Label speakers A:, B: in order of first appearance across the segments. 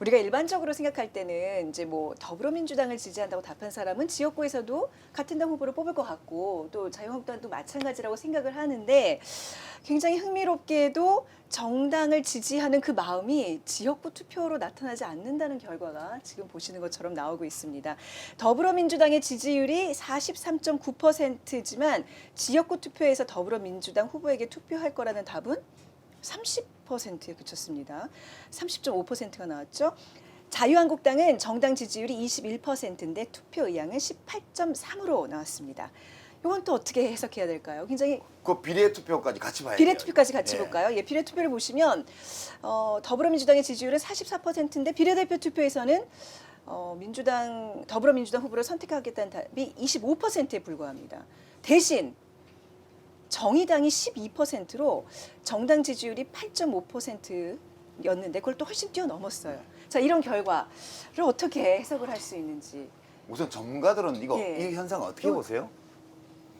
A: 우리가 일반적으로 생각할 때는 이제 뭐 더불어민주당을 지지한다고 답한 사람은 지역구에서도 같은 당 후보를 뽑을 것 같고 또 자유한국당도 마찬가지라고 생각을 하는데 굉장히 흥미롭게도 정당을 지지하는 그 마음이 지역구 투표로 나타나지 않는다는 결과가 지금 보시는 것처럼 나오고 있습니다. 더불어민주당의 지지율이 43.9%지만 지역구 투표에서 더불어민주당 후보에게 투표할 거라는 답은 30%에 그쳤습니다. 30.5%가 나왔죠. 자유한국당은 정당 지지율이 21%인데 투표 의향은 18.3으로 나왔습니다. 이건 또 어떻게 해석해야 될까요? 굉장히
B: 그 비례 투표까지 같이 봐야 돼요.
A: 비례 투표까지 같이
B: 예.
A: 볼까요? 예, 비례 투표를 보시면 더불어민주당의 지지율은 44%인데 비례대표 투표에서는 더불어민주당 후보를 선택하겠다는 답이 25%에 불과합니다. 대신 정의당이 12%로 정당 지지율이 8.5%였는데 그걸 또 훨씬 뛰어넘었어요. 자, 이런 결과를 어떻게 해석을 할 수 있는지.
B: 우선 전문가들은 이 현상 어떻게 보세요?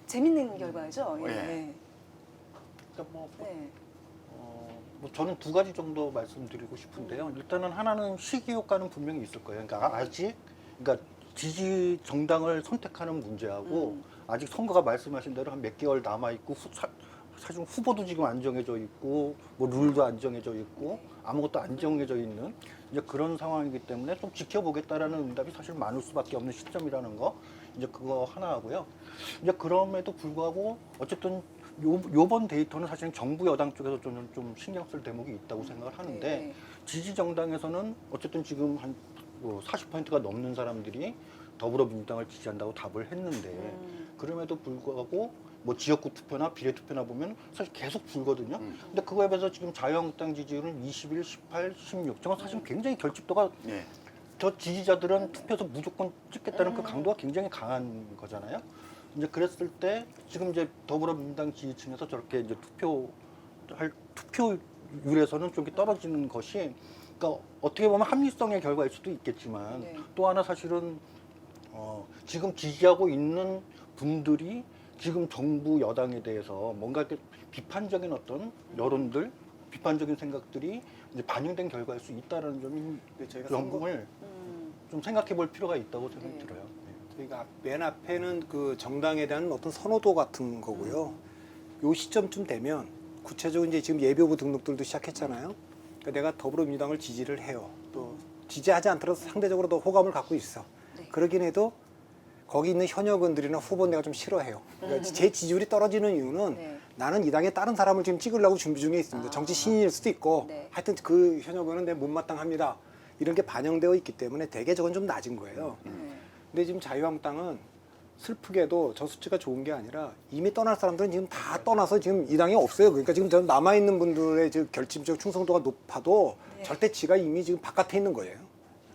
A: 재밌는 결과죠. 예.
B: 예.
C: 그러니까 뭐
A: 네.
C: 저는 두 가지 정도 말씀드리고 싶은데요. 일단은 하나는 시기 효과는 분명히 있을 거예요. 그러니까 아직 지지 정당을 선택하는 문제하고 아직 선거가 말씀하신 대로 한 몇 개월 남아 있고 사실 후보도 지금 안 정해져 있고 뭐 룰도 안 정해져 있고 아무것도 안 정해져 있는 이제 그런 상황이기 때문에 좀 지켜보겠다라는 응답이 사실 많을 수밖에 없는 시점이라는 거 이제 그거 하나 하고요. 이제 그럼에도 불구하고 어쨌든 요번 데이터는 사실 정부 여당 쪽에서 좀 신경 쓸 대목이 있다고 생각을 하는데
A: 네.
C: 지지 정당에서는 어쨌든 지금 한 40%가 넘는 사람들이 더불어민주당을 지지한다고 답을 했는데 그럼에도 불구하고 뭐 지역구 투표나 비례 투표나 보면 사실 계속 줄거든요. 근데 그거에 비해서 지금 자유한국당 지지율은 21, 18, 16. 저건 사실 굉장히 결집도가
B: 예.
C: 저 지지자들은 투표에서 무조건 찍겠다는 그 강도가 굉장히 강한 거잖아요. 이제 그랬을 때 지금 이제 더불어민주당 지지층에서 저렇게 이제 투표율에서는 좀 이렇게 떨어지는 것이 그러니까 어떻게 보면 합리성의 결과일 수도 있겠지만
A: 네.
C: 또 하나 사실은 지금 지지하고 있는 분들이 지금 정부 여당에 대해서 뭔가 이렇게 비판적인 어떤 여론들, 비판적인 생각들이 이제 반영된 결과일 수 있다는 점이
D: 저희가
C: 연금을 좀 생각해 볼 필요가 있다고 생각이
A: 네.
C: 들어요.
D: 저희가 맨 앞에는 그 정당에 대한 어떤 선호도 같은 거고요. 요 시점쯤 되면 구체적으로 이제 지금 예비후보 등록들도 시작했잖아요. 그러니까 내가 더불어민주당을 지지를 해요. 또 지지하지 않더라도 상대적으로 더 호감을 갖고 있어.
A: 네.
D: 그러긴 해도 거기 있는 현역원들이나 후보는 내가 좀 싫어해요. 그러니까 제 지지율이 떨어지는 이유는
A: 네.
D: 나는 이 당에 다른 사람을 지금 찍으려고 준비 중에 있습니다. 정치 신인일 수도 있고
A: 네.
D: 하여튼 그 현역원은 내 못마땅합니다. 이런 게 반영되어 있기 때문에 대개 저건 좀 낮은 거예요. 근데 지금 자유한국당은 슬프게도 저 수치가 좋은 게 아니라 이미 떠날 사람들은 지금 다 떠나서 지금 이 당에 없어요. 그러니까 지금 저 남아있는 분들의 결집적 충성도가 높아도
A: 네.
D: 절대 지가 이미 지금 바깥에 있는 거예요.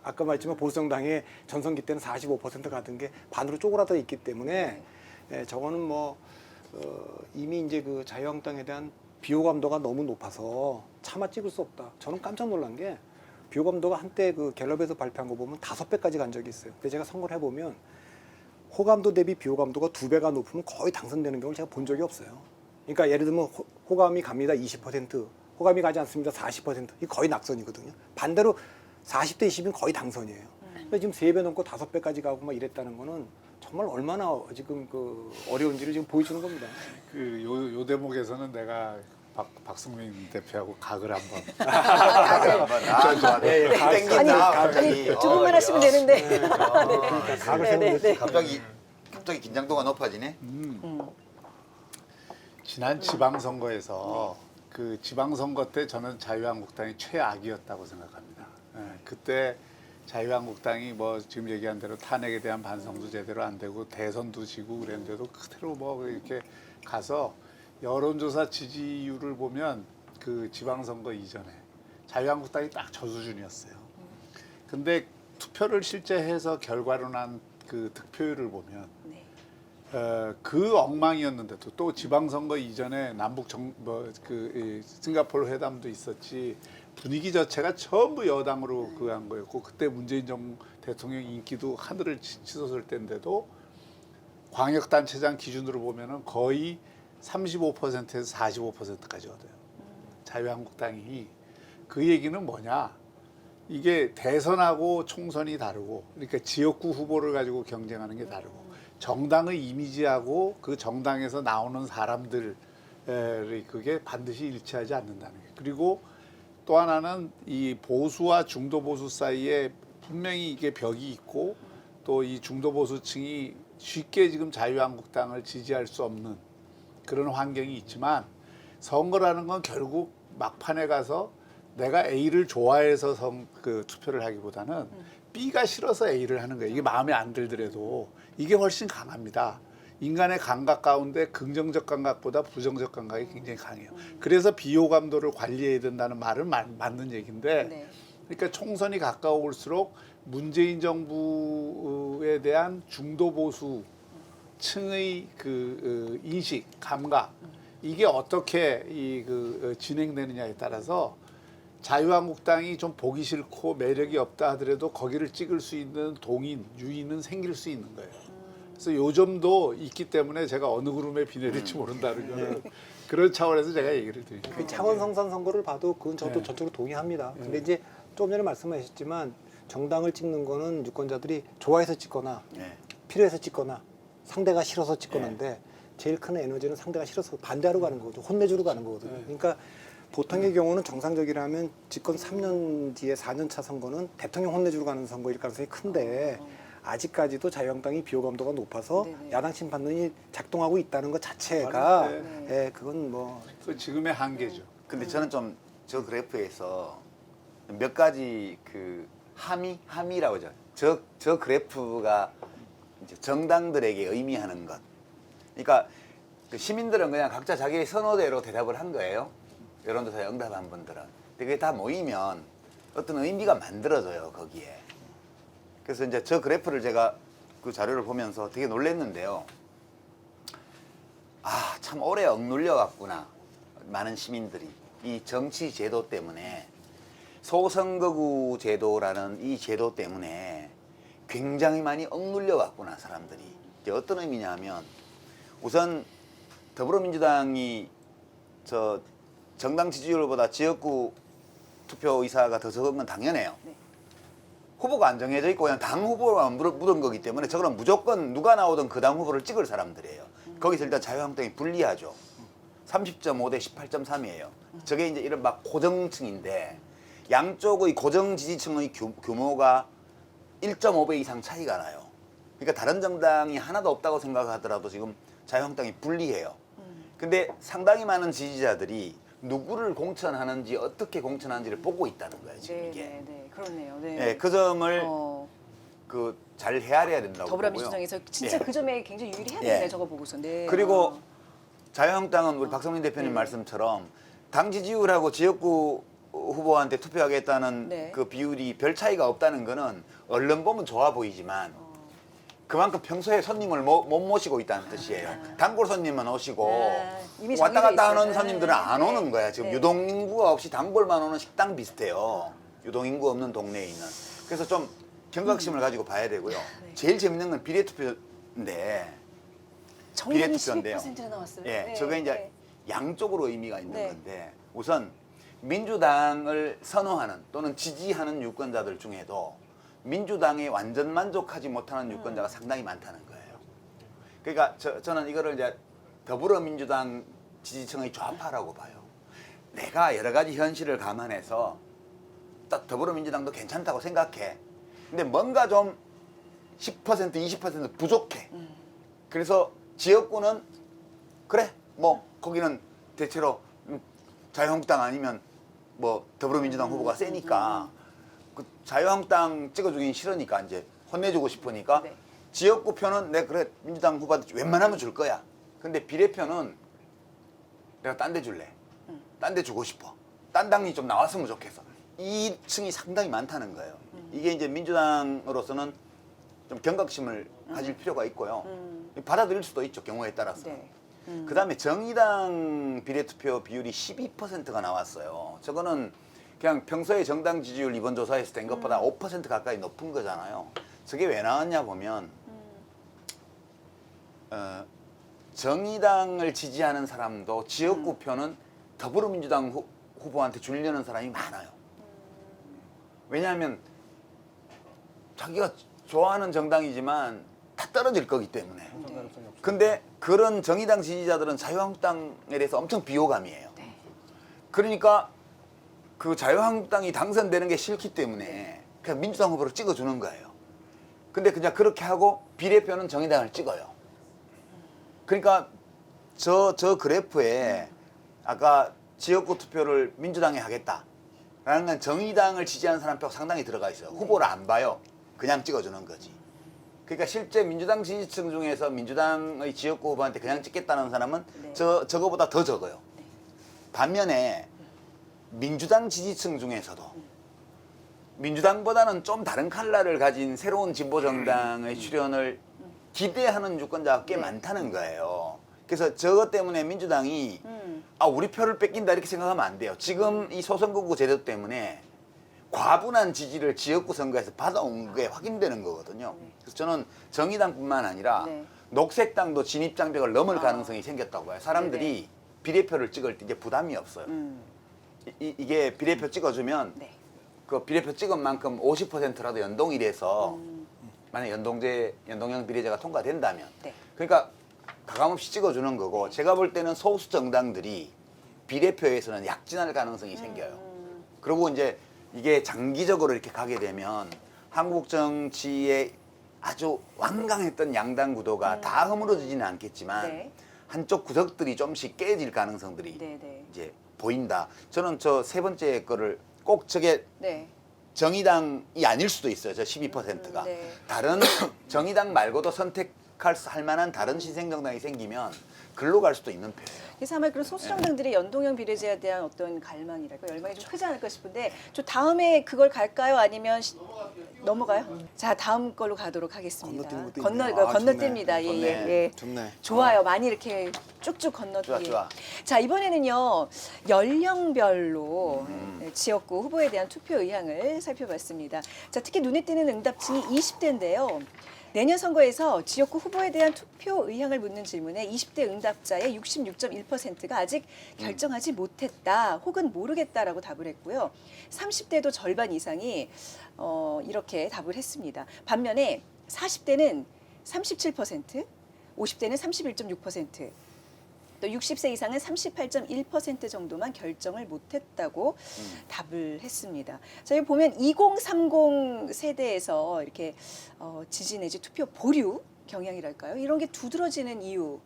D: 아까 말했지만 보수정당의 전성기 때는 45% 가던 게 반으로 쪼그라져 있기 때문에 저거는 뭐 이미 이제 그 자유한국당에 대한 비호감도가 너무 높아서 차마 찍을 수 없다. 저는 깜짝 놀란 게 비호감도가 한때 그 갤럽에서 발표한 거 보면 5배까지 간 적이 있어요. 근데 제가 선거를 해보면 호감도 대비 비호감도가 2배가 높으면 거의 당선되는 경우를 제가 본 적이 없어요. 그러니까 예를 들면 호감이 갑니다 20%, 호감이 가지 않습니다 40%. 이 거의 낙선이거든요. 반대로 40대 20은 거의 당선이에요. 그러니까 지금 3배 넘고 5배까지 가고 막 이랬다는 거는 정말 얼마나 지금 그 어려운지를 지금 보여주는 겁니다.
E: 요 대목에서는 내가 박승민 대표하고 각을 한번.
B: 좋아네. 땡긴다. 갑자기.
A: 두 분만 하시면 되는데.
D: 각을 세우는 데
B: 갑자기 긴장도가 높아지네.
E: 지난 지방선거에서 그 지방선거 때 저는 자유한국당이 최악이었다고 생각합니다. 그때 자유한국당이 뭐 지금 얘기한 대로 탄핵에 대한 반성도 제대로 안 되고 대선도 지고 그랬는데도 그대로 뭐 이렇게 가서 여론조사 지지율을 보면 그 지방선거 이전에 자유한국당이 딱 저 수준이었어요. 근데 투표를 실제 해서 결과로 난 그 득표율을 보면
A: 네.
E: 그 엉망이었는데도 또 지방선거 이전에 남북 싱가포르 회담도 있었지 분위기 자체가 전부 여당으로 그한 거였고 그때 문재인 대통령 인기도 하늘을 치솟을 때인데도 광역단체장 기준으로 보면은 거의 35%에서 45%까지 얻어요. 자유한국당이. 그 얘기는 뭐냐? 이게 대선하고 총선이 다르고 그러니까 지역구 후보를 가지고 경쟁하는 게 다르고 정당의 이미지하고 그 정당에서 나오는 사람들이 그게 반드시 일치하지 않는다는 게. 그리고 또 하나는 이 보수와 중도 보수 사이에 분명히 이게 벽이 있고 또 이 중도 보수층이 쉽게 지금 자유한국당을 지지할 수 없는 그런 환경이 있지만 선거라는 건 결국 막판에 가서 내가 A를 좋아해서 투표를 하기보다는 B가 싫어서 A를 하는 거예요. 이게 마음에 안 들더라도 이게 훨씬 강합니다. 인간의 감각 가운데 긍정적 감각보다 부정적 감각이 굉장히 강해요. 그래서 비호감도를 관리해야 된다는 말은 맞는 얘기인데
A: 네.
E: 그러니까 총선이 가까울수록 문재인 정부에 대한 중도 보수층의 그 인식, 감각 이게 어떻게 진행되느냐에 따라서 자유한국당이 좀 보기 싫고 매력이 없다 하더라도 거기를 찍을 수 있는 동인, 유인은 생길 수 있는 거예요. 그래서 요점도 있기 때문에 제가 어느 그룹에 비내릴지 모른다는 거는 그런 차원에서 제가 얘기를 드립니다.
D: 그 차원 성산 선거를 봐도 그건 저도
E: 네.
D: 전적으로 동의합니다. 근데 이제 조금 전에 말씀하셨지만 정당을 찍는 거는 유권자들이 좋아해서 찍거나
B: 네.
D: 필요해서 찍거나 상대가 싫어서 찍거나인데 제일 큰 에너지는 상대가 싫어서 반대하러 가는 거거든요. 혼내주러 가는 거거든요. 그러니까 보통의 경우는 정상적이라면 집권 3년 뒤에 4년 차 선거는 대통령 혼내주러 가는 선거일 가능성이 큰데 아직까지도 자유한국당이 비호감도가 높아서
A: 네네.
D: 야당 심판론이 작동하고 있다는 것 자체가
E: 네.
D: 예, 그건 뭐
E: 그 지금의 한계죠.
B: 근데 저는 좀 저 그래프에서 몇 가지 그 함의라고 하죠. 저 그래프가 이제 정당들에게 의미하는 것. 그러니까 그 시민들은 그냥 각자 자기의 선호대로 대답을 한 거예요. 여론조사에 응답한 분들은. 근데 그게 다 모이면 어떤 의미가 만들어져요, 거기에. 그래서 이제 저 그래프를 제가 그 자료를 보면서 되게 놀랐는데요. 아, 참 오래 억눌려 갔구나. 많은 시민들이. 이 정치 제도 때문에 소선거구 제도라는 이 제도 때문에 굉장히 많이 억눌려 갔구나, 사람들이. 이제 어떤 의미냐면 우선 더불어민주당이 저 정당 지지율보다 지역구 투표 의사가 더 적은 건 당연해요.
A: 네.
B: 후보가 안 정해져 있고 그냥 당 후보만 묻은 거기 때문에 저거는 무조건 누가 나오든 그 당 후보를 찍을 사람들이에요. 거기서 일단 자유한국당이 불리하죠. 30.5 대 18.3이에요. 저게 이제 이른바 고정층인데 양쪽의 고정 지지층의 규모가 1.5배 이상 차이가 나요. 그러니까 다른 정당이 하나도 없다고 생각하더라도 지금 자유한국당이 불리해요. 근데 상당히 많은 지지자들이 누구를 공천하는지 어떻게 공천하는지를 보고 있다는 거예요, 지금
A: 네,
B: 이게.
A: 네, 네, 그렇네요. 네.
B: 예, 그 점을
A: 어,
B: 그 잘 헤아려야 된다고 보고요.
A: 더불어민주당에서 진짜
B: 예.
A: 그 점에 굉장히 유리해야
B: 예.
A: 되네, 저거 보고서. 네.
B: 그리고 자유한국당은 우리 박성민 대표님
A: 네.
B: 말씀처럼 당 지지율하고 지역구 후보한테 투표하겠다는
A: 네.
B: 그 비율이 별 차이가 없다는 거는 얼른 보면 좋아 보이지만 그만큼 평소에 손님을 못 모시고 있다는 뜻이에요. 단골 손님만 오시고
A: 이미
B: 왔다
A: 정해져
B: 갔다 하는
A: 있어요.
B: 손님들은 안
A: 네.
B: 오는 거야. 지금
A: 네.
B: 유동인구가 없이 단골만 오는 식당 비슷해요. 유동인구 없는 동네에 있는. 그래서 좀 경각심을 가지고 봐야 되고요.
A: 네.
B: 제일 재밌는 건 비례투표인데
A: 정당이
B: 비례투표인데요.
A: 12%나 나왔어요.
B: 예,
A: 네,
B: 저게 이제
A: 네.
B: 양쪽으로 의미가 있는
A: 네.
B: 건데 우선 민주당을 선호하는 또는 지지하는 유권자들 중에도 민주당에 완전 만족하지 못하는 유권자가 상당히 많다는 거예요. 그러니까 저는 이거를 이제 더불어민주당 지지층의 좌파라고 봐요. 내가 여러 가지 현실을 감안해서 딱 더불어민주당도 괜찮다고 생각해. 근데 뭔가 좀 10%, 20% 부족해. 그래서 지역구는 그래 뭐 거기는 대체로 자유한국당 아니면 뭐 더불어민주당 후보가 세니까 그 자유한국당 찍어주긴 싫으니까 이제 혼내주고 싶으니까
A: 네.
B: 지역구 표는 내 그래 민주당 후보한테 웬만하면 줄 거야. 근데 비례표는 내가 딴 데 줄래. 딴 데 주고 싶어. 딴 당이 좀 나왔으면 좋겠어. 이 층이 상당히 많다는 거예요. 이게 이제 민주당으로서는 좀 경각심을 가질 필요가 있고요. 받아들일 수도 있죠, 경우에 따라서.
A: 네.
B: 그다음에 정의당 비례투표 비율이 12%가 나왔어요. 저거는 그냥 평소에 정당 지지율 이번 조사에서 된 것보다 5% 가까이 높은 거잖아요. 저게 왜 나왔냐 보면 정의당을 지지하는 사람도 지역구 표는 더불어민주당 후보한테 주려는 사람이 많아요. 왜냐하면 자기가 좋아하는 정당이지만 다 떨어질 거기 때문에. 근데 그런 정의당 지지자들은 자유한국당에 대해서 엄청 비호감이에요.
A: 네.
B: 그러니까 그 자유한국당이 당선되는 게 싫기 때문에 그냥 민주당 후보를 찍어주는 거예요. 근데 그냥 그렇게 하고 비례표는 정의당을 찍어요. 그러니까 저 그래프에 아까 지역구 투표를 민주당에 하겠다라는 건 정의당을 지지하는 사람 표 상당히 들어가 있어요. 후보를 안 봐요. 그냥 찍어주는 거지. 그러니까 실제 민주당 지지층 중에서 민주당의 지역구 후보한테 그냥 찍겠다는 사람은
A: 네.
B: 저거보다 더 적어요. 반면에 민주당 지지층 중에서도 민주당보다는 좀 다른 컬러를 가진 새로운 진보 정당의 출현을 기대하는 유권자가 꽤
A: 네.
B: 많다는 거예요. 그래서 저것 때문에 민주당이 우리 표를 뺏긴다 이렇게 생각하면 안 돼요. 지금 이 소선거구 제도 때문에 과분한 지지를 지역구 선거에서 받아온 게 확인되는 거거든요. 그래서 저는 정의당뿐만 아니라
A: 네.
B: 녹색당도 진입장벽을 넘을 가능성이 생겼다고 봐요. 사람들이
A: 네네.
B: 비례표를 찍을 때 이제 부담이 없어요. 이게 비례표 찍어주면
A: 네.
B: 그 비례표 찍은 만큼 50%라도 연동이 돼서 만약 연동형 비례제가 통과된다면
A: 네.
B: 그러니까 가감없이 찍어주는 거고 제가 볼 때는 소수 정당들이 비례표에서는 약진할 가능성이 생겨요. 그리고 이제 이게 장기적으로 이렇게 가게 되면 한국 정치에 아주 완강했던 양당 구도가 다 허물어지지는 않겠지만
A: 네.
B: 한쪽 구석들이 좀씩 깨질 가능성들이
A: 네, 네.
B: 이제 보인다. 저는 저 세 번째 거를 꼭 저게
A: 네.
B: 정의당이 아닐 수도 있어요. 저 12%가.
A: 네.
B: 다른 정의당 말고도 할 만한 다른 신생정당이 생기면 글로 갈 수도 있는 표예요.
A: 그래서 아마 그런 소수 정당들의 연동형 비례제에 대한 어떤 갈망이랄까 열망이 좀 크지 않을까 싶은데 저 다음에 그걸 갈까요? 아니면 넘어가요? 자 다음 걸로 가도록 하겠습니다.
D: 건너뛰는 것도
A: 건너
D: 있네요. 아,
A: 건너뜁니다.
B: 좋네.
A: 예,
B: 좋네.
A: 예, 예.
D: 좋네.
A: 좋아요. 많이 이렇게 쭉쭉 건너뛰기.
B: 좋아.
A: 자 이번에는요 연령별로 지역구 후보에 대한 투표 의향을 살펴봤습니다. 자 특히 눈에 띄는 응답층이 20대인데요. 내년 선거에서 지역구 후보에 대한 투표 의향을 묻는 질문에 20대 응답자의 66.1%가 아직 결정하지 못했다 혹은 모르겠다라고 답을 했고요. 30대도 절반 이상이 이렇게 답을 했습니다. 반면에 40대는 37%, 50대는 31.6%, 또 60세 이상은 38.1% 정도만 결정을 못했다고 답을 했습니다. 자, 여기 보면 2030 세대에서 이렇게 지지 내지 투표 보류 경향이랄까요? 이런 게 두드러지는 이유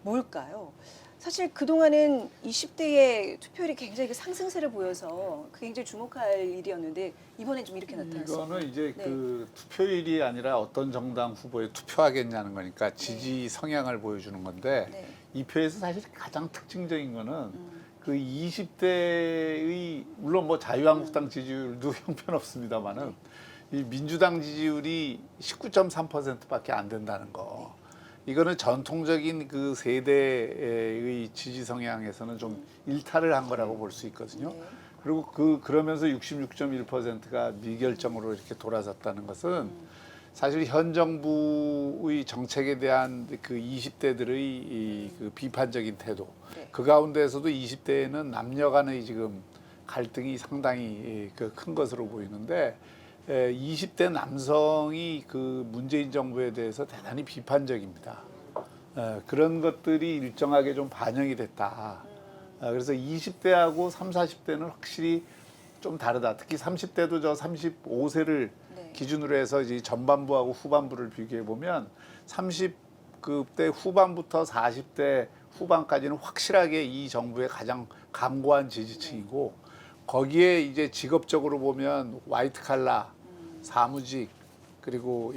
A: 뭘까요? 사실 그동안은 20대의 투표율이 굉장히 상승세를 보여서 그게 굉장히 주목할 일이었는데 이번엔 좀 이렇게 나타났습니다.
E: 이거는 이제
A: 네.
E: 그 투표율이 아니라 어떤 정당 후보에 투표하겠냐는 거니까 지지 성향을 보여주는 건데
A: 네.
E: 이 표에서 사실 가장 특징적인 거는 그 20대의 물론 뭐 자유한국당 지지율도 형편없습니다만은 이 민주당 지지율이 19.3%밖에 안 된다는 거. 이거는 전통적인 그 세대의 지지 성향에서는 좀 일탈을 한 거라고 볼 수 있거든요.
A: 네.
E: 그리고 그러면서 66.1%가 미결정으로 이렇게 돌아섰다는 것은 사실 현 정부의 정책에 대한 그 20대들의 그 비판적인 태도,
A: 네.
E: 그 가운데에서도 20대에는 남녀 간의 지금 갈등이 상당히 큰 것으로 보이는데 20대 남성이 그 문재인 정부에 대해서 대단히 비판적입니다. 그런 것들이 일정하게 좀 반영이 됐다. 그래서 20대하고 30, 40대는 확실히 좀 다르다. 특히 30대도 저 35세를
A: 네.
E: 기준으로 해서 이제 전반부하고 후반부를 비교해 보면 30대 후반부터 40대 후반까지는 확실하게 이 정부의 가장 강고한 지지층이고 거기에 이제 직업적으로 보면 화이트 칼라, 사무직 그리고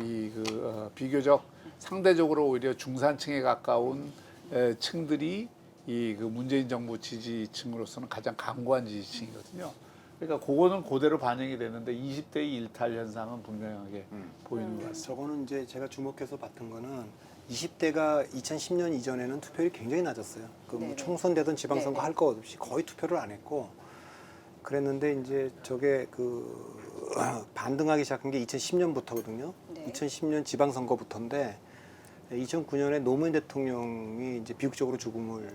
E: 비교적 상대적으로 오히려 중산층에 가까운 층들이 이 그 문재인 정부 지지층으로서는 가장 강고한 지지층이거든요. 그러니까 그거는 그대로 반영이 되는데 20대의 일탈 현상은 분명하게 보이는 것 같습니다.
D: 저거는 이제 제가 주목해서 봤던 거는 20대가 2010년 이전에는 투표율이 굉장히 낮았어요. 그 뭐
A: 네네.
D: 총선 되든 지방선거
A: 네네.
D: 할 거 없이 거의 투표를 안 했고 그랬는데 이제 저게 그 반등하기 시작한 게 2010년부터거든요.
A: 네.
D: 2010년 지방선거부터인데 2009년에 노무현 대통령이 이제 비극적으로 죽음을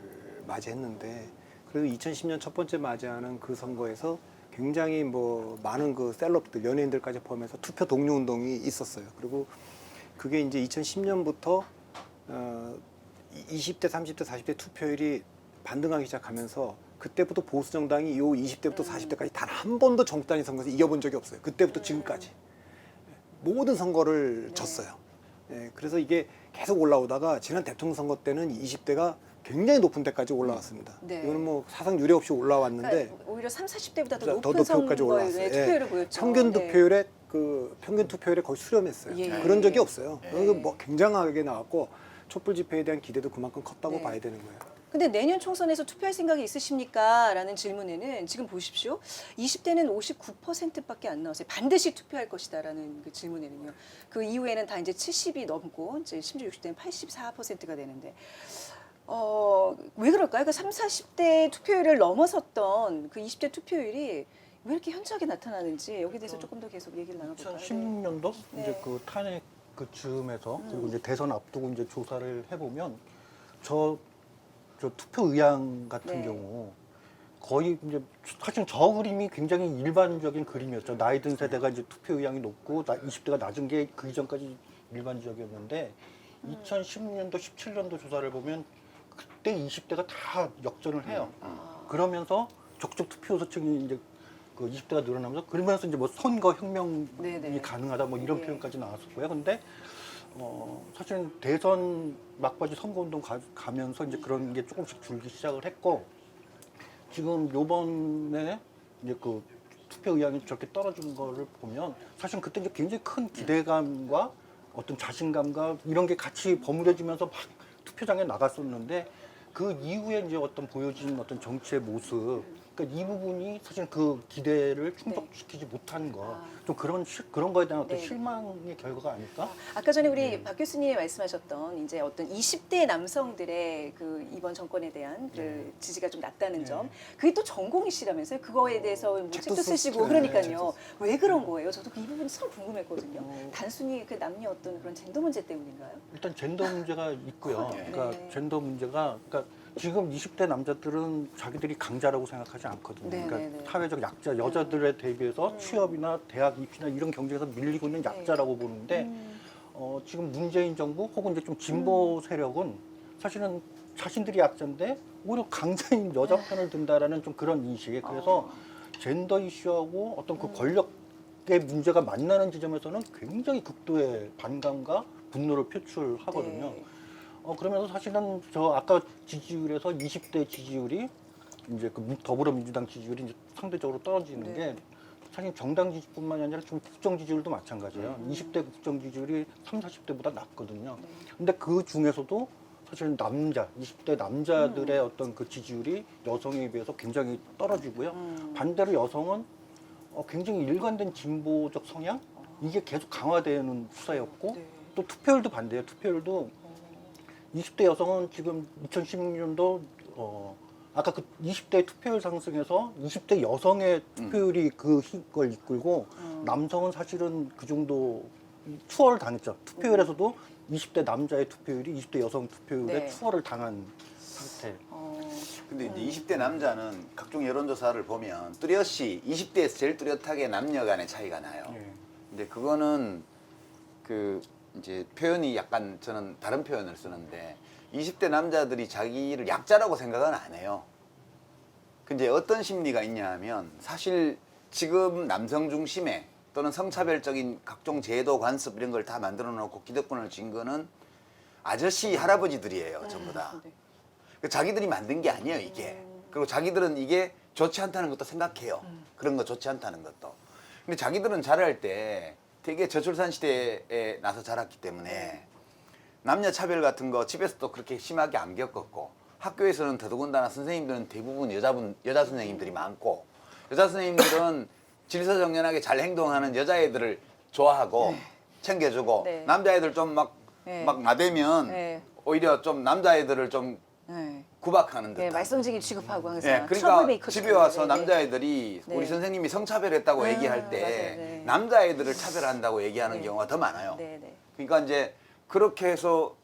D: 맞이했는데 그래도 2010년 첫 번째 맞이하는 그 선거에서 굉장히 뭐 많은 그 셀럽들 연예인들까지 포함해서 투표 동료 운동이 있었어요. 그리고 그게 이제 2010년부터 20대, 30대, 40대 투표율이 반등하기 시작하면서 그때부터 보수 정당이 요 20대부터 40대까지 단 한 번도 정부 단위 선거에서 이겨본 적이 없어요. 그때부터 지금까지 모든 선거를
A: 네.
D: 졌어요. 예, 그래서 이게 계속 올라오다가 지난 대통령 선거 때는 20대가 굉장히 높은 데까지 올라왔습니다.
A: 네.
D: 이거는 뭐 사상 유례 없이 올라왔는데
A: 그러니까 오히려 3, 40대보다 더
D: 더
A: 높은
D: 높이까지
A: 선거의
D: 올라왔어요. 예.
A: 투표율을 보였죠.
D: 평균
A: 네.
D: 투표율에 그 평균 투표율에 거의 수렴했어요.
A: 예, 예.
D: 그런 적이 없어요.
B: 예.
D: 그거 뭐 굉장하게 나왔고 촛불 집회에 대한 기대도 그만큼 컸다고
A: 네.
D: 봐야 되는 거예요.
A: 근데 내년 총선에서 투표할 생각이 있으십니까? 라는 질문에는 지금 보십시오. 20대는 59%밖에 안 나왔어요. 반드시 투표할 것이다라는 그 질문에는요. 그 이후에는 다 이제 70이 넘고 이제 심지어 60대는 84%가 되는데 왜 그럴까요? 그 3, 40대 투표율을 넘어섰던 그 20대 투표율이 왜 이렇게 현저하게 나타나는지 여기에 대해서 조금 더 계속 얘기를 나눠볼까요?
C: 2016년도
A: 네.
C: 이제 그 탄핵 그 즈음에서 그리고 이제 대선 앞두고 이제 조사를 해보면 저 투표 의향 같은
A: 네.
C: 경우 거의 이제 사실 저 그림이 굉장히 일반적인 그림이었죠. 나이 든 세대가 이제 투표 의향이 높고 20대가 낮은 게 그 이전까지 일반적이었는데 2016년도, 17년도 조사를 보면 그때 20대가 다 역전을 해요. 그러면서 적적 투표 소층이 이제 그 20대가 늘어나면서 그러면서 이제 뭐 선거 혁명이
A: 네네.
C: 가능하다 뭐 이런
A: 네.
C: 표현까지 나왔었고요. 근데 사실은 대선 막바지 선거운동 가면서 이제 그런 게 조금씩 줄기 시작을 했고 지금 요번에 이제 그 투표 의향이 저렇게 떨어지는 거를 보면 사실 그때 이제 굉장히 큰 기대감과 어떤 자신감과 이런 게 같이 버무려지면서 막 투표장에 나갔었는데 그 이후에 이제 어떤 보여진 어떤 정치의 모습 그러니까 이 부분이 사실 그 기대를 충족시키지 못한 거 좀 그런 거에 대한 어떤
A: 네.
C: 실망의 결과가 아닐까?
A: 아까 전에 우리 박 교수님이 말씀하셨던 이제 어떤 20대 남성들의 그 이번 정권에 대한 그 지지가 좀 낮다는 점, 그게 또 전공이시라면서요? 그거에 대해서 뭐 책도 쓰시고 그러니까요. 왜 그런 거예요? 저도 그 이 부분이 참 궁금했거든요. 단순히 그 남녀 어떤 그런 젠더 문제 때문인가요?
C: 일단 젠더 문제가 있고요.
B: 네.
C: 그러니까
A: 네.
C: 젠더 문제가 그러니까 지금 20대 남자들은 자기들이 강자라고 생각하지 않거든요.
A: 네,
C: 그러니까
A: 네, 네.
C: 사회적 약자, 여자들에 대비해서 취업이나 대학 입시나 이런 경쟁에서 밀리고 있는 약자라고 보는데 지금 문재인 정부 혹은 이제 좀 진보 세력은 사실은 자신들이 약자인데 오히려 강자인 여자 편을 든다라는 좀 그런 인식에 그래서 젠더 이슈하고 어떤 그 권력의 문제가 만나는 지점에서는 굉장히 극도의 반감과 분노를 표출하거든요.
A: 네.
C: 그러면서 사실은 저 아까 지지율에서 20대 지지율이 이제 그 더불어민주당 지지율이 이제 상대적으로 떨어지는
A: 네.
C: 게 사실 정당 지지뿐만이 아니라 좀 국정 지지율도 마찬가지예요. 20대 국정 지지율이 30, 40대보다 낮거든요. 근데 그 중에서도 사실 20대 남자들의 어떤 그 지지율이 여성에 비해서 굉장히 떨어지고요. 반대로 여성은 굉장히 일관된 진보적 성향 이게 계속 강화되는 추세였고
A: 네.
C: 또 투표율도 반대예요. 투표율도 20대 여성은 지금 2016년도 아까 그 20대 투표율 상승에서 20대 여성의 투표율이 그걸 이끌고 남성은 사실은 그 정도 추월을 당했죠. 투표율에서도 20대 남자의 투표율이 20대 여성 투표율에
A: 네.
C: 추월을 당한 상태.
B: 근데 이제 20대 남자는 각종 여론조사를 보면 뚜렷이 20대에서 제일 뚜렷하게 남녀 간의 차이가 나요.
C: 예.
B: 근데 그거는 그 이제 표현이 약간 저는 다른 표현을 쓰는데 20대 남자들이 자기를 약자라고 생각은 안 해요. 근데 어떤 심리가 있냐 하면 사실 지금 남성 중심의 또는 성차별적인 각종 제도 관습 이런 걸 다 만들어 놓고 기득권을 쥔 거는 아저씨 할아버지들이에요. 전부 다.
A: 네.
B: 자기들이 만든 게 아니에요, 이게. 그리고 자기들은 이게 좋지 않다는 것도 생각해요. 그런 거 좋지 않다는 것도. 근데 자기들은 자랄 때 되게 저출산 시대에 나서 자랐기 때문에 남녀 차별 같은 거 집에서도 그렇게 심하게 안 겪었고 학교에서는 더더군다나 선생님들은 대부분 여자 선생님들이 많고 여자 선생님들은 질서정연하게 잘 행동하는 여자애들을 좋아하고 챙겨주고
A: 네.
B: 남자애들 좀 막
A: 네.
B: 나대면
A: 네.
B: 오히려 좀 남자애들을 좀
A: 네.
B: 구박하는 듯한.
A: 네, 말썽쟁이 취급하고 항상
B: 예,
A: 트러블
B: 그러니까
A: 메이커
B: 집에 와서
A: 네, 네.
B: 남자애들이
A: 네.
B: 우리 선생님이 성차별했다고 얘기할 때
A: 맞아요. 네.
B: 남자애들을 차별한다고 얘기하는
A: 네.
B: 경우가 더 많아요.
A: 네, 네.
B: 그러니까 이제 그렇게 해서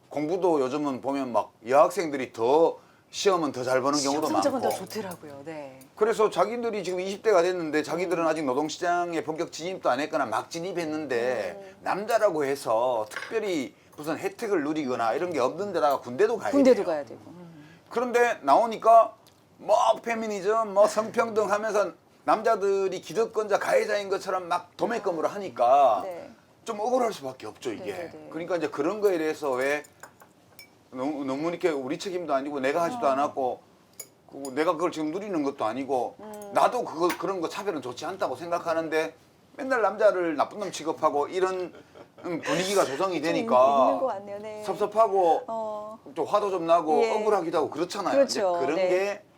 B: 공부도 요즘은 보면 막 여학생들이 더 시험은 더 잘 보는 경우도
A: 성적은
B: 많고.
A: 더 좋더라고요. 네.
B: 그래서 자기들이 지금 20대가 됐는데 자기들은 아직 노동시장에 본격 진입도 안 했거나 막 진입했는데 남자라고 해서 특별히 무슨 혜택을 누리거나 이런 게 없는 데다가 군대도 가야
A: 군대도
B: 돼요.
A: 가야 되고.
B: 그런데 나오니까 뭐 페미니즘, 뭐 성평등 하면서 남자들이 기득권자 가해자인 것처럼 막 도매금으로 하니까
A: 네.
B: 좀 억울할 수밖에 없죠 이게.
A: 네네네.
B: 그러니까 이제 그런 거에 대해서 왜 너무 이렇게 우리 책임도 아니고 내가 하지도 않았고 내가 그걸 지금 누리는 것도 아니고 나도 그런 거 차별은 좋지 않다고 생각하는데 맨날 남자를 나쁜 놈 취급하고 이런 분위기가 조성이
A: 좀 있는 것
B: 되니까
A: 같네요. 네.
B: 섭섭하고 좀 화도 좀 나고
A: 예.
B: 억울하기도 하고 그렇잖아요.
A: 그렇죠.
B: 이제 그런
A: 네.
B: 게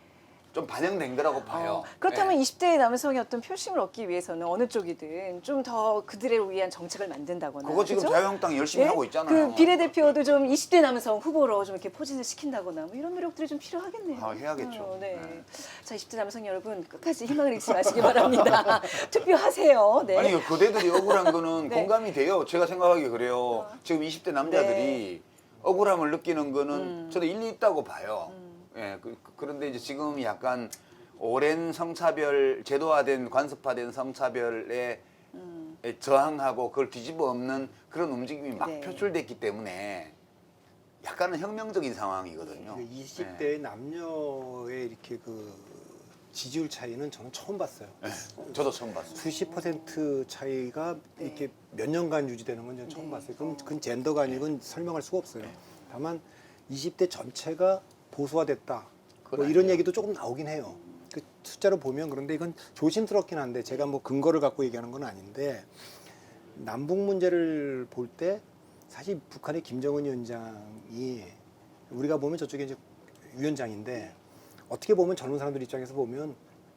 B: 좀 반영된 거라고 봐요.
A: 그렇다면
B: 예.
A: 20대 남성의 어떤 표심을 얻기 위해서는 어느 쪽이든 좀 더 그들을 위한 정책을 만든다거나.
B: 그거 지금
A: 그죠?
B: 자유한국당이 열심히
A: 예?
B: 하고 있잖아요.
A: 그 비례대표도 좀 20대 남성 후보로 좀 이렇게 포진을 시킨다거나 뭐 이런 노력들이 좀 필요하겠네요.
B: 아, 해야겠죠.
A: 네.
B: 네.
A: 자, 20대 남성 여러분 끝까지 희망을 잃지 마시기 바랍니다. 투표하세요. 네.
B: 아니 그대들이 억울한 거는
A: 네.
B: 공감이 돼요. 제가 생각하기에 그래요. 지금 20대 남자들이
A: 네.
B: 억울함을 느끼는 거는 저도 일리 있다고 봐요. 예, 그런데 이제 지금 약간 오랜 성차별 제도화된 관습화된 성차별에 저항하고 그걸 뒤집어 엎는 그런 움직임이 막
A: 네.
B: 표출됐기 때문에 약간은 혁명적인 상황이거든요.
D: 20대 남녀의 이렇게 그 지지율 차이는 저는 처음 봤어요.
B: 예, 저도 처음 봤어요.
D: 수십 % 차이가 이렇게 몇 년간 유지되는 건 저는 처음 봤어요. 그건 젠더가 아니고 설명할 수가 없어요. 다만 20대 전체가 보수화됐다. 뭐 이런 얘기도 조금 나오긴 해요. 그 숫자로 보면 그런데 이건 조심스럽긴 한데 제가 뭐 근거를 갖고 얘기하는 건 아닌데 남북 문제를 볼 때 사실 북한의 김정은 위원장이 우리가 보면 저쪽에 이제 위원장인데 어떻게 보면 젊은 사람들 입장에서 보면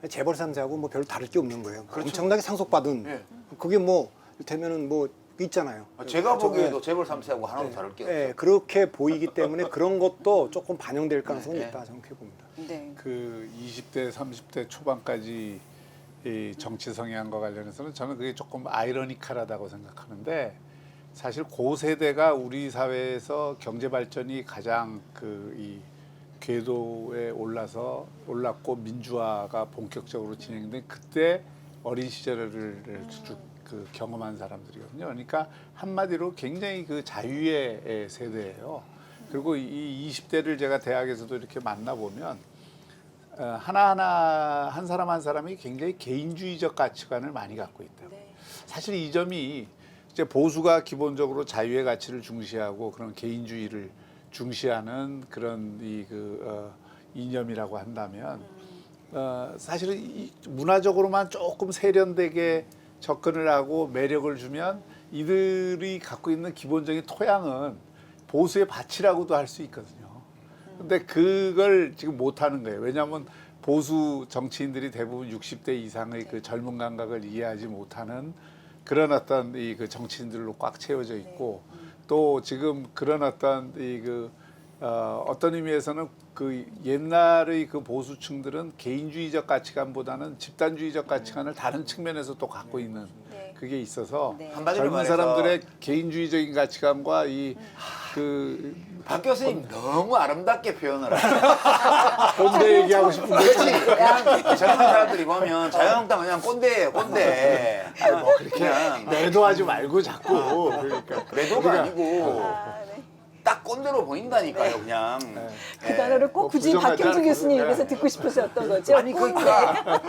D: 재벌 3세하고 뭐 별로 다를 게 없는 거예요.
B: 그렇죠.
D: 엄청나게 상속받은
B: 예.
D: 그게 뭐 이를테면은 뭐 있잖아요.
B: 제가
D: 저쪽에
B: 보기에도 재벌 3세하고 하나도 다를 게 없어요.
D: 예, 그렇게 보이기 때문에 그런 것도 조금 반영될 가능성이
B: 네.
D: 있다 저는 그렇게 봅니다.
A: 네.
E: 그 20대, 30대 초반까지 이 정치 성향과 관련해서는 저는 그게 조금 아이러니컬하다고 생각하는데 사실 그 세대가 우리 사회에서 경제 발전이 가장 이 궤도에 올랐고 민주화가 본격적으로 진행된 그때 어린 시절을 쭉 그 경험한 사람들이거든요. 그러니까 한마디로 굉장히 그 자유의 세대예요. 그리고 이 20대를 제가 대학에서도 이렇게 만나보면 하나하나 한 사람 한 사람이 굉장히 개인주의적 가치관을 많이 갖고 있다.
A: 네.
E: 사실 이 점이 이제 보수가 기본적으로 자유의 가치를 중시하고 그런 개인주의를 중시하는 그런 이념이라고 한다면 사실은 문화적으로만 조금 세련되게 접근을 하고 매력을 주면 이들이 갖고 있는 기본적인 토양은 보수의 밭이라고도 할 수 있거든요. 근데 그걸 지금 못 하는 거예요. 왜냐하면 보수 정치인들이 대부분 60대 이상의 그 젊은 감각을 이해하지 못하는 그런 어떤 그 정치인들로 꽉 채워져 있고 또 지금 그런 어떤 어떤 의미에서는 그 옛날의 그 보수층들은 개인주의적 가치관보다는 집단주의적 가치관을 다른 측면에서 또 갖고 있는
A: 네.
E: 그게 있어서
A: 네.
B: 한마디로
E: 젊은
B: 말해서
E: 사람들의 개인주의적인 가치관과
B: 박 교수님 너무 아름답게 표현을 하세요.
E: 꼰대 얘기하고 싶은
B: 그렇지.
E: 거지.
B: 그냥 젊은 사람들이 보면 자유한국당 그냥 꼰대예요, 꼰대. 뭐 그냥
E: 매도하지 말고 자꾸 그러니까
B: 매도가 아니고
A: 아, 네.
B: 딱 꼰대로 보인다니까요, 그냥.
A: 그 단어를 꼭
E: 뭐
A: 굳이
E: 부정하지
A: 박형준
E: 않고,
A: 교수님
E: 네.
A: 입에서 듣고 싶으셨던 거죠?
B: 아니 그러니까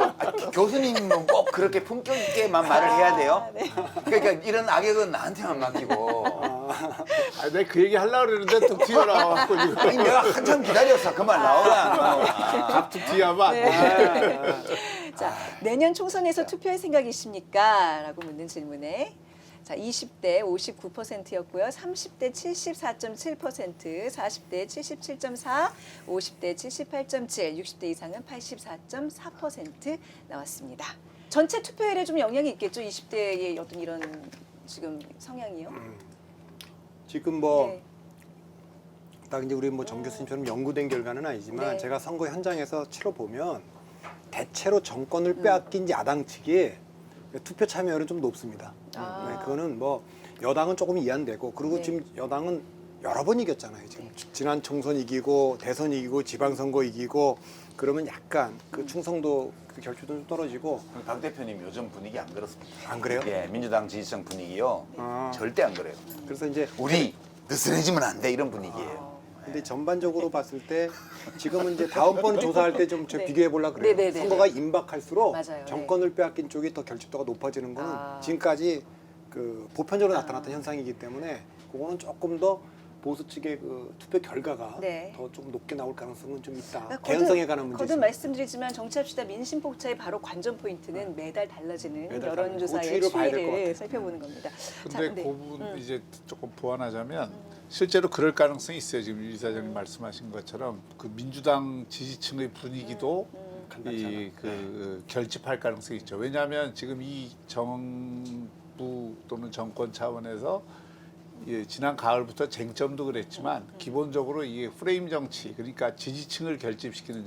B: 교수님은 꼭 그렇게 품격 있게만 말을 해야 돼요.
A: 네.
B: 그러니까 이런 악역은 나한테만 맡기고.
E: 아, 내가 그 얘기 하려고 그랬는데 뚝 튀어나와갖고 지금
B: 아니 내가 한참 기다렸어. 그 말 나오라.
E: 갑툭 튀어하면 안 돼.
A: 자, 내년 총선에서 투표할 생각이십니까? 라고 묻는 질문에 자, 20대 59%였고요. 30대 74.7%, 40대 77.4, 50대 78.7, 60대 이상은 84.4% 나왔습니다. 전체 투표율에 좀 영향이 있겠죠? 20대의 어떤 이런 지금 성향이요?
D: 지금 뭐
A: 네.
D: 딱 이제 우리 뭐 정 교수님처럼 연구된 결과는 아니지만
A: 네.
D: 제가 선거 현장에서 치러 보면 대체로 정권을 빼앗긴 야당 측이 투표 참여율은 좀 높습니다.
A: 아.
D: 네, 그거는 뭐 여당은 조금 이해안되고 그리고
A: 네.
D: 지금 여당은 여러 번 이겼잖아요. 지금 지난 총선 이기고 대선 이기고 지방선거 이기고 그러면 약간 그 충성도 그 결주도 좀 떨어지고
B: 박 대표님 요즘 분위기 안 그렇습니다.
D: 안 그래요?
B: 예, 민주당 지지층 분위기요.
D: 아.
B: 절대 안 그래요.
D: 그래서 이제
B: 우리 느슨해지면 안 돼 이런 분위기예요.
D: 근데 전반적으로 봤을 때 지금은 이제 다음번 조사할 때 좀
A: 네.
D: 비교해 보려고 그래요.
A: 네네네.
D: 선거가 임박할수록
A: 맞아요.
D: 정권을 빼앗긴 쪽이 더 결집도가 높아지는 거는
A: 아.
D: 지금까지 그 보편적으로 나타났던 현상이기 때문에 그거는 조금 더 보수 측의 그 투표 결과가
A: 네.
D: 더 좀 높게 나올 가능성은 좀 있다.
A: 그러니까
D: 개연성에 관한 문제.
A: 거듭 말씀드리지만 정치합시다 민심 폭차의 바로 관전 포인트는 매달 달라지는
D: 매달
A: 여론조사의
D: 달라지는 그 추이를 봐야 될것
A: 추이를
D: 같아요.
A: 살펴보는 겁니다.
E: 근데
A: 네.
E: 그 부분 이제 조금 보완하자면 실제로 그럴 가능성이 있어요. 지금 유 이사장님 말씀하신 것처럼 그 민주당 지지층의 분위기도 이 그 결집할 가능성이 있죠. 왜냐하면 지금 이 정부 또는 정권 차원에서 예, 지난 가을부터 쟁점도 그랬지만 기본적으로 이게 프레임 정치, 그러니까 지지층을 결집시키는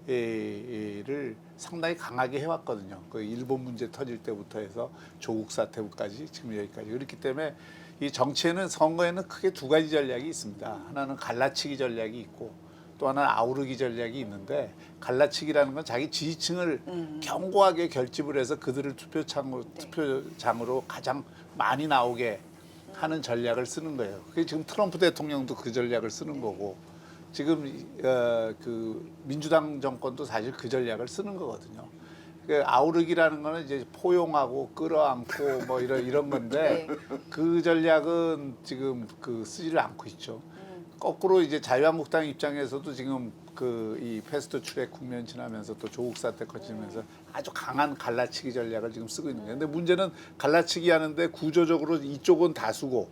E: 정치를 상당히 강하게 해왔거든요. 그 일본 문제 터질 때부터 해서 조국 사태까지 지금 여기까지. 그렇기 때문에 이 정치에는 선거에는 크게 두 가지 전략이 있습니다. 하나는 갈라치기 전략이 있고 또 하나는 아우르기 전략이 있는데 갈라치기라는 건 자기 지지층을 견고하게 결집을 해서 그들을 투표장으로 가장 많이 나오게 하는 전략을 쓰는 거예요. 그게 지금 트럼프 대통령도 그 전략을 쓰는 거고 지금 그 민주당 정권도 사실 그 전략을 쓰는 거거든요. 그 아우르기라는 거는 이제 포용하고 끌어안고 뭐 이런 건데 그 전략은 지금 그 쓰지를 않고 있죠. 거꾸로 이제 자유한국당 입장에서도 지금 그 이 패스트트랙 국면 지나면서 또 조국 사태 거치면서 아주 강한 갈라치기 전략을 지금 쓰고 있는 거예요. 근데 문제는 갈라치기 하는데 구조적으로 이쪽은 다수고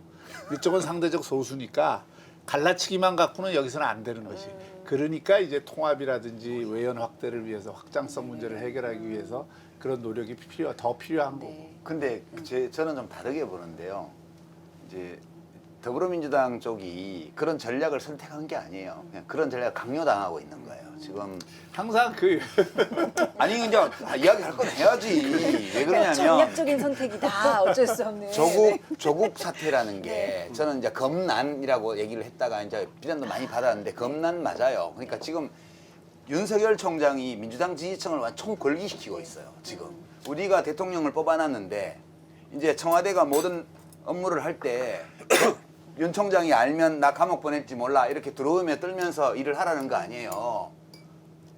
E: 이쪽은 상대적 소수니까 갈라치기만 갖고는 여기서는 안 되는 것이. 그러니까 이제 통합이라든지 외연 확대를 위해서 확장성 문제를 해결하기 위해서 그런 노력이 더 필요한 거고.
B: 근데 저는 좀 다르게 보는데요. 이제 더불어민주당 쪽이 그런 전략을 선택한 게 아니에요. 그냥 그런 전략을 강요당하고 있는 거예요. 지금
E: 항상 그
B: 아니 이제 이야기할 건 해야지. 왜 그러냐면
A: 전략적인 선택이다. 어쩔 수 없는.
B: 조국 사태라는 게 저는 이제 검난이라고 얘기를 했다가 이제 비난도 많이 받았는데 검난 맞아요. 그러니까 지금 윤석열 총장이 민주당 지지층을 완전 골기시키고 있어요. 지금 우리가 대통령을 뽑아놨는데 이제 청와대가 모든 업무를 할 때 윤 총장이 알면 나 감옥 보낼지 몰라 이렇게 들어오며 떨면서 일을 하라는 거 아니에요.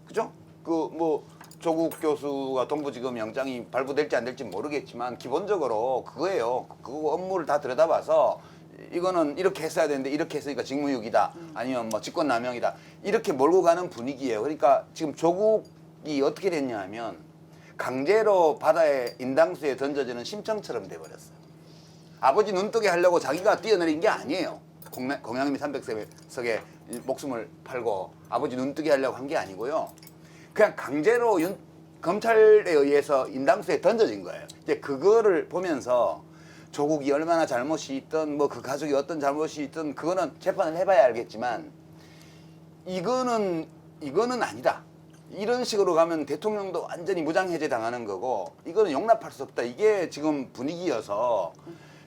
B: 그죠? 그 뭐 조국 교수가 동부지검 영장이 발부될지 안 될지 모르겠지만 기본적으로 그거예요. 그 업무를 다 들여다봐서 이거는 이렇게 했어야 되는데 이렇게 했으니까 직무유기다. 아니면 뭐 직권남용이다. 이렇게 몰고 가는 분위기예요. 그러니까 지금 조국이 어떻게 됐냐 하면 강제로 바다에 인당수에 던져지는 심청처럼 돼버렸어요. 아버지 눈뜨게 하려고 자기가 뛰어내린 게 아니에요. 공양미 300석에 목숨을 팔고 아버지 눈뜨게 하려고 한 게 아니고요. 그냥 강제로 검찰에 의해서 인당수에 던져진 거예요. 이제 그거를 보면서 조국이 얼마나 잘못이 있든 뭐 그 가족이 어떤 잘못이 있든 그거는 재판을 해봐야 알겠지만 이거는 아니다. 이런 식으로 가면 대통령도 완전히 무장해제 당하는 거고 이거는 용납할 수 없다. 이게 지금 분위기여서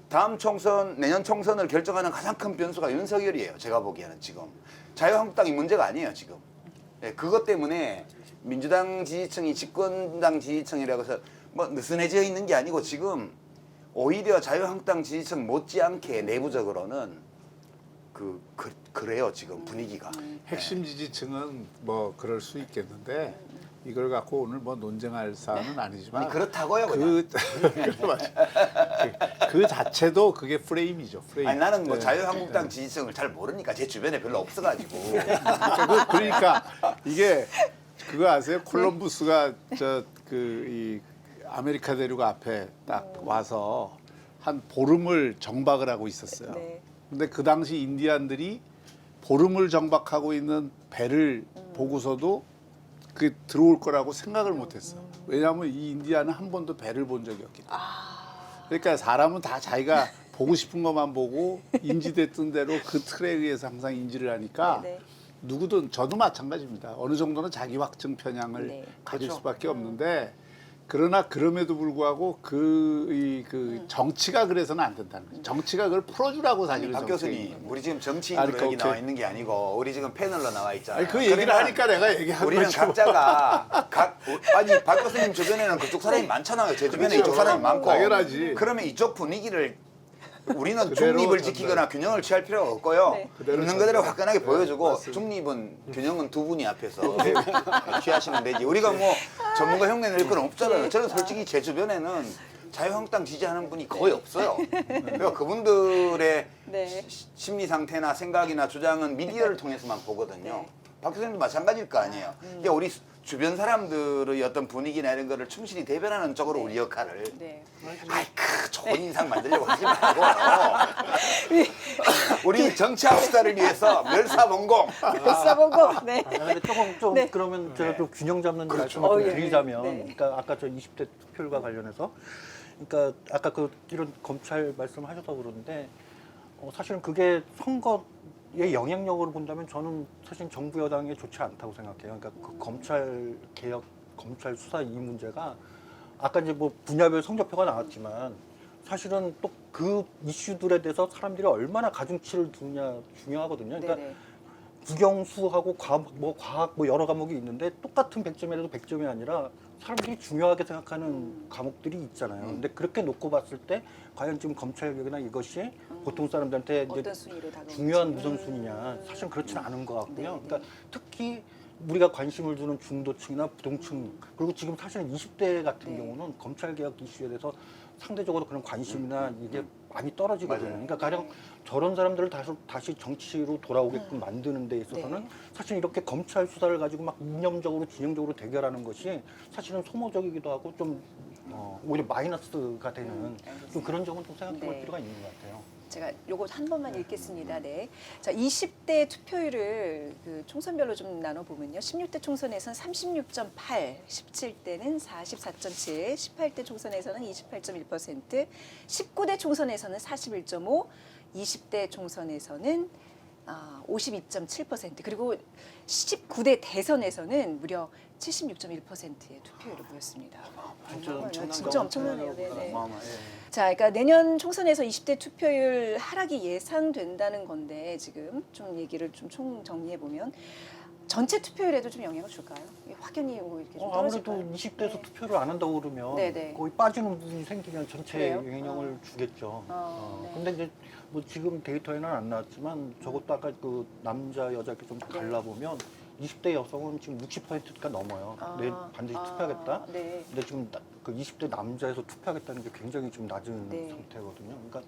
B: 다음 총선, 내년 총선을 결정하는 가장 큰 변수가 윤석열이에요. 제가 보기에는 지금. 자유한국당이 문제가 아니에요, 지금. 네, 그것 때문에 민주당 지지층이 집권당 지지층이라고 해서 뭐 느슨해져 있는 게 아니고 지금 오히려 자유한국당 지지층 못지않게 내부적으로는 그래요, 지금 분위기가.
E: 핵심 지지층은 뭐 그럴 수 있겠는데 이걸 갖고 오늘 뭐 논쟁할 사안은 아니지만
B: 아니, 그렇다고요, 그냥.
E: 그 자체도 그게 프레임이죠. 프레임.
B: 아니, 나는 뭐
E: 네.
B: 자유한국당 지지층을 잘 모르니까 제 주변에 별로 없어가지고.
E: 그러니까 이게 그거 아세요? 콜럼부스가 이 아메리카 대륙 앞에 딱 와서 한 보름을 정박을 하고 있었어요.
A: 네.
E: 근데 그 당시 인디안들이 보름을 정박하고 있는 배를 보고서도 그 들어올 거라고 생각을 못했어. 왜냐하면 이 인디안은 한 번도 배를 본 적이 없기 때문에. 그러니까 사람은 다 자기가 보고 싶은 것만 보고 인지됐던 대로 그 틀에 의해서 항상 인지를 하니까
A: 네, 네.
E: 누구든 저도 마찬가지입니다. 어느 정도는 자기 확증 편향을
A: 네.
E: 가질
B: 그렇죠.
E: 수밖에 없는데 그러나 그럼에도 불구하고 그 정치가 그래서는 안 된다는 거죠. 정치가 그걸 풀어주라고 사실은
B: 박
E: 정치가
B: 교수님,
E: 있는 거예요.
B: 우리 지금 정치인으로
E: 아니,
B: 여기 나와
E: 오케이.
B: 있는 게 아니고 우리 지금 패널로 나와 있잖아요.
E: 아니 그 얘기를
B: 그러면
E: 하니까 내가 얘기한
B: 우리는
E: 거죠.
B: 각자가 아니 박 교수님 주변에는 그쪽 사람이 많잖아요. 제 주변에
E: 그렇죠.
B: 이쪽 사람이 많고.
E: 당연하지.
B: 그러면 이쪽 분위기를 우리는
E: 그대로
B: 중립을
E: 전달.
B: 지키거나 균형을 취할 필요가 없고요.
A: 네.
E: 그대로
B: 있는 그대로
E: 전달.
B: 화끈하게 보여주고
E: 맞습니다.
B: 중립은 균형은 두 분이 앞에서 취하시면 되지. 우리가 뭐 전문가 흉내 낼 건 없잖아요. 저는 솔직히 제 주변에는 자유한국당 지지하는 분이 거의 없어요. 그러니까 그분들의
A: 네.
B: 심리 상태나 생각이나 주장은 미디어를 통해서만 보거든요.
A: 네.
B: 박 교수님도 마찬가지일 거 아니에요. 그러니까 우리 주변 사람들의 어떤 분위기나 이런 거를 충실히 대변하는 쪽으로 우리 역할을
A: 네.
B: 아이 좋은 인상 만들려고 하지 말고 우리 정치합시다를 위해서 멸사봉공
A: 뱃사보고 네.
C: 근데 조금
A: 네.
C: 그러면 제가 좀 균형 잡는
B: 그렇죠.
C: 말씀을 좀
A: 예.
C: 드리자면,
A: 네.
C: 그러니까 아까 저 20대 투표율과 관련해서, 그러니까 아까 그 이런 검찰 말씀하셔서 그러는데 사실은 그게 선거의 영향력으로 본다면 저는 사실 정부 여당에 좋지 않다고 생각해요. 그러니까 그 검찰 개혁, 검찰 수사 이 문제가 아까 이제 뭐 분야별 성적표가 나왔지만 사실은 또 그 이슈들에 대해서 사람들이 얼마나 가중치를 두냐 중요하거든요. 그러니까
A: 네네.
C: 국영수하고 과학 뭐 여러 과목이 있는데 똑같은 100점이라도 100점이 아니라 사람들이 중요하게 생각하는 과목들이 있잖아요. 근데 그렇게 놓고 봤을 때 과연 지금 검찰 개혁이나 이것이 보통 사람들한테 이제
A: 어떤 순위로 다가오는지.
C: 중요한 우선순위냐 사실은 그렇지는 않은 것 같고요.
A: 네, 네.
C: 그러니까 특히 우리가 관심을 두는 중도층이나 부동층 그리고 지금 사실은 20대 같은
A: 네.
C: 경우는 검찰 개혁 이슈에 대해서 상대적으로 그런 관심이나 이게 많이 떨어지거든요.
B: 맞아요.
C: 그러니까 가령 저런 사람들을 다시 정치로 돌아오게끔 만드는 데 있어서는
A: 네.
C: 사실 이렇게 검찰 수사를 가지고 막 이념적으로 진영적으로 대결하는 것이 사실은 소모적이기도 하고 좀 오히려 마이너스가 되는 좀 그런 점은 좀 생각해볼
A: 네.
C: 필요가 있는 것 같아요.
A: 제가 요거 한 번만 읽겠습니다. 네. 자, 20대 투표율을 그 총선별로 좀 나눠보면요. 16대 총선에서는 36.8, 17대는 44.7, 18대 총선에서는 28.1%, 19대 총선에서는 41.5, 20대 총선에서는 52.7%, 그리고 19대 대선에서는 무려 76.1%의 투표율을 보였습니다. 진짜 엄청나네요. 네네. 자, 그러니까 내년 총선에서 20대 투표율 하락이 예상된다는 건데 지금 좀 얘기를 좀 총 정리해 보면 전체 투표율에도 좀 영향을 줄까요? 확연히 뭐 이렇게 좀
C: 아무래도
A: 떨어질까요?
C: 20대에서
A: 네.
C: 투표를 안 한다고 그러면
A: 네네.
C: 거의 빠지는 부분이 생기면 전체에
A: 그래요?
C: 영향을 주겠죠.
A: 네.
C: 근데 이제 뭐 지금 데이터에는 안 나왔지만 저것도 아까 그 남자 여자 이렇게 좀 갈라보면 20대 여성은 지금 60%가 넘어요. 내 반드시 투표하겠다.
A: 네.
C: 근데 지금 그 20대 남자에서 투표하겠다는 게 굉장히 좀 낮은
A: 네.
C: 상태거든요. 그러니까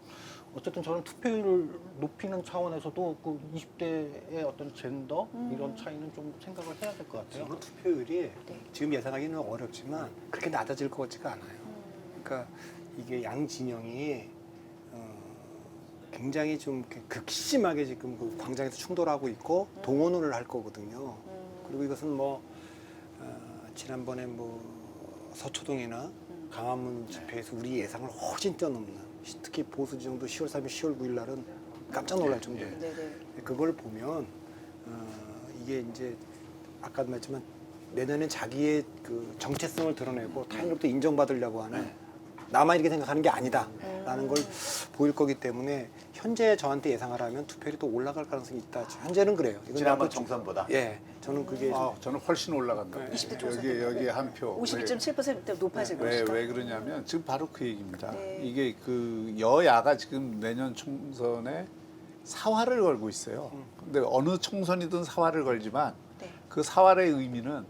C: 어쨌든 저는 투표율을 높이는 차원에서도 그 20대의 어떤 젠더 이런 차이는 좀 생각을 해야 될 것 같아요.
D: 지금 투표율이 지금 예상하기는 어렵지만 그렇게 낮아질 것 같지가 않아요. 그러니까 이게 양 진영이 굉장히 좀 극심하게 지금 그 광장에서 충돌하고 있고 동원을 할 거거든요. 그리고 이것은 뭐 지난번에 뭐 서초동이나 강화문 집회에서 우리 예상을 훨씬 뛰어넘는 특히 보수 지형도 10월 3일, 10월 9일 날은 깜짝 놀랄 정도예요.
A: 네네.
D: 그걸 보면 이게 이제 아까도 말했지만 내년엔 자기의 그 정체성을 드러내고 타인으로부터 인정받으려고 하는 나만 이렇게 생각하는 게 아니다라는 걸 보일 거기 때문에 현재 저한테 예상을 하면 투표율이 또 올라갈 가능성이 있다. 현재는 그래요. 이건
B: 지난번
D: 나도
B: 총선보다.
D: 예, 저는 그게
E: 저는 훨씬 올라간다.
D: 네.
A: 20대 총선
E: 여기 한 표.
A: 52.7% 높아질 것이다.
E: 왜 그러냐면 지금 바로 그 얘기입니다.
A: 네.
E: 이게 그 여야가 지금 내년 총선에 사활을 걸고 있어요. 근데 어느 총선이든 사활을 걸지만
A: 네.
E: 그 사활의 의미는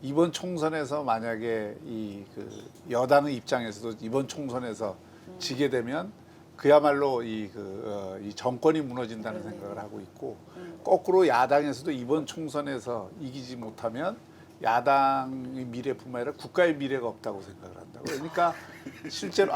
E: 이번 총선에서 만약에 이 그 여당의 입장에서도 이번 총선에서 지게 되면 그야말로 이 정권이 무너진다는 생각을 하고 있고 거꾸로 야당에서도 이번 총선에서 이기지 못하면 야당의 미래뿐만 아니라 국가의 미래가 없다고 생각을 한다고. 그러니까 실제로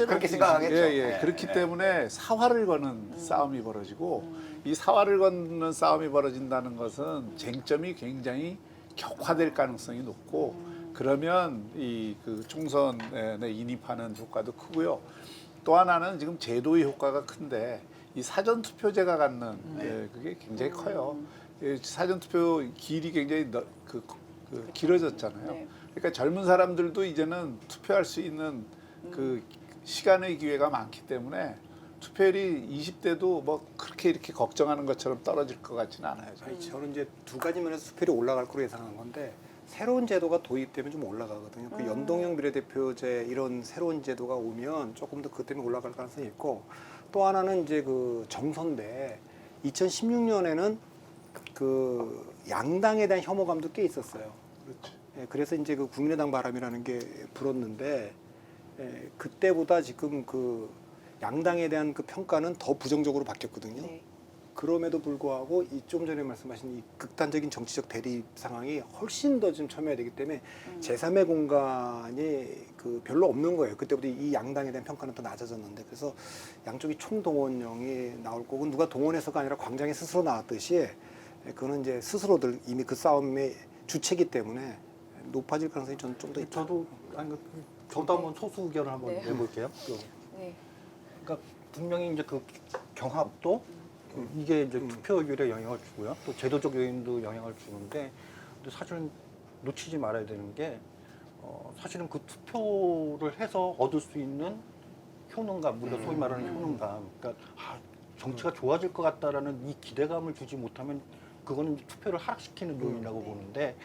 B: 그렇게 생각하겠죠. 네.
E: 그렇기
B: 네.
E: 때문에 사활을 거는 싸움이 벌어지고 이 사활을 거는 싸움이 벌어진다는 것은 쟁점이 굉장히 격화될 가능성이 높고 그러면 이 그 총선에 인입하는 효과도 크고요. 또 하나는 지금 제도의 효과가 큰데 이 사전 투표제가 갖는 그게 굉장히 커요. 사전 투표 길이 굉장히 길어졌잖아요.
A: 네.
E: 그러니까 젊은 사람들도 이제는 투표할 수 있는 그 시간의 기회가 많기 때문에 투표율이 20대도 뭐 그렇게 이렇게 걱정하는 것처럼 떨어질 것 같지는 않아요. 저는.
D: 아니, 저는 이제 두 가지 면에서 투표율이 올라갈 거로 예상한 건데 새로운 제도가 도입되면 좀 올라가거든요. 그 연동형 비례대표제 이런 새로운 제도가 오면 조금 더 그것 때문에 올라갈 가능성이 있고 또 하나는 이제 그 정선대 2016년에는 그 양당에 대한 혐오감도 꽤 있었어요.
E: 그렇죠.
D: 예, 그래서 이제 그 국민의당 바람이라는 게 불었는데 그때보다 지금 그 양당에 대한 그 평가는 더 부정적으로 바뀌었거든요.
A: 네.
D: 그럼에도 불구하고 이 좀 전에 말씀하신 이 극단적인 정치적 대립 상황이 훨씬 더 좀 첨예되기 때문에 제3의 공간이 그 별로 없는 거예요. 그때보다 이 양당에 대한 평가는 더 낮아졌는데 그래서 양쪽이 총동원령이 나올 거고 누가 동원해서가 아니라 광장에 스스로 나왔듯이 그거는 이제 스스로들 이미 그 싸움의 주체이기 때문에 높아질 가능성이 저는 좀 더 있다.
C: 저도 한번 소수 의견을 한번
A: 네.
C: 내볼게요.
A: 네.
C: 그러니까 분명히 이제 그 경합도 이게 이제 투표율에 영향을 주고요. 또 제도적 요인도 영향을 주는데 근데 사실은 놓치지 말아야 되는 게 사실은 그 투표를 해서 얻을 수 있는 효능감, 우리가 소위 말하는 효능감. 그러니까 정치가 좋아질 것 같다라는 이 기대감을 주지 못하면 그거는 투표를 하락시키는 요인이라고 보는데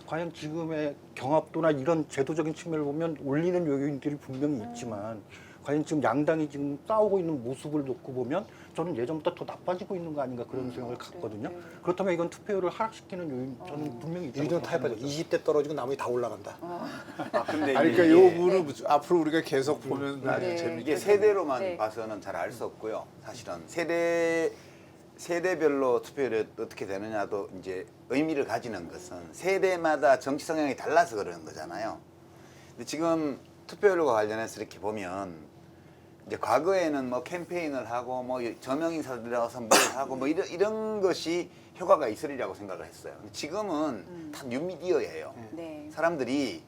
C: 과연 지금의 경합도나 이런 제도적인 측면을 보면 올리는 요인들이 분명히 있지만 과연 지금 양당이 지금 싸우고 있는 모습을 놓고 보면 저는 예전보다 더 나빠지고 있는 거 아닌가 그런 생각을 갖거든요. 그렇다면 이건 투표율을 하락시키는 요인 저는 분명히 있다고
D: 유리는
C: 생각하는
D: 타협하죠.
C: 거죠.
D: 20대 떨어지고 나머지 다 올라간다.
B: 근데
E: 아니, 그러니까 요 부분은 앞으로 우리가 계속 보면 아주
A: 네.
E: 재밌게
B: 이게 세대로만
A: 네.
B: 봐서는 잘 알 수 없고요. 사실은 세대별로 투표율이 어떻게 되느냐도 이제 의미를 가지는 것은 세대마다 정치 성향이 달라서 그러는 거잖아요. 근데 지금 투표율과 관련해서 이렇게 보면 이제 과거에는 뭐 캠페인을 하고 뭐 저명 인사들 들어가서 뭘 하고 뭐 이런 것이 효과가 있으리라고 생각을 했어요. 근데 지금은 다 뉴미디어예요.
A: 네.
B: 사람들이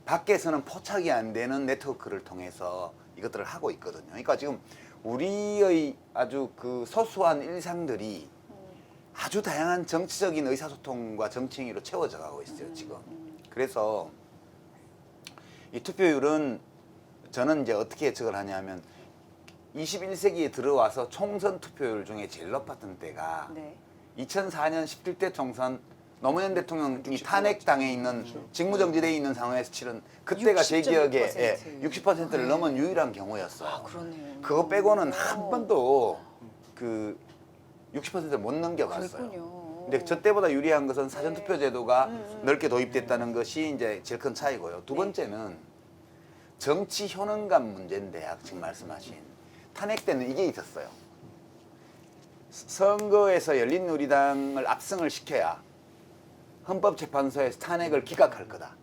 B: 밖에서는 포착이 안 되는 네트워크를 통해서 이것들을 하고 있거든요. 그러니까 지금 우리의 아주 그 소소한 일상들이 아주 다양한 정치적인 의사소통과 정치행위로 채워져 가고 있어요, 지금. 그래서 이 투표율은 저는 이제 어떻게 예측을 하냐면 21세기에 들어와서 총선 투표율 중에 제일 높았던 때가
A: 네.
B: 2004년 17대 총선 노무현 대통령이 탄핵당해 있는 직무정지돼 있는 상황에서 치른 그때가 제 기억에 60%를 넘은 유일한 경우였어요.
A: 아, 그렇네요.
B: 그거 빼고는 한 번도 그 60%를 못 넘겨봤어요.
A: 그랬군요.
B: 근데 저 때보다 유리한 것은 사전투표제도가 넓게 도입됐다는 것이 이제 제일 큰 차이고요. 두 번째는 정치 효능감 문제인데 지금 말씀하신 탄핵 때는 이게 있었어요. 선거에서 열린우리당을 압승을 시켜야 헌법재판소에서 탄핵을 기각할 거다.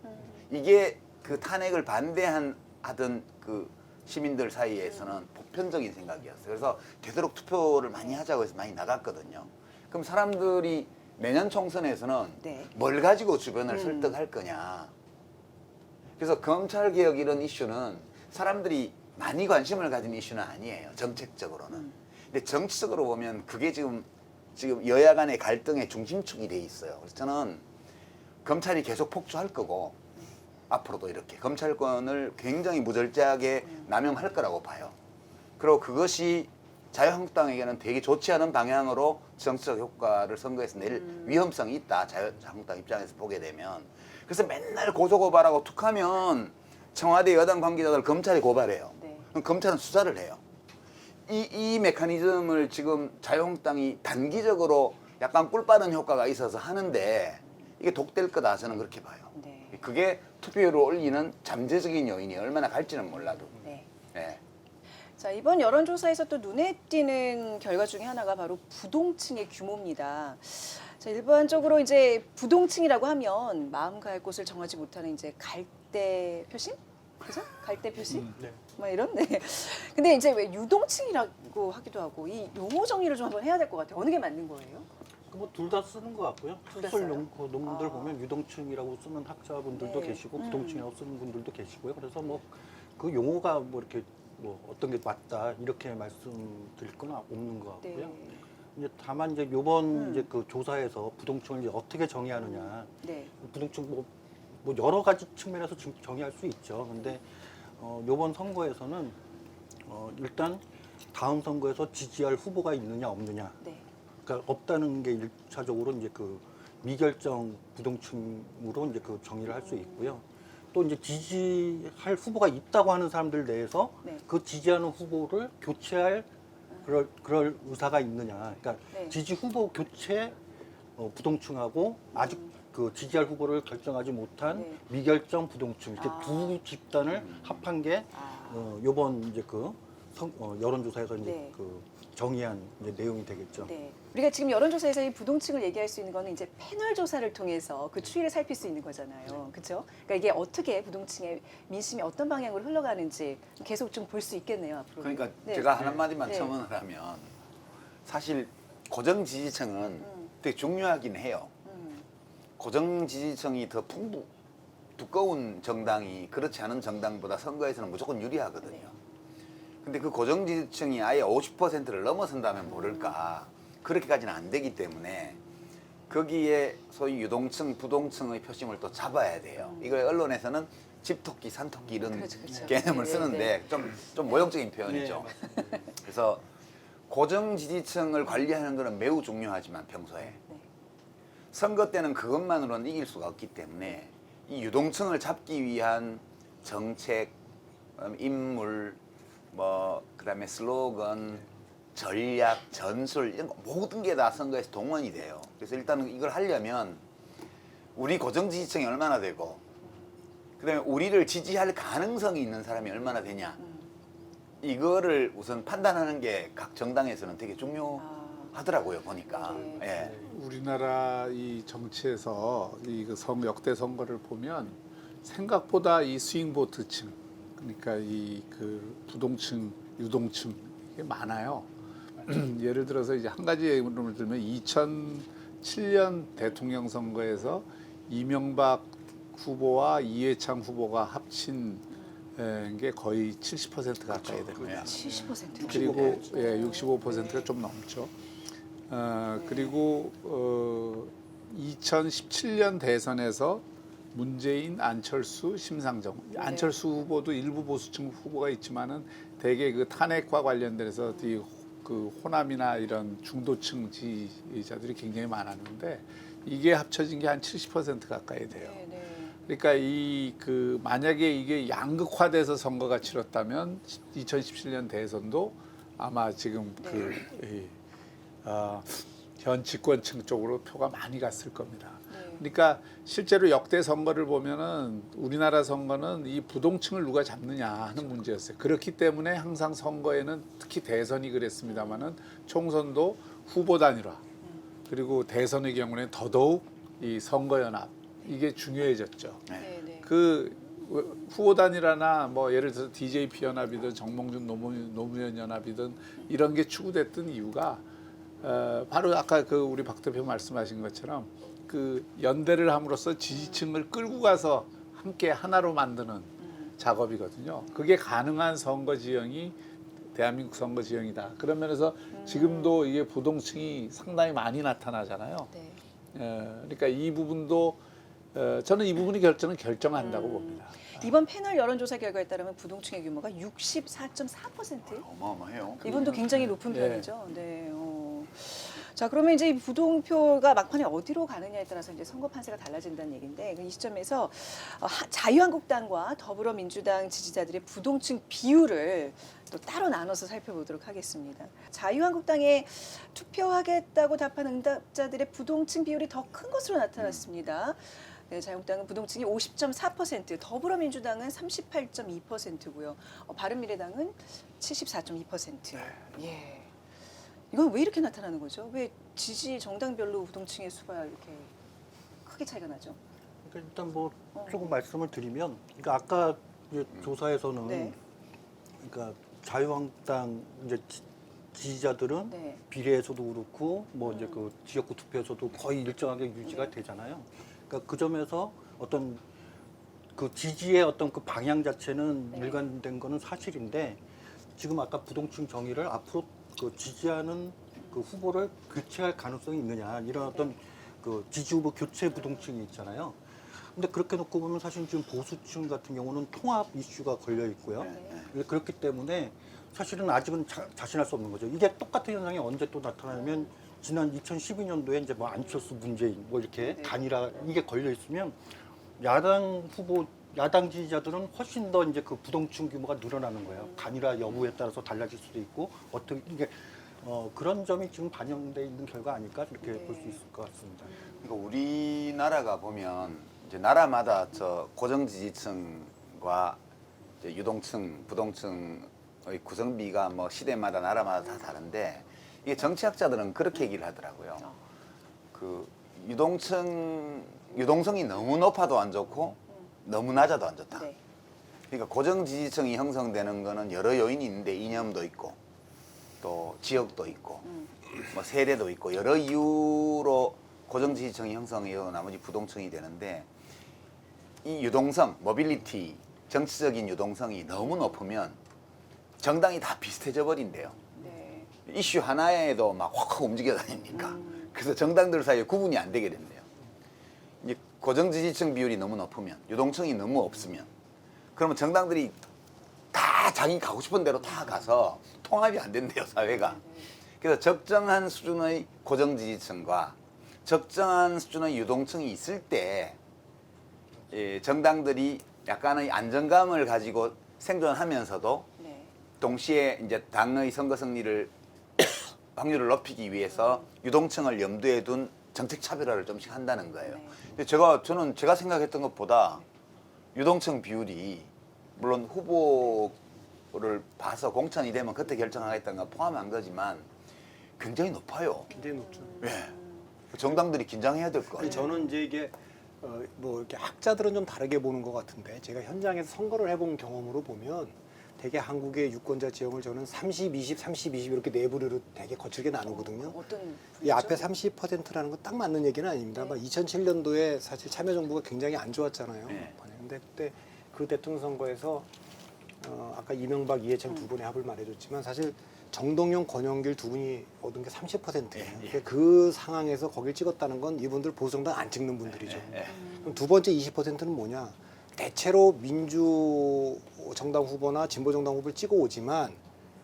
B: 이게 그 탄핵을 하던 그 시민들 사이에서는 보편적인 생각이었어요. 그래서 되도록 투표를 많이 하자고 해서 많이 나갔거든요. 그럼 사람들이 내년 총선에서는
A: 네.
B: 뭘 가지고 주변을 설득할 거냐. 그래서 검찰개혁 이런 이슈는 사람들이 많이 관심을 가진 이슈는 아니에요. 정책적으로는. 근데 정치적으로 보면 그게 지금 여야 간의 갈등의 중심축이 돼 있어요. 그래서 저는 검찰이 계속 폭주할 거고 앞으로도 이렇게 검찰권을 굉장히 무절제하게 남용할 거라고 봐요. 그리고 그것이 자유한국당에게는 되게 좋지 않은 방향으로 정치적 효과를 선거에서 낼 위험성이 있다. 자유한국당 입장에서 보게 되면. 그래서 맨날 고소고발하고 툭하면 청와대 여당 관계자들 검찰이 고발해요.
A: 네.
B: 그럼 검찰은 수사를 해요. 이 메커니즘을 지금 자유한국당이 단기적으로 약간 꿀 빠른 효과가 있어서 하는데 이게 독될 거다 저는 그렇게 봐요.
A: 네.
B: 그게 투표율을 올리는 잠재적인 요인이 얼마나 갈지는 몰라도.
A: 네.
B: 네.
A: 자, 이번 여론조사에서 또 눈에 띄는 결과 중에 하나가 바로 부동층의 규모입니다. 자, 일반적으로 이제 부동층이라고 하면 마음 갈 곳을 정하지 못하는 이제 갈대 표심? 그죠? 갈대 표심?
C: 네.
A: 막 이런 네. 근데 이제 왜 유동층이라고 하기도 하고 이 용어 정리를 좀 한번 해야 될 것 같아요. 어느 게 맞는 거예요?
C: 뭐 둘 다 쓰는 것 같고요.
A: 둘다
C: 학술
A: 써요?
C: 논문들
A: 아.
C: 보면 유동층이라고 쓰는 학자분들도
A: 네.
C: 계시고 부동층이라고 쓰는 분들도 계시고요. 그래서 뭐 그 용어가 뭐 이렇게 뭐 어떤 게 맞다 이렇게 말씀드릴 건 없는 것 같고요.
A: 네.
C: 이제 다만 이제 요번 이제 그 조사에서 부동층을 이제 어떻게 정의하느냐.
A: 네.
C: 부동층 뭐 여러 가지 측면에서 정의할 수 있죠. 근데 요번 선거에서는 일단 다음 선거에서 지지할 후보가 있느냐 없느냐.
A: 네.
C: 그러니까 없다는 게 일차적으로 이제 그 미결정 부동층으로 이제 그 정의를 할 수 있고요. 또 이제 지지할 후보가 있다고 하는 사람들 내에서
A: 네.
C: 그 지지하는 후보를 교체할 그럴 의사가 있느냐. 그러니까
A: 네.
C: 지지 후보 교체 부동층하고 아직 그 지지할 후보를 결정하지 못한
A: 네.
C: 미결정 부동층 이렇게
A: 아.
C: 두 집단을 합한 게
A: 아.
C: 요번 이제 그 여론조사에서 이제
A: 네.
C: 그 정의한 이제 내용이 되겠죠.
A: 네. 우리가 지금 여론조사에서 이 부동층을 얘기할 수 있는 거는 이제 패널 조사를 통해서 그 추이를 살필 수 있는 거잖아요. 그렇죠? 그러니까 이게 어떻게 부동층의 민심이 어떤 방향으로 흘러가는지 계속 좀 볼 수 있겠네요, 앞으로.
B: 그러니까
A: 네.
B: 제가 한마디만
A: 네.
B: 첨언을 하면 사실 고정 지지층은 되게 중요하긴 해요. 고정 지지층이 더 두꺼운 정당이 그렇지 않은 정당보다 선거에서는 무조건 유리하거든요. 근데 그 고정 지지층이 아예 50%를 넘어선다면 모를까 그렇게까지는 안 되기 때문에 거기에 소위 유동층, 부동층의 표심을 또 잡아야 돼요. 이걸 언론에서는 집토끼, 산토끼 이런
A: 그렇죠, 그렇죠.
B: 개념을
A: 네,
B: 쓰는데
A: 네.
B: 좀 모욕적인 표현이죠. 그래서 고정 지지층을 관리하는 것은 매우 중요하지만 평소에
A: 네.
B: 선거 때는 그것만으로는 이길 수가 없기 때문에 이 유동층을 잡기 위한 정책, 인물, 뭐 그다음에 슬로건, 전략, 전술 이런 거 모든 게 다 선거에서 동원이 돼요. 그래서 일단은 이걸 하려면 우리 고정 지지층이 얼마나 되고 그다음에 우리를 지지할 가능성이 있는 사람이 얼마나 되냐 이거를 우선 판단하는 게 각 정당에서는 되게 중요하더라고요 보니까.
A: 네.
B: 예.
E: 우리나라 이 정치에서 역대 선거를 보면 생각보다 이 스윙보트층 그러니까 이 그 부동층, 유동층 이게 많아요. 예를 들어서 이제 한 가지 예를 들면 2007년 대통령 선거에서 이명박 후보와 이회창 후보가 합친 게 거의 70% 가까이 됩니다.
A: 70%.
E: 그리고 65%가 좀 넘죠. 그리고 2017년 대선에서 문재인, 안철수, 심상정. 안철수 후보도 일부 보수층 후보가 있지만은 대개 그 탄핵과 관련돼서 그 호남이나 이런 중도층 지지자들이 굉장히 많았는데 이게 합쳐진 게 한 70% 가까이 돼요.
A: 네, 네.
E: 그러니까 만약에 이게 양극화돼서 선거가 치렀다면 2017년 대선도 아마 지금 현 집권층 쪽으로 표가 많이 갔을 겁니다. 그러니까 실제로 역대 선거를 보면은 우리나라 선거는 이 부동층을 누가 잡느냐 하는 문제였어요. 그렇기 때문에 항상 선거에는 특히 대선이 그랬습니다마는 총선도 후보 단일화 그리고 대선의 경우는 더더욱 이 선거 연합 이게 중요해졌죠.
A: 네, 네.
E: 그 후보 단일화나 뭐 예를 들어서 DJP 연합이든 정몽준 노무현 연합이든 이런 게 추구됐던 이유가 바로 아까 그 우리 박 대표 말씀하신 것처럼 그 연대를 함으로써 지지층을 끌고 가서 함께 하나로 만드는 작업이거든요. 그게 가능한 선거 지형이 대한민국 선거 지형이다. 그런 면에서 지금도 이게 부동층이 상당히 많이 나타나잖아요.
A: 네.
E: 그러니까 이 부분도 저는 이 부분이 결정한다고 봅니다.
A: 이번 패널 여론조사 결과에 따르면 부동층의 규모가 64.4%.
B: 어마어마해요.
A: 이분도 굉장히 높은
E: 네.
A: 편이죠. 네. 자, 그러면 이제 이 부동표가 막판에 어디로 가느냐에 따라서 이제 선거 판세가 달라진다는 얘기인데 이 시점에서 자유한국당과 더불어민주당 지지자들의 부동층 비율을 또 따로 나눠서 살펴보도록 하겠습니다. 자유한국당에 투표하겠다고 답한 응답자들의 부동층 비율이 더 큰 것으로 나타났습니다. 네, 자유한국당은 부동층이 50.4%, 더불어민주당은 38.2%고요. 바른미래당은 74.2%. 예. 이건 왜 이렇게 나타나는 거죠? 왜 지지 정당별로 부동층의 수가 이렇게 크게 차이가 나죠?
C: 그러니까 일단 뭐 조금 말씀을 드리면, 그러니까 아까 이제 조사에서는
A: 네.
C: 그러니까 자유한국당 이제 지지자들은
A: 네.
C: 비례에서도 그렇고 뭐 이제 그 지역구 투표에서도 거의 일정하게 유지가
A: 네.
C: 되잖아요. 그러니까 그 점에서 어떤 그 지지의 어떤 그 방향 자체는
A: 네.
C: 일관된 거는 사실인데, 지금 아까 부동층 정의를 앞으로 그 지지하는 그 후보를 교체할 가능성이 있느냐, 이런 어떤 그 지지 후보 교체 부동층이 있잖아요. 근데 그렇게 놓고 보면 사실 지금 보수층 같은 경우는 통합 이슈가 걸려 있고요. 그렇기 때문에 사실은 아직은 자신할 수 없는 거죠. 이게 똑같은 현상이 언제 또 나타나면, 지난 2012년도에 이제 뭐 안철수, 문재인 뭐 이렇게
A: 네.
C: 단일화 이게 걸려 있으면 야당 후보, 야당 지지자들은 훨씬 더 이제 그 부동층 규모가 늘어나는 거예요. 단일화 여부에 따라서 달라질 수도 있고, 어떻게 이게 그런 점이 지금 반영돼 있는 결과 아닐까, 이렇게
A: 네.
C: 볼 수 있을 것 같습니다.
B: 그러니까 우리나라가 보면 이제 나라마다 저 고정 지지층과 이제 유동층, 부동층의 구성비가 뭐 시대마다 나라마다 다 다른데, 이게 정치학자들은 그렇게 얘기를 하더라고요. 그 유동성이 너무 높아도 안 좋고 너무 낮아도 안 좋다.
A: 네.
B: 그러니까 고정 지지층이 형성되는 거는 여러 요인이 있는데, 이념도 있고 또 지역도 있고 뭐 세대도 있고 여러 이유로 고정 지지층이 형성이고 나머지 부동층이 되는데, 이 유동성, 모빌리티, 정치적인 유동성이 너무 높으면 정당이 다 비슷해져 버린대요.
A: 네.
B: 이슈 하나에도 막 확확 움직여 다니니까. 그래서 정당들 사이에 구분이 안 되게 된대요. 이제 고정 지지층 비율이 너무 높으면, 유동층이 너무 없으면, 그러면 정당들이 다 자기 가고 싶은 대로 다 가서 통합이 안 된대요, 사회가. 그래서 적정한 수준의 고정 지지층과 적정한 수준의 유동층이 있을 때 정당들이 약간의 안정감을 가지고 생존하면서도
A: 네.
B: 동시에 이제 당의 선거 승리를 확률을 높이기 위해서 유동층을 염두에 둔 정책 차별화를 좀씩 한다는 거예요.
A: 네.
B: 근데 저는 제가 생각했던 것보다 유동층 비율이, 물론 후보를 봐서 공천이 되면 그때 결정하겠다는 거 포함한 거지만 굉장히 높아요.
D: 굉장히 높죠.
B: 예. 정당들이 긴장해야 될 거
D: 아니,
B: 아니에요.
D: 저는 이제 이게 뭐 이렇게 학자들은 좀 다르게 보는 것 같은데, 제가 현장에서 선거를 해본 경험으로 보면 되게 한국의 유권자 지형을 저는 30, 20, 30, 20 이렇게 네 부류로 되게 거칠게 나누거든요.
A: 어떤
D: 이 앞에 30%라는 건 딱 맞는 얘기는 아닙니다.
A: 네.
D: 막 2007년도에 사실 참여정부가 굉장히 안 좋았잖아요.
B: 네.
D: 근데 그때 그 대통령 선거에서 아까 이명박, 이해창 두 분의 합을 말해줬지만 사실 정동영, 권영길 두 분이 얻은 게 30%예요. 그 상황에서 거길 찍었다는 건 이분들 보수정당 안 찍는 분들이죠. 그럼 두 번째 20%는 뭐냐? 대체로 민주 정당 후보나 진보 정당 후보를 찍어 오지만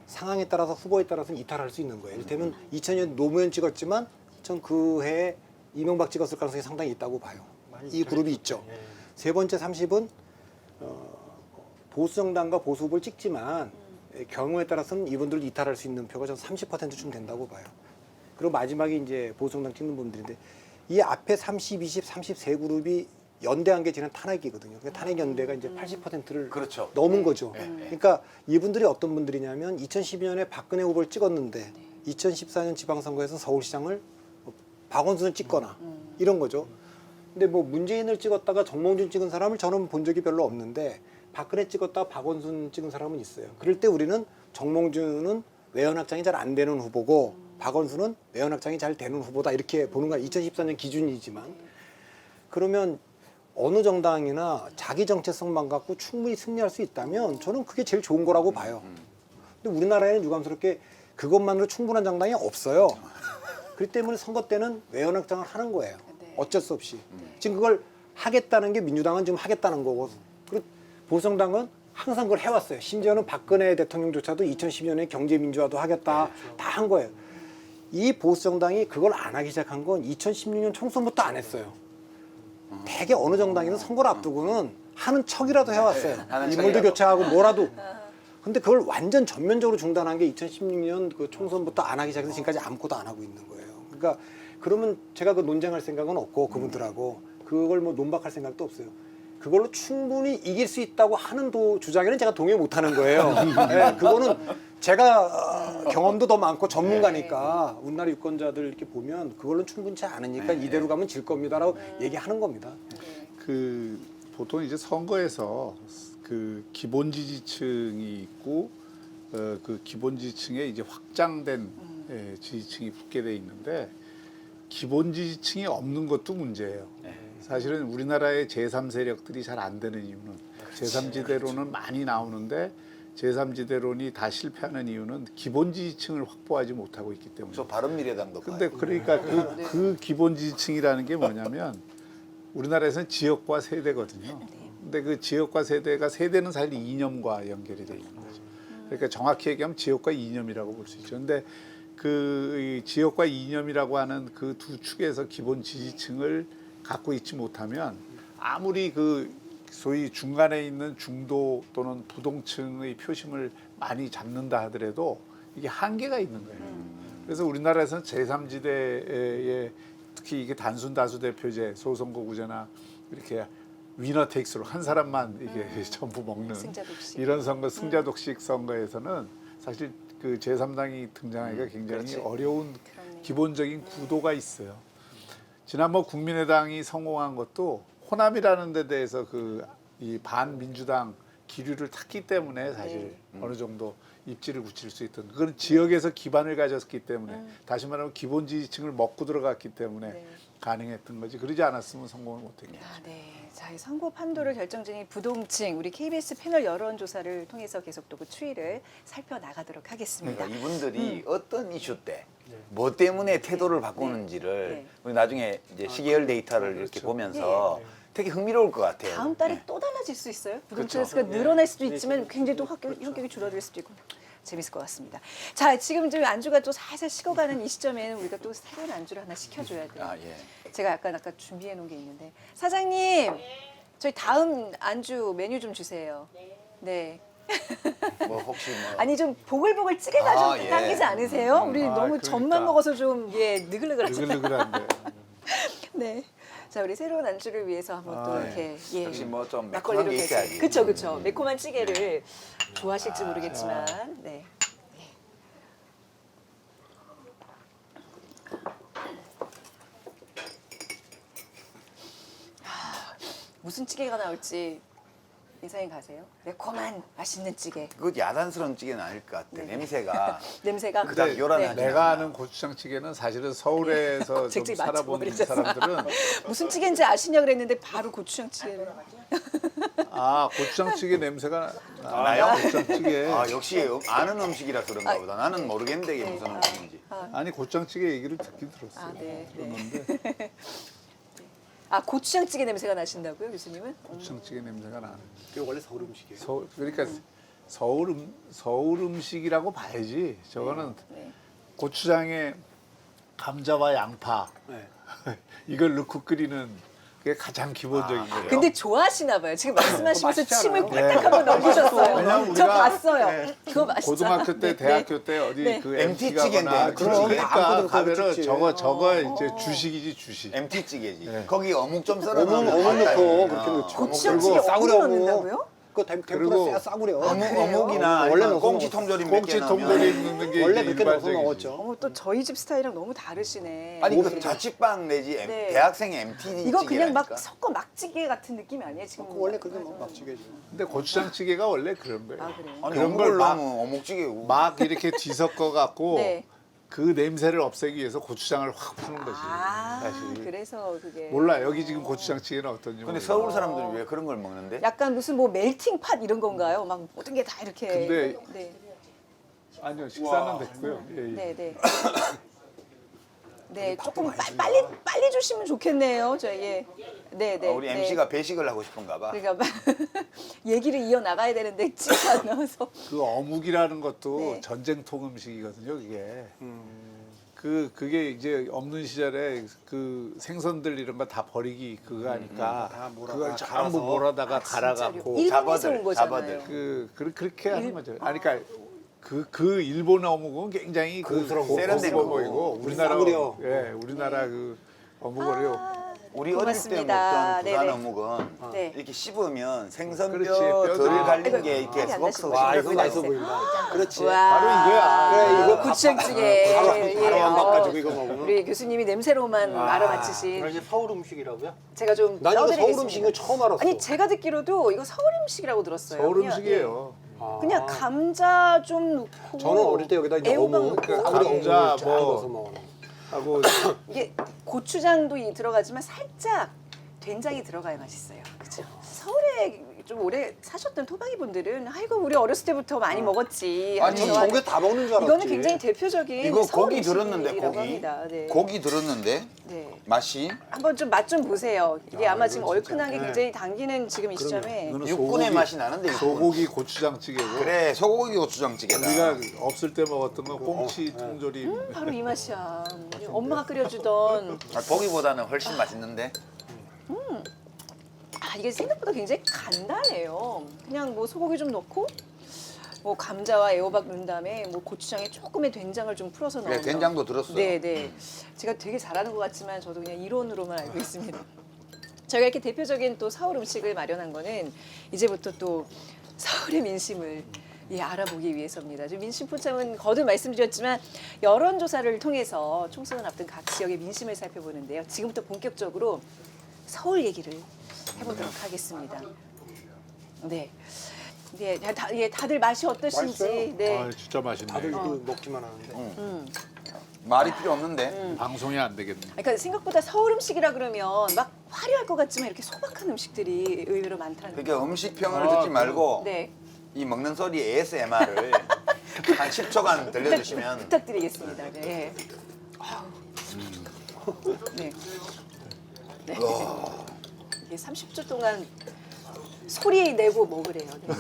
D: 상황에 따라서, 후보에 따라서는 이탈할 수 있는 거예요. 이를테면 2000년 노무현 찍었지만 전 그 해에 이명박 찍었을 가능성이 상당히 있다고 봐요. 이 그룹이 있죠. 세 번째 30은 보수 정당과 보수 후보를 찍지만 경우에 따라서는 이분들을 이탈할 수 있는 표가 전 30%쯤 된다고 봐요. 그리고 마지막에 이제 보수 정당 찍는 분들인데, 이 앞에 30, 20, 30 세 그룹이 연대한 게 지난 탄핵이거든요. 그러니까 탄핵 연대가 이제 80%를
B: 그렇죠.
D: 넘은 거죠.
B: 네.
D: 그러니까 이분들이 어떤 분들이냐면 2012년에 박근혜 후보를 찍었는데 2014년 지방선거에서 서울시장을 박원순을 찍거나 이런 거죠. 근데 뭐 문재인을 찍었다가 정몽준 찍은 사람을 저는 본 적이 별로 없는데, 박근혜 찍었다가 박원순 찍은 사람은 있어요. 그럴 때 우리는 정몽준은 외연확장이 잘 안 되는 후보고 박원순은 외연확장이 잘 되는 후보다, 이렇게 보는 거야. 2014년 기준이지만. 그러면 어느 정당이나 자기 정체성만 갖고 충분히 승리할 수 있다면 저는 그게 제일 좋은 거라고 봐요. 근데 우리나라에는 유감스럽게 그것만으로 충분한 정당이 없어요. 그렇기 때문에 선거 때는 외연확장을 하는 거예요.
A: 네.
D: 어쩔 수 없이. 지금 그걸 하겠다는 게 민주당은 지금 하겠다는 거고, 그리고 보수정당은 항상 그걸 해왔어요. 심지어는 박근혜 대통령조차도 2012년에 경제민주화도 하겠다 다 한 거예요. 이 보수정당이 그걸 안 하기 시작한 건 2016년 총선부터 안 했어요. 대개 어느 정당이든 선거를 앞두고는 하는 척이라도 해왔어요.
B: 하는
D: 인물도
B: 척이라도.
D: 교체하고 뭐라도. 근데 그걸 완전 전면적으로 중단한 게 2016년 그 총선부터 안 하기 시작해서 지금까지 아무것도 안 하고 있는 거예요. 그러니까 그러면 제가 그 논쟁할 생각은 없고, 그분들하고 그걸 뭐 논박할 생각도 없어요. 그걸로 충분히 이길 수 있다고 하는 주장에는 제가 동의 못하는 거예요. 네, 그거는 제가 경험도 더 많고 전문가니까 우리나라 유권자들 이렇게 보면 그걸로 충분치 않으니까 이대로 가면 질 겁니다라고 얘기하는 겁니다.
E: 그 보통 이제 선거에서 그 기본 지지층이 있고 그 기본 지지층에 이제 확장된 지지층이 붙게 돼 있는데 기본 지지층이 없는 것도 문제예요. 사실은 우리나라의 제3세력들이 잘 안 되는 이유는 제3지대로는 많이 나오는데 제3지대론이 다 실패하는 이유는 기본 지지층을 확보하지 못하고 있기 때문에.
B: 저 바른미래당도
E: 근데
B: 봐요.
E: 그러니까 그 기본 지지층이라는 게 뭐냐면 우리나라에서는 지역과 세대거든요. 근데 그 지역과 세대는 사실 이념과 연결이 돼 있는 거죠. 그러니까 정확히 얘기하면 지역과 이념이라고 볼 수 있죠. 근데 그 지역과 이념이라고 하는 그 두 축에서 기본 지지층을 갖고 있지 못하면 아무리 그 소위 중간에 있는 중도 또는 부동층의 표심을 많이 잡는다 하더라도 이게 한계가 있는 거예요. 그래서 우리나라에서는 제3지대에 특히 이게 단순 다수 대표제, 소선거구제나 이렇게 위너 테이크스로 한 사람만 이게 전부 먹는
A: 승자독식.
E: 이런 선거, 승자독식 선거에서는 사실 그 제3당이 등장하기가 굉장히
B: 그렇지.
E: 어려운
A: 그렇네.
E: 기본적인 구도가 있어요. 지난번 국민의당이 성공한 것도 호남이라는 데 대해서 그 이 반민주당 기류를 탔기 때문에 사실 어느 정도 입지를 굳힐 수 있던 그건 지역에서 기반을 가졌기 때문에 다시 말하면 기본 지지층을 먹고 들어갔기 때문에
A: 네.
E: 가능했던 거지 그러지 않았으면 성공을 못했겠죠.
A: 아, 네. 자, 이 선거 판도를 결정짓는 부동층 우리 KBS 패널 여론조사를 통해서 계속 또 그 추이를 살펴나가도록 하겠습니다.
B: 그러니까 이분들이 어떤 이슈 때 뭐 때문에 태도를 바꾸는지를
A: 네.
B: 우리 나중에 이제 시계열 데이터를 이렇게 보면서 되게 흥미로울 것 같아요.
A: 다음 달에
B: 네.
A: 또 달라질 수 있어요. 부동층 수가 늘어날 수도 있지만 굉장히 또 성격이 줄어들 수도 있고 재밌을 것 같습니다. 자, 지금 좀 안주가 또 살살 식어가는 이 시점에는 우리가 또 새로운 안주를 하나 시켜줘야 돼요.
B: 아, 예.
A: 제가 약간 아까 준비해 놓은 게 있는데 사장님 저희 다음 안주 메뉴 좀 주세요. 네.
B: 뭐 혹시 뭐
A: 아니 좀 보글보글 찌개가
B: 아,
A: 좀
B: 예.
A: 당기지 않으세요? 우리 너무
E: 그러니까.
A: 젖만 먹어서 좀 느글느글하잖아요.
E: 느글느글한데.
A: 네. 자, 우리 새로운 안주를 위해서 한번 또
E: 아,
A: 이렇게
B: 역시 뭐좀
A: 막걸리로
B: 매콤한 게
A: 계속.
B: 있어야지.
A: 그쵸, 그쵸. 매콤한 찌개를 좋아하실지 모르겠지만, 네. 무슨 찌개가 나올지 예상이 가세요? 매콤한 맛있는 찌개.
B: 그 야단스러운 찌개는 아닐 것 같아.
A: 네.
B: 냄새가
A: 냄새가
B: 그닥 요란하지
A: 네.
E: 내가 아는 고추장찌개는 사실은 서울에서 좀
A: 갑자기
E: 살아본
A: 맞춰버리셨어.
E: 사람들은
A: 무슨 찌개인지 아시냐 그랬는데 바로 고추장찌개를.
E: 아 고추장찌개 냄새가
B: 나요?
E: 고추장찌개.
B: 아 역시 아는 음식이라서 그런가 보다. 나는 모르겠는데 이게 무슨 음식인지.
E: 아니 고추장찌개 얘기를 듣긴 들었어요.
A: 아, 네.
E: 들었는데
A: 아, 고추장찌개 냄새가 나신다고요, 교수님은?
E: 고추장찌개 냄새가 나는.
D: 그게 원래 서울 음식이에요.
E: 그러니까 서울 음식이라고 봐야지. 저거는
A: 네.
E: 고추장에 감자와 양파
D: 네.
E: 이걸 넣고 끓이는 그게 가장 기본적인 거예요.
A: 근데 좋아하시나 봐요. 지금 말씀하시면서
D: 맛있지
A: 침을
D: 않아요?
A: 꼴딱 한번 넘기셨어요.
E: 왜냐면
A: 저
E: 우리가
A: 봤어요. 그거 맛있잖아.
E: 고등학교 때,
A: 네,
E: 대학교 때 어디
A: 네.
E: 그
B: MT
E: MT 가거나
B: 찌개인데, 그럼
E: 그러니까
D: 아무거나
E: 가면은
D: 가르쳤지.
E: 저거 이제 주식이지 주식.
B: MT 찌개지.
E: 네.
B: 거기 어묵 좀 썰어
D: 어묵 넣고 그렇게 넣죠.
A: 고추장찌개
B: 그리고
A: 어묵 넣는다고요?
D: 그거
E: 그리고
D: 템프라 싸구려.
B: 어묵이나
D: 원래
B: 아니면
D: 넣어서
B: 꽁치
D: 먹었어.
B: 통조림 몇 개
E: 꽁치 통조림
B: 넣으면
E: 넣는 게
D: 원래
E: 이제
D: 그렇게 넣어서
E: 일반적이지.
D: 먹었죠.
A: 어머, 또 저희 집 스타일이랑 너무 다르시네.
B: 아니 그 자취방 내지
A: 네.
B: 대학생 MT
A: 이거 그냥 막
B: 찌개라니까.
A: 섞어 막찌개 같은 느낌이 아니에요, 지금?
D: 원래 그게 뭐 막지게지.
E: 근데 고추장찌개가 원래 그런 거예요.
A: 아, 그래요?
B: 아니
E: 그런
B: 어묵을
E: 걸 막-
B: 넣으면 어묵찌개고.
E: 막 이렇게 뒤섞어 갖고
A: 네.
E: 그 냄새를 없애기 위해서 고추장을 확 푸는 거지.
A: 아,
E: 사실.
A: 그래서 그게.
E: 몰라 여기 지금 고추장찌개는 어떤지.
B: 근데
E: 모르겠어.
B: 서울 사람들이 왜 그런 걸 먹는데?
A: 약간 무슨 뭐 멜팅 팟 이런 건가요? 막 모든 게 다 이렇게.
E: 근데-
A: 네.
E: 아니요 식사는 됐고요. 예, 예.
A: 네, 네. 네, 조금 빨리 주시면 좋겠네요, 저희. 예. 네, 네.
B: 우리
A: 네.
B: MC가 배식을 하고 싶은가 봐.
A: 그러니까 얘기를 이어 나가야 되는데 찌가 안 나와서.
E: 그 어묵이라는 것도
A: 네.
E: 전쟁통 음식이거든요. 그게. 그게 이제 없는 시절에 그 생선들 이런 거 다 버리기 그거 하니까
D: 다 몰아가,
E: 그걸 전부
D: 갈아서.
E: 몰아다가
A: 아, 진짜요?
E: 갈아갖고
A: 일본에서 온 거잖아요.
B: 잡아들.
E: 그렇게 하는 거죠. 아니, 그러니까 그 일본 어묵은 굉장히 그
D: 고급스러운 거.
B: 세련된
E: 고급스러워
B: 거고.
E: 보이고 우리나라
D: 싸구려.
E: 예 우리나라 그 어묵을요
B: 우리 어릴 때
A: 고맙습니다.
B: 먹던 부산
A: 네네.
B: 어묵은
A: 네.
B: 이렇게 씹으면
E: 그렇지,
B: 생선뼈
E: 뼈
B: 덜
E: 다.
B: 갈린
A: 이거
B: 게 이렇게
A: 안
B: 서걱서걱
A: 나시고.
D: 와, 이거
B: 씹혀서
D: 맛있어 보인다. 그렇지.
A: 와.
E: 바로 이거야.
D: 그래, 이거
A: 고추장찌개.
D: 바로 안 바꿔주고 이거 먹으면.
A: 우리 교수님이 냄새로만
C: 그럼
A: 알아맞히신
C: 이제 서울 음식이라고요?
A: 제가 좀
D: 난 이거 서울
A: 떠드리겠습니다.
D: 음식인 거 처음 알았어.
A: 아니 제가 듣기로도 이거 서울 음식이라고 들었어요.
E: 서울
A: 그냥,
E: 음식이에요.
D: 아.
A: 예. 그냥 감자 좀 넣고.
D: 저는 어릴 때 여기다 이제
A: 애호박
D: 어묵,
A: 넣고.
D: 싸구려 어묵을
E: 감자,
D: 쫙
E: 뭐.
D: 넣어서 먹어요.
E: 하고
A: 이게 고추장도 들어가지만 살짝 된장이 들어가야 맛있어요. 그렇죠? 서울에 좀 오래 사셨던 토박이 분들은 아이고 우리 어렸을 때부터 많이 먹었지.
B: 아니,
A: 하면서
D: 전국에 다 먹는 줄 알았지.
A: 이거는 굉장히 대표적인
B: 이거
A: 서울
B: 고기 들었는데
A: 음식이라고
B: 고기
A: 합니다. 네.
B: 고기 들었는데
A: 네.
B: 맛이
A: 한번 좀 맛 좀 보세요. 이게 아마 지금 얼큰하게
E: 네.
A: 굉장히 당기는 지금 이 시점에
E: 이거는
B: 육군의
E: 소고기-
B: 맛이 나는데 육군.
E: 소고기 고추장찌개고
B: 그래 소고기 고추장찌개다.
E: 우리가 없을 때 먹었던 건 꽁치 통조림.
A: 바로 이 맛이야. 엄마가 끓여주던
B: 아, 고기보다는 훨씬 맛있는데.
A: 이게 생각보다 굉장히 간단해요. 그냥 뭐 소고기 좀 넣고 뭐 감자와 애호박 넣은 다음에 뭐 고추장에 조금의 된장을 좀 풀어서
B: 그래
A: 넣어서.
B: 된장도 들었어요.
A: 네. 제가 되게 잘하는 것 같지만 저도 그냥 이론으로만 알고 있습니다. 저희가 이렇게 대표적인 또 서울 음식을 마련한 거는 이제부터 또 서울의 민심을 알아보기 위해서입니다. 지금 민심 포참은 거듭 말씀드렸지만 여론조사를 통해서 총선을 앞둔 각 지역의 민심을 살펴보는데요. 지금부터 본격적으로 서울 얘기를 해보도록 하겠습니다. 네. 네, 다들 맛이 어떠신지.
D: 맛있어요.
A: 네.
E: 아, 진짜 맛있네.
D: 다들 이거 먹기만 하는데.
B: 말이 필요 없는데.
E: 방송이 안 되겠네.
A: 그러니까 생각보다 서울 음식이라 그러면 막 화려할 것 같지만 이렇게 소박한 음식들이 의외로 많다는 거예요.
B: 그러니까 음식 평을 듣지 말고
A: 네.
B: 이 먹는 소리 ASMR을 한 10초간 들려주시면
A: 부탁드리겠습니다. 네. 아우. 네. 네. 이게 30초 동안 소리 내고 먹으래요. 네.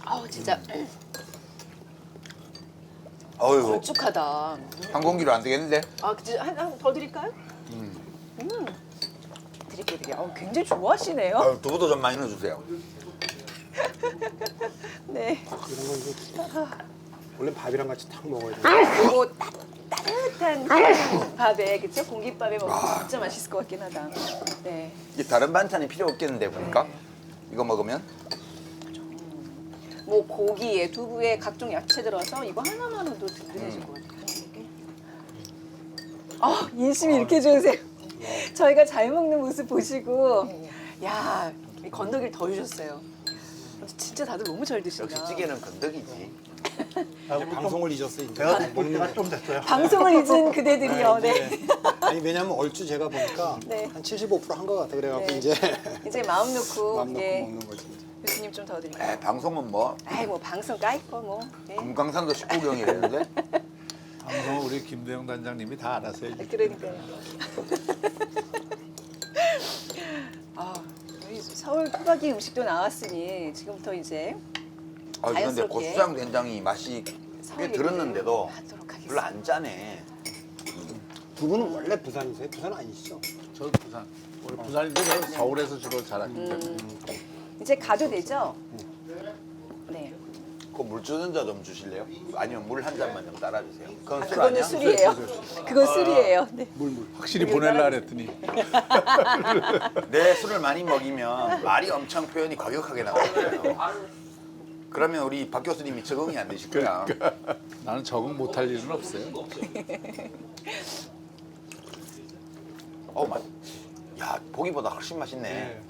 A: 아우 진짜
B: 어이구
A: 걸쭉하다.
B: 한 공기로 안 되겠는데?
A: 아, 그치? 한 더 드릴까요? 드릴게요. 굉장히 좋아하시네요.
B: 두부도 좀 많이 넣어주세요.
A: 네.
D: 이런 건 이거 원래 밥이랑 같이 탁 먹어야 돼.
A: 그리고 따뜻한 밥에 그쵸? 공깃밥에 먹으면 진짜 맛있을 것 같긴 하다. 네.
B: 이게 다른 반찬이 필요 없겠는데 보니까 이거 먹으면
A: 뭐 고기에 두부에 각종 야채 들어서 이거 하나만으로도 든든해질 것 같아요. 인심이 이렇게 좋으세요. 저희가 잘 먹는 모습 보시고 야, 이 건더기를 더 주셨어요. 진짜 다들 너무 잘 드신다.
B: 역시 찌개는 건더기지.
D: 이제 방송을 잊었어 이제.
C: 제가 볼
D: 먹는
C: 때가
D: 거.
C: 좀 됐어요.
A: 방송을 잊은 그대들이요. 네.
D: 이제 아니 왜냐면 얼추 제가 보니까
A: 네.
D: 한 75%한 것 같아. 그래갖고
A: 네.
D: 이제
A: 이제 마음 놓고
D: 마음 놓고
A: 예.
D: 먹는 거지. 이제.
A: 교수님 좀 더 드릴게요.
B: 방송은 뭐
A: 아이 뭐 방송 까이거 뭐. 네.
B: 금강산도 19경이라는데
E: 방송 우리 김대영 단장님이 다 알아서 해주죠.
A: 그러니까요. 우리 서울 토박이 음식도 나왔으니 지금부터 이제
B: 근데
A: 자연스럽게
B: 고추장 된장이 맛이
A: 서울
B: 꽤 들었는데도
A: 얘기를 하도록 하겠습니다.
B: 별로 안 짜네.
D: 두 분은 원래 부산이세요? 부산 아니시죠?
E: 저 부산. 원래 부산인데 저 서울에서 주로 자랐기 때문에.
A: 이제 가도 되죠? 네.
B: 그 물주전자 좀 주실래요? 아니면 물 한 잔만 좀 따라주세요. 그건 술
A: 그거는
B: 아니야?
A: 술이에요. 그건 술이에요. 네.
E: 확실히
A: 물을
E: 보낼라
A: 따라주세요.
E: 그랬더니
B: 내 술을 많이 먹이면 말이 엄청 표현이 과격하게 나오거든요. 그러면 우리 박 교수님이 적응이 안 되실 거야.
E: 나는 적응 못할 일은 없어요.
B: 야, 보기보다 훨씬 맛있네.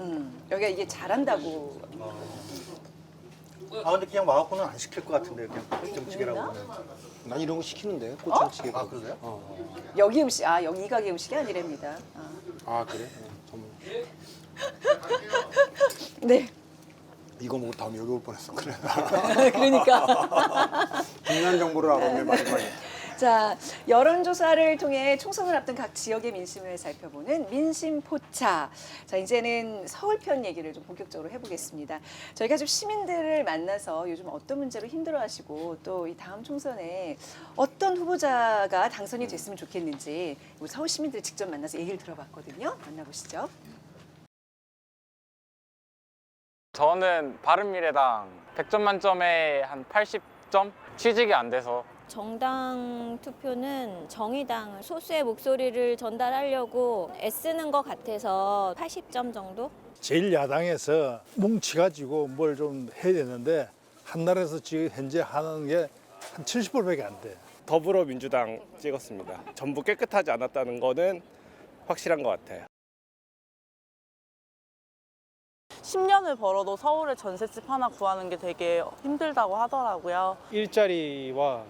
A: 여기가 이게 잘한다고.
C: 근데 그냥 와갖고는 안 시킬 것 같은데 그냥 고추장찌개라고.
D: 난 이런 거 시키는데 고추장찌개.
C: 아 그래요?
A: 여기 음식, 여기 이 가게 음식이 아니랍니다.
D: 아 그래? 전문.
A: 네.
D: 이거 먹고 다음에 여기 올 뻔했어. 그래.
A: 그러니까.
D: 중요한 정보를 알았네 마지막에.
A: 자, 여론조사를 통해 총선을 앞둔 각 지역의 민심을 살펴보는 민심포차. 자, 이제는 서울편 얘기를 좀 본격적으로 해보겠습니다. 저희가 좀 시민들을 만나서 요즘 어떤 문제로 힘들어하시고 또 이 다음 총선에 어떤 후보자가 당선이 됐으면 좋겠는지 우리 서울 시민들 직접 만나서 얘기를 들어봤거든요. 만나보시죠.
F: 저는 바른미래당 100점 만점에 한 80점? 취직이 안 돼서 정당 투표는 정의당 소수의 목소리를 전달하려고 애쓰는 것 같아서 80점 정도?
G: 제1야당에서 뭉치가지고 뭘 좀 해야 되는데 한나라에서 지금 현재 하는 게 한 70%밖에 안 돼.
H: 더불어민주당 찍었습니다. 전부 깨끗하지 않았다는 거는 확실한 것 같아요.
I: 10년을 벌어도 서울에 전셋집 하나 구하는 게 되게 힘들다고 하더라고요.
J: 일자리와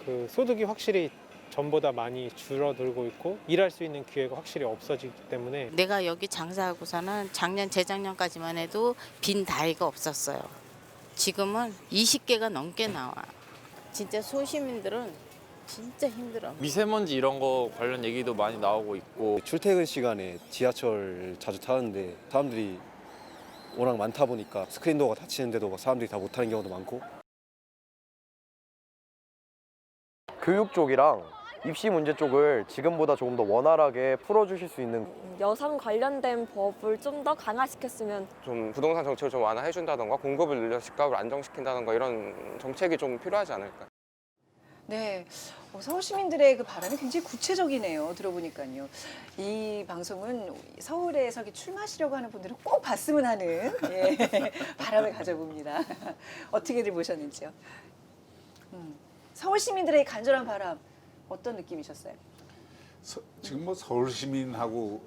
J: 그 소득이 확실히 전보다 많이 줄어들고 있고 일할 수 있는 기회가 확실히 없어지기 때문에
K: 내가 여기 장사하고서는 작년, 재작년까지만 해도 빈 다리가 없었어요. 지금은 20개가 넘게 나와. 진짜 소시민들은 진짜 힘들어.
L: 미세먼지 이런 거 관련 얘기도 많이 나오고 있고
M: 출퇴근 시간에 지하철 자주 타는데 사람들이 워낙 많다 보니까 스크린 도어가 닫히는데도 사람들이 다 못 타는 경우도 많고.
N: 교육 쪽이랑 입시 문제 쪽을 지금보다 조금 더 원활하게 풀어주실 수 있는
O: 여성 관련된 법을 좀 더 강화시켰으면
H: 좀 부동산 정책을 좀 완화해준다던가 공급을 늘려 집값을 안정시킨다던가 이런 정책이 좀 필요하지 않을까.
A: 네, 서울 시민들의 그 바람이 굉장히 구체적이네요. 들어보니까요. 이 방송은 서울에서 출마하시려고 하는 분들은 꼭 봤으면 하는 바람을 가져봅니다. 어떻게들 보셨는지요? 서울 시민들의 간절한 바람 어떤 느낌이셨어요?
E: 지금 뭐 서울 시민하고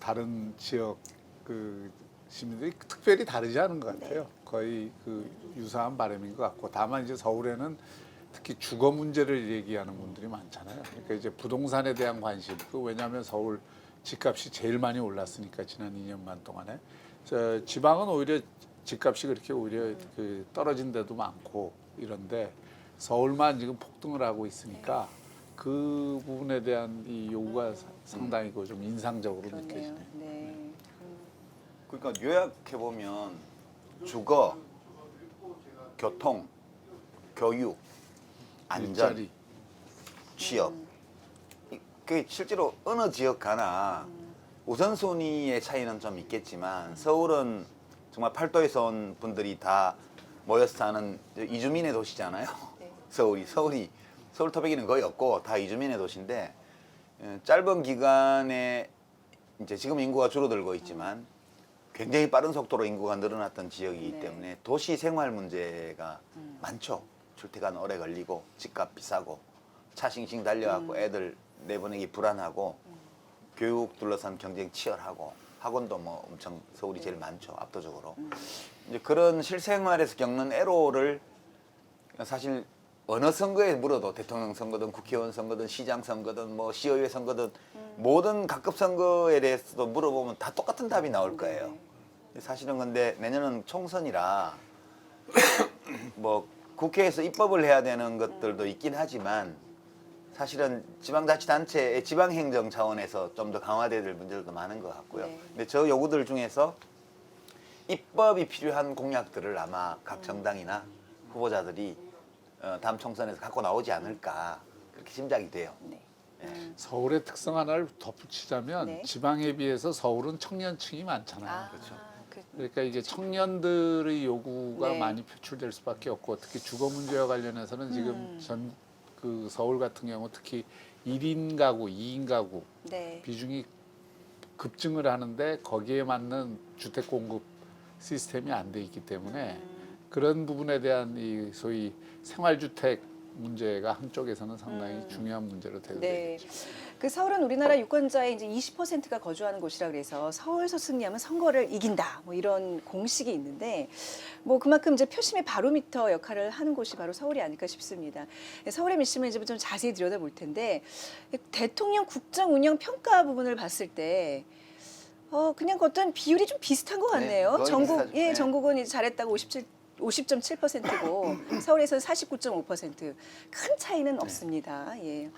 E: 다른 지역 그 시민들이 특별히 다르지 않은 것 같아요.
A: 네.
E: 거의 그 유사한 바람인 것 같고, 다만 이제 서울에는 특히 주거 문제를 얘기하는 분들이 많잖아요. 그러니까 이제 부동산에 대한 관심. 왜냐하면 서울 집값이 제일 많이 올랐으니까 지난 2년만 동안에. 지방은 오히려 집값이 그렇게 오히려 그 떨어진 데도 많고 이런데 서울만 지금 폭등을 하고 있으니까 그 부분에 대한 이 요구가 상당히 좀 인상적으로
A: 그렇네요.
E: 느껴지네요.
A: 네.
B: 그러니까 요약해 보면 주거, 교통, 교육, 안전,
E: 일자리.
B: 취업. 그게 실제로 어느 지역 가나 우선순위의 차이는 좀 있겠지만 서울은 정말 팔도에서 온 분들이 다 모여서 사는 이주민의 도시잖아요.
A: 네.
B: 서울 토백이는 거의 없고 다 이주민의 도시인데 짧은 기간에 이제 지금 인구가 줄어들고 있지만 굉장히 빠른 속도로 인구가 늘어났던 지역이기
A: 네.
B: 때문에 도시 생활 문제가 많죠. 출퇴근 오래 걸리고 집값 비싸고 차 싱싱 달려갖고 애들 내보내기 불안하고 교육 둘러싼 경쟁 치열하고 학원도 뭐 엄청 서울이 제일 많죠. 압도적으로. 이제 그런 실생활에서 겪는 애로를 사실 어느 선거에 물어도 대통령 선거든 국회의원 선거든 시장 선거든 뭐 시의회 선거든 모든 각급 선거에 대해서도 물어보면 다 똑같은 답이 나올 거예요. 사실은 근데 내년은 총선이라 뭐 국회에서 입법을 해야 되는 것들도 있긴 하지만 사실은 지방자치단체의 지방행정 차원에서 좀 더 강화돼야 될 문제들도 많은 것 같고요.
A: 네.
B: 근데 저 요구들 중에서 입법이 필요한 공약들을 아마 각 정당이나 후보자들이 다음 총선에서 갖고 나오지 않을까 그렇게 짐작이 돼요.
A: 네.
E: 서울의 특성 하나를 덧붙이자면
A: 네.
E: 지방에 비해서 서울은 청년층이 많잖아요.
B: 그렇죠.
E: 그러니까 이게 청년들의 요구가
A: 네.
E: 많이 표출될 수밖에 없고 특히 주거 문제와 관련해서는 지금 그 서울 같은 경우 특히 1인 가구, 2인 가구
A: 네.
E: 비중이 급증을 하는데 거기에 맞는 주택 공급 시스템이 안 돼 있기 때문에 그런 부분에 대한 이 소위 생활주택 문제가 한쪽에서는 상당히 중요한 문제로 되고
A: 네.
E: 있죠.
A: 그 서울은 우리나라 유권자의 이제 20%가 거주하는 곳이라 그래서 서울에서 승리하면 선거를 이긴다. 뭐 이런 공식이 있는데 뭐 그만큼 이제 표심의 바로미터 역할을 하는 곳이 바로 서울이 아닐까 싶습니다. 서울의 민심을 이제 좀 자세히 들여다볼 텐데 대통령 국정 운영 평가 부분을 봤을 때 그냥 어떤 비율이 좀 비슷한 것 같네요.
B: 네,
A: 전국
B: 네.
A: 전국은 이제 잘했다고 50.7%고 서울에서는 49.5%. 큰 차이는 없습니다. 예.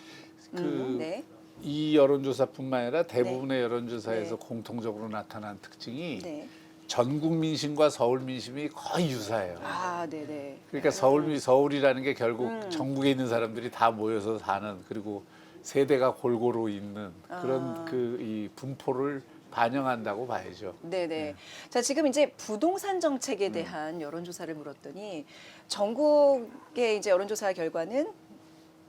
A: 네.
E: 이 여론조사뿐만 아니라 대부분의 여론조사에서
A: 네.
E: 공통적으로 나타난 특징이
A: 네.
E: 전국 민심과 서울 민심이 거의 유사해요.
A: 아, 네네.
E: 그러니까 서울이라는 게 결국 전국에 있는 사람들이 다 모여서 사는 그리고 세대가 골고루 있는 그런 이 분포를 반영한다고 봐야죠.
A: 네네. 자, 지금 이제 부동산 정책에 대한 여론조사를 물었더니 전국의 이제 여론조사 결과는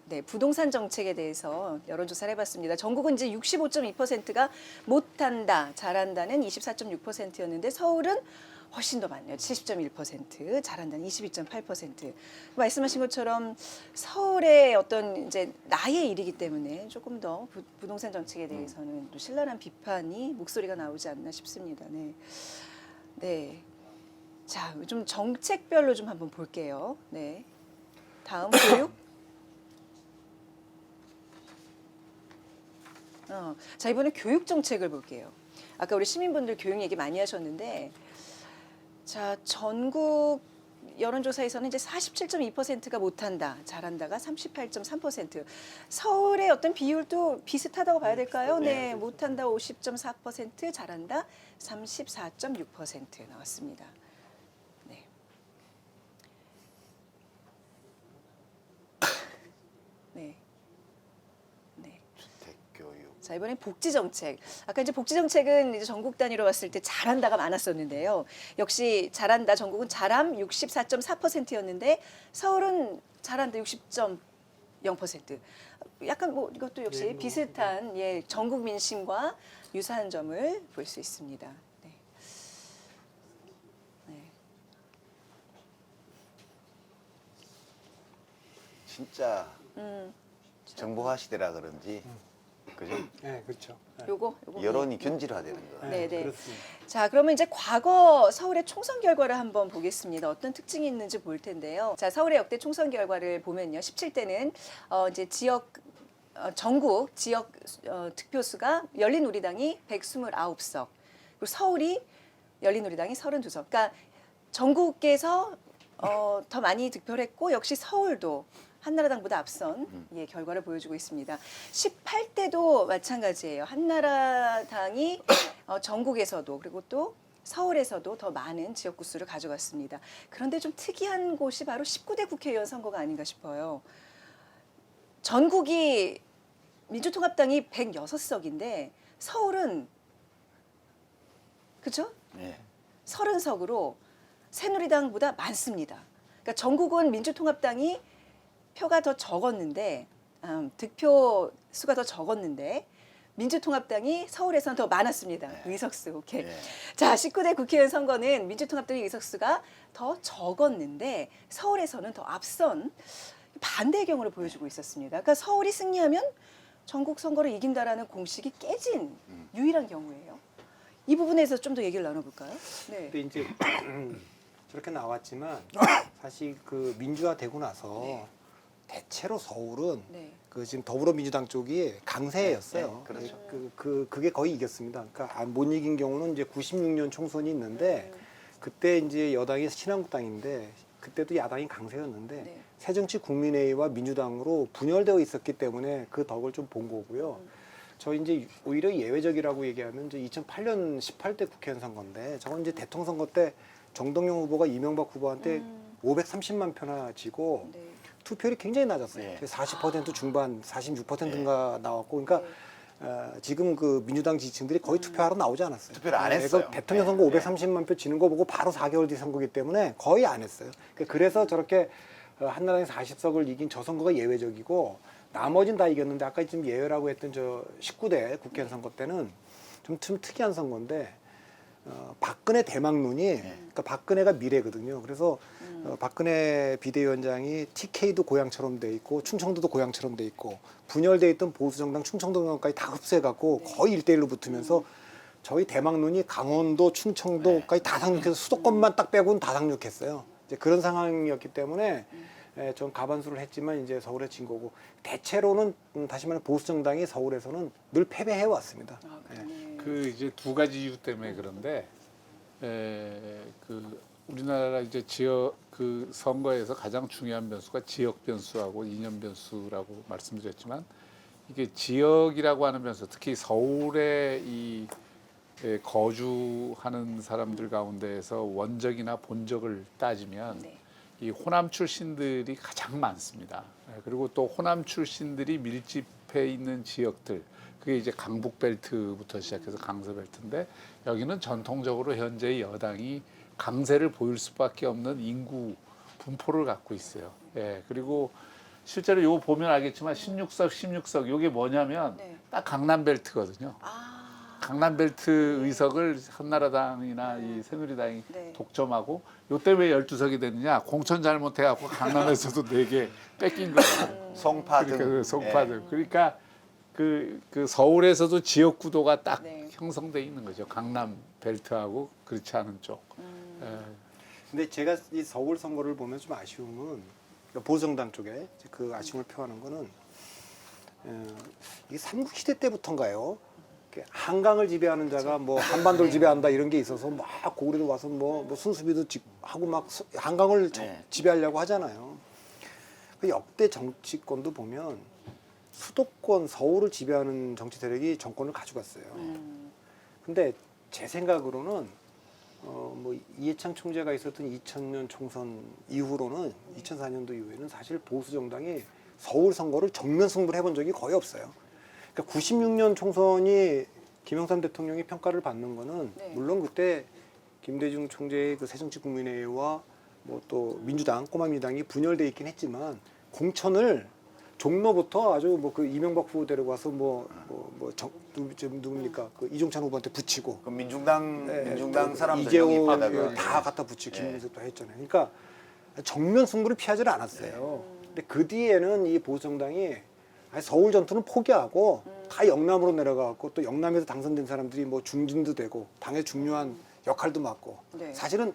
A: 네, 부동산 정책에 대해서 여론조사를 해봤습니다. 전국은 이제 65.2%가 못한다, 잘한다는 24.6%였는데 서울은 훨씬 더 많네요. 70.1%, 잘한다는 22.8%. 말씀하신 것처럼 서울의 어떤 이제 나의 일이기 때문에 조금 더 부동산 정책에 대해서는 또 신랄한 비판이 목소리가 나오지 않나 싶습니다. 네. 네. 자, 좀 정책별로 좀 한번 볼게요. 네. 다음 교육. 자, 이번에 교육 정책을 볼게요. 아까 우리 시민분들 교육 얘기 많이 하셨는데, 자, 전국 여론조사에서는 이제 47.2%가 못한다, 잘한다가 38.3%. 서울의 어떤 비율도 비슷하다고 봐야 될까요? 네, 못한다 50.4%, 잘한다 34.6% 나왔습니다. 네. 네. 자, 이번엔 복지 정책. 아까 이제 복지 정책은 이제 전국 단위로 봤을 때 잘한다가 많았었는데요. 역시 잘한다 전국은 잘함 64.4%였는데 서울은 잘한다 60.0%. 약간 뭐 이것도 역시 비슷한 예, 전국 민심과 유사한 점을 볼 수 있습니다. 네. 네.
B: 진짜 정보화 시대라 그런지 그죠?
D: 네, 그렇죠.
A: 요거
B: 여론이 견질화되는 거.
A: 네, 네.
D: 그렇습니다.
A: 자, 그러면 이제 과거 서울의 총선 결과를 한번 보겠습니다. 어떤 특징이 있는지 볼 텐데요. 자, 서울의 역대 총선 결과를 보면요. 17대는 이제 지역 전국 지역 득표수가 열린우리당이 129석, 그리고 서울이 열린우리당이 32석. 그러니까 전국에서 더 많이 득표를 했고 역시 서울도 한나라당보다 앞선 예, 결과를 보여주고 있습니다. 18대도 마찬가지예요. 한나라당이 전국에서도 그리고 또 서울에서도 더 많은 지역구 수를 가져갔습니다. 그런데 좀 특이한 곳이 바로 19대 국회의원 선거가 아닌가 싶어요. 전국이 민주통합당이 106석인데 서울은 그렇죠?
B: 네.
A: 30석으로 새누리당보다 많습니다. 그러니까 전국은 민주통합당이 표가 더 적었는데 득표 수가 더 적었는데 민주통합당이 서울에서는 더 많았습니다.
B: 네.
A: 의석수. 오케이.
B: 네.
A: 자, 19대 국회의원 선거는 민주통합당의 의석수가 더 적었는데 서울에서는 더 앞선 반대의 경우를 보여주고 있었습니다. 그러니까 서울이 승리하면 전국 선거를 이긴다라는 공식이 깨진 유일한 경우예요. 이 부분에서 좀 더 얘기를 나눠볼까요? 네.
D: 근데 이제 저렇게 나왔지만 사실 그 민주화되고 나서 대체로 서울은
A: 네.
D: 그 지금 더불어민주당 쪽이 강세였어요.
B: 네, 그렇죠.
D: 그게 거의 이겼습니다. 그러니까 못 이긴 경우는 이제 96년 총선이 있는데 그때 이제 여당이 신한국당인데 그때도 야당이 강세였는데
A: 네.
D: 새정치국민회의와 민주당으로 분열되어 있었기 때문에 그 덕을 좀 본 거고요. 저 이제 오히려 예외적이라고 얘기하면 이제 2008년 18대 국회의원 선거인데 저건 이제 대통령 선거 때 정동영 후보가 이명박 후보한테 530만 표나 지고
A: 네.
D: 투표율이 굉장히 낮았어요.
B: 네.
D: 40% 중반, 46%인가 나왔고, 그러니까 지금 그 민주당 지지층들이 거의 투표하러 나오지 않았어요.
B: 투표를 안 했어요.
D: 대통령 선거 530만 표 지는 거 보고 바로 4개월 뒤 선거기 때문에 거의 안 했어요. 그래서 저렇게 한나라당이 40석을 이긴 저 선거가 예외적이고 나머지는 다 이겼는데 아까 지금 예외라고 했던 저 19대 국회의원 선거 때는 좀 특이한 선거인데 박근혜 대망론이 그러니까 박근혜가 미래거든요. 그래서 박근혜 비대위원장이 TK도 고향처럼 돼 있고 충청도도 고향처럼 돼 있고 분열돼 있던 보수정당 충청도까지 다 흡수해갖고 거의 1대1로 붙으면서 저희 대망론이 강원도 충청도까지 다 상륙해서 수도권만 딱 빼고는 다 상륙했어요. 이제 그런 상황이었기 때문에 좀 가반수를 했지만 이제 서울에 진 거고 대체로는 다시 말해 보수 정당이 서울에서는 늘 패배해 왔습니다.
E: 그 이제 두 가지 이유 때문에 그런데 그 우리나라 이제 지역 그 선거에서 가장 중요한 변수가 지역 변수하고 이념 변수라고 말씀드렸지만 이게 지역이라고 하는 변수, 특히 서울에 이 거주하는 사람들 가운데에서 원적이나 본적을 따지면 이 호남 출신들이 가장 많습니다. 그리고 또 호남 출신들이 옆에 있는 지역들, 그게 이제 강북벨트부터 시작해서 강서벨트인데 여기는 전통적으로 현재 여당이 강세를 보일 수밖에 없는 인구 분포를 갖고 있어요. 예, 그리고 실제로 이거 보면 알겠지만 16석 이게 뭐냐면 딱 강남벨트거든요. 강남벨트 의석을 한나라당이나 이 새누리당이 독점하고 요 때문에 12석이 됐느냐, 공천 잘못해갖고 강남에서도 4개 뺏긴 거예요.
B: 송파 등.
E: 그러니까 송파 등. 그러니까 그 서울에서도 지역 구도가 딱 형성돼 있는 거죠. 강남 벨트하고 그렇지 않은 쪽. 예.
D: 근데 제가 이 서울 선거를 보면 좀 아쉬움은 보수정당 쪽에 그 아쉬움을 표하는 거는 이게 삼국시대 때부터인가요? 한강을 지배하는 자가 뭐 한반도를 지배한다 이런 게 있어서 막 고구려도 와서 뭐 순수비도 하고 막 한강을 지배하려고 하잖아요. 그 역대 정치권도 보면 수도권 서울을 지배하는 정치 세력이 정권을 가져갔어요. 근데 제 생각으로는 뭐 이해창 총재가 있었던 2000년 총선 이후로는 2004년도 이후에는 사실 보수 정당이 서울 선거를 정면 승부를 해본 적이 거의 없어요. 그러니까 96년 총선이 김영삼 대통령이 평가를 받는 거는 물론 그때 김대중 총재의 그 새정치국민회의와 뭐 또 민주당, 꼬마민주당이 분열돼 있긴 했지만 공천을 종로부터 아주 뭐 그 이명박 후보 데려가서 누굽니까 그 이종찬 후보한테 붙이고
B: 그 민중당 사람들
D: 이재호
B: 영입하다가
D: 다 갖다 붙이고 김민석도 했잖아요. 그러니까 정면 승부를 피하지를 않았어요. 근데 그 뒤에는 이 보수 정당이 서울 전투는 포기하고 다 영남으로 내려가고 또 영남에서 당선된 사람들이 뭐 중진도 되고 당의 중요한 역할도 맡고 사실은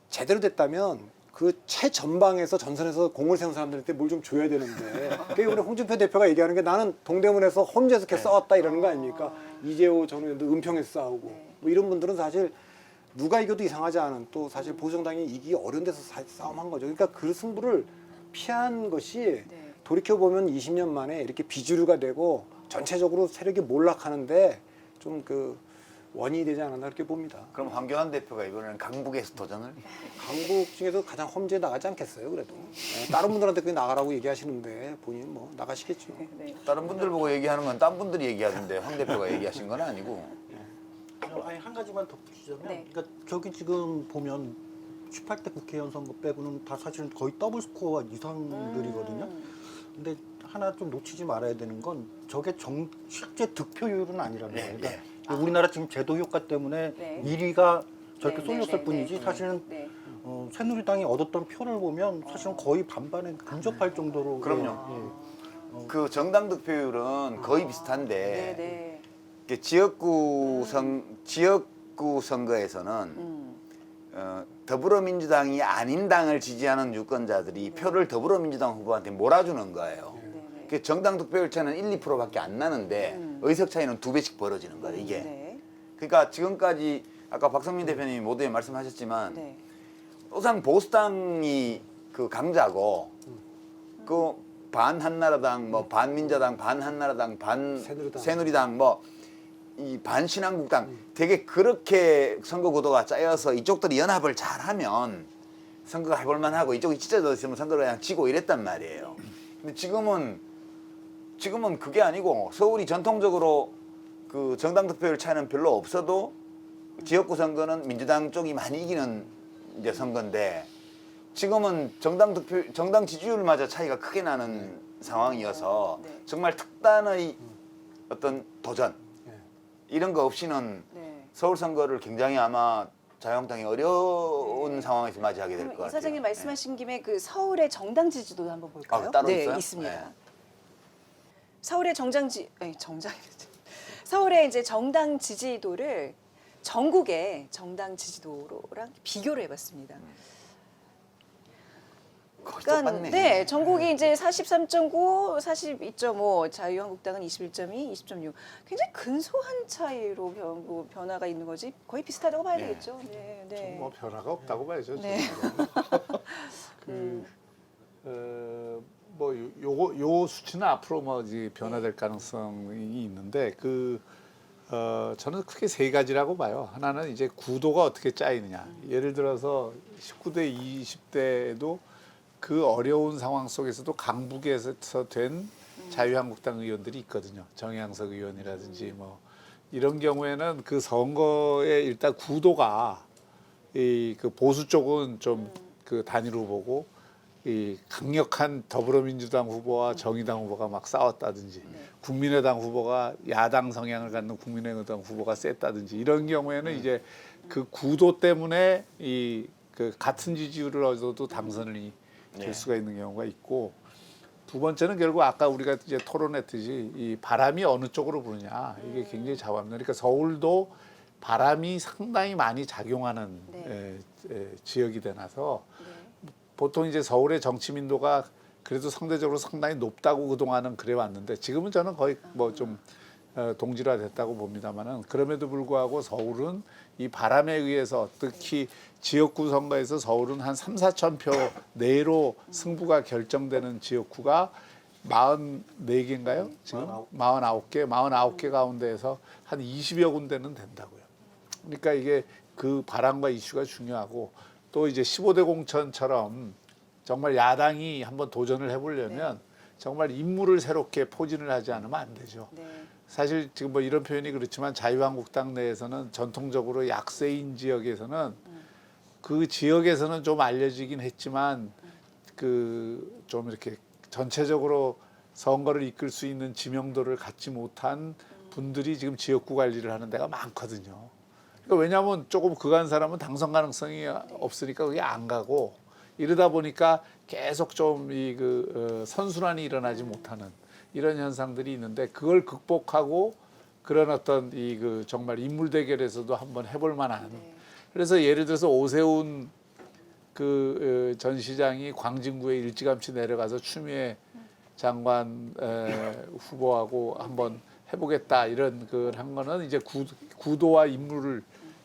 D: 제대로 됐다면 그 최전방에서 전선에서 공을 세운 사람들한테 뭘 좀 줘야 되는데 그게 우리 홍준표 대표가 얘기하는 게 나는 동대문에서 험지에서 이렇게 싸웠다 이러는 거 아닙니까? 이재호 전 의원도 은평에서 싸우고 뭐 이런 분들은 사실 누가 이겨도 이상하지 않은 또 사실 보수정당이 이기기 어려운 데서 싸움한 거죠. 그러니까 그 승부를 피한 것이 돌이켜보면 20년 만에 이렇게 비주류가 되고 전체적으로 세력이 몰락하는데 좀 그 원인이 되지 않았나 그렇게 봅니다.
B: 그럼 황교안 대표가 이번에는 강북에서 도전을?
D: 강북 중에서 가장 험지에 나가지 않겠어요, 그래도. 다른 분들한테 그냥 나가라고 얘기하시는데 본인은 뭐 나가시겠죠.
B: 다른 분들 보고 얘기하는 건 딴 분들이 얘기하던데 황 대표가 얘기하신 건 아니고.
C: 아니 한 가지만 덧붙이자면, 그러니까 저기 지금 보면 18대 국회의원 선거 빼고는 다 사실은 거의 더블 스코어 이상들이거든요. 근데 하나 좀 놓치지 말아야 되는 건 저게 실제 득표율은 아니라는 거예요. 그러니까 우리나라 지금 제도 효과 때문에 1위가 저렇게 쏠렸을 뿐이지 사실은 새누리당이 얻었던 표를 보면 사실은 거의 반반에 근접할 정도로.
B: 그럼요. 그 정당 득표율은 거의 비슷한데 지역구 선거에서는 더불어민주당이 아닌 당을 지지하는 유권자들이 표를 더불어민주당 후보한테 몰아주는 거예요. 정당 득표율 차이는 1, 2%밖에 안 나는데 의석 차이는 2배씩 벌어지는 거예요, 이게. 그러니까 지금까지 아까 박성민 대표님이 모두에 말씀하셨지만 우선 보수당이 그 강자고 그 반 한나라당, 뭐 반 민자당, 반 한나라당, 반 새누리당, 뭐 이 반 신한국당 되게 그렇게 선거 구도가 짜여서 이쪽들이 연합을 잘하면 선거가 해볼만 하고 이쪽이 찢어져 있으면 선거를 그냥 지고 이랬단 말이에요. 근데 지금은 그게 아니고 서울이 전통적으로 그 정당 득표율 차이는 별로 없어도 지역구 선거는 민주당 쪽이 많이 이기는 이제 선거인데 지금은 정당 지지율마저 차이가 크게 나는 상황이어서 정말 특단의 어떤 도전 이런 거 없이는 서울 선거를 굉장히 아마 자유한국당이 어려운 상황에서 맞이하게 될 것 같아요.
A: 이사장님 말씀하신 김에 그 서울의 정당 지지도 한번 볼까요?
B: 따로 있어요?
A: 있습니다. 서울의 서울의 이제 정당 지지도를 전국의 정당 지지도랑 비교를 해봤습니다. 그러니까 전국이 이제 43.9, 42.5, 자유한국당은 21.2, 20.6. 굉장히 근소한 차이로 변화가 있는 거지 거의 비슷하다고 봐야 되겠죠.
E: 뭐 변화가 없다고 봐야죠. 뭐 요 수치는 앞으로 뭐 이제 변화될 가능성이 있는데 저는 크게 세 가지라고 봐요. 하나는 이제 구도가 어떻게 짜이느냐. 예를 들어서 19대, 20대도 그 어려운 상황 속에서도 강북에서 된 자유한국당 의원들이 있거든요. 정양석 의원이라든지 뭐 이런 경우에는 그 선거의 일단 구도가 그 보수 쪽은 좀 그 단일 후보고 이 강력한 더불어민주당 후보와 정의당 후보가 막 싸웠다든지 국민의당 후보가 야당 성향을 갖는 국민의당 후보가 셌다든지 이런 경우에는 이제 그 구도 때문에 이 그 같은 지지율을 얻어도 당선이 될 수가 있는 경우가 있고, 두 번째는 결국 아까 우리가 이제 토론했듯이 이 바람이 어느 쪽으로 부느냐 이게 굉장히 자원입니다. 그러니까 서울도 바람이 상당히 많이 작용하는 지역이 되나서 보통 이제 서울의 정치 민도가 그래도 상대적으로 상당히 높다고 그동안은 그래 왔는데 지금은 저는 거의 뭐 좀 동질화됐다고 봅니다만은, 그럼에도 불구하고 서울은 이 바람에 의해서 특히 지역구 선거에서 서울은 한 3, 4천 표 내로 승부가 결정되는 지역구가 44개인가요? 지금 49개 가운데에서 한 20여 군데는 된다고요. 그러니까 이게 그 바람과 이슈가 중요하고, 또 이제 15대 공천처럼 정말 야당이 한번 도전을 해보려면 정말 인물을 새롭게 포진을 하지 않으면 안 되죠. 사실 지금 뭐 이런 표현이 그렇지만 자유한국당 내에서는 전통적으로 약세인 지역에서는 그 지역에서는 좀 알려지긴 했지만 그 좀 이렇게 전체적으로 선거를 이끌 수 있는 지명도를 갖지 못한 분들이 지금 지역구 관리를 하는 데가 많거든요. 그러니까 왜냐하면 조금 그간 사람은 당선 가능성이 없으니까 그게 안 가고, 이러다 보니까 계속 좀 이 그 선순환이 일어나지 못하는 이런 현상들이 있는데, 그걸 극복하고 그런 어떤 이 그 정말 인물 대결에서도 한번 해볼 만한. 그래서 예를 들어서 오세훈 그 전 시장이 광진구에 일찌감치 내려가서 추미애 장관 후보하고 한번 해보겠다 이런 걸 한 거는 이제 구도와 인물을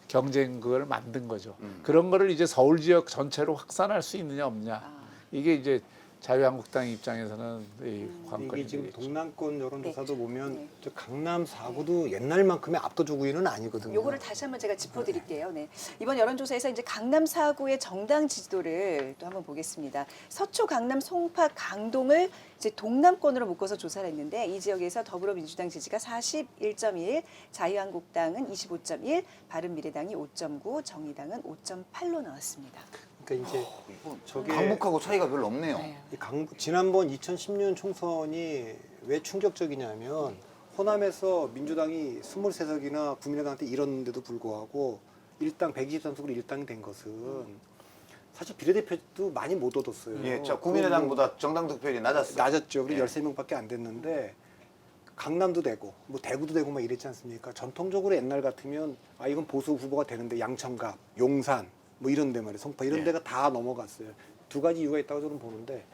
E: 경쟁 그걸 만든 거죠. 그런 거를 이제 서울 지역 전체로 확산할 수 있느냐 없냐, 이게 이제 자유한국당 입장에서는 이 관건이
D: 이게 지금
B: 되겠죠.
D: 동남권 여론조사도 보면 저 강남 4구도 옛날만큼의 압도적 우위는 아니거든요.
A: 요거를 다시 한번 제가 짚어드릴게요. 네. 이번 여론조사에서 이제 강남 4구의 정당 지지도를 또 한번 보겠습니다. 서초, 강남, 송파, 강동을 이제 동남권으로 묶어서 조사를 했는데, 이 지역에서 더불어민주당 지지가 41.1, 자유한국당은 25.1, 바른미래당이 5.9, 정의당은 5.8로 나왔습니다.
D: 그러니까 이제 저게
B: 강북하고 차이가 별로 없네요.
D: 지난번 2010년 총선이 왜 충격적이냐면, 호남에서 민주당이 23석이나 국민의당한테 이뤘는데도 불구하고 일당 123석으로 일당이 된 것은 사실 비례대표도 많이 못 얻었어요.
B: 예, 자, 국민의당보다 정당 득표율이 낮았어요.
D: 낮았죠. 우리
B: 예.
D: 13명밖에 안 됐는데, 강남도 되고 뭐 대구도 되고 막 이랬지 않습니까? 전통적으로 옛날 같으면 아 이건 보수 후보가 되는데 양천갑, 용산 뭐 이런 데 말이에요. 송파 이런 데가 다 넘어갔어요. 두 가지 이유가 있다고 저는 보는데,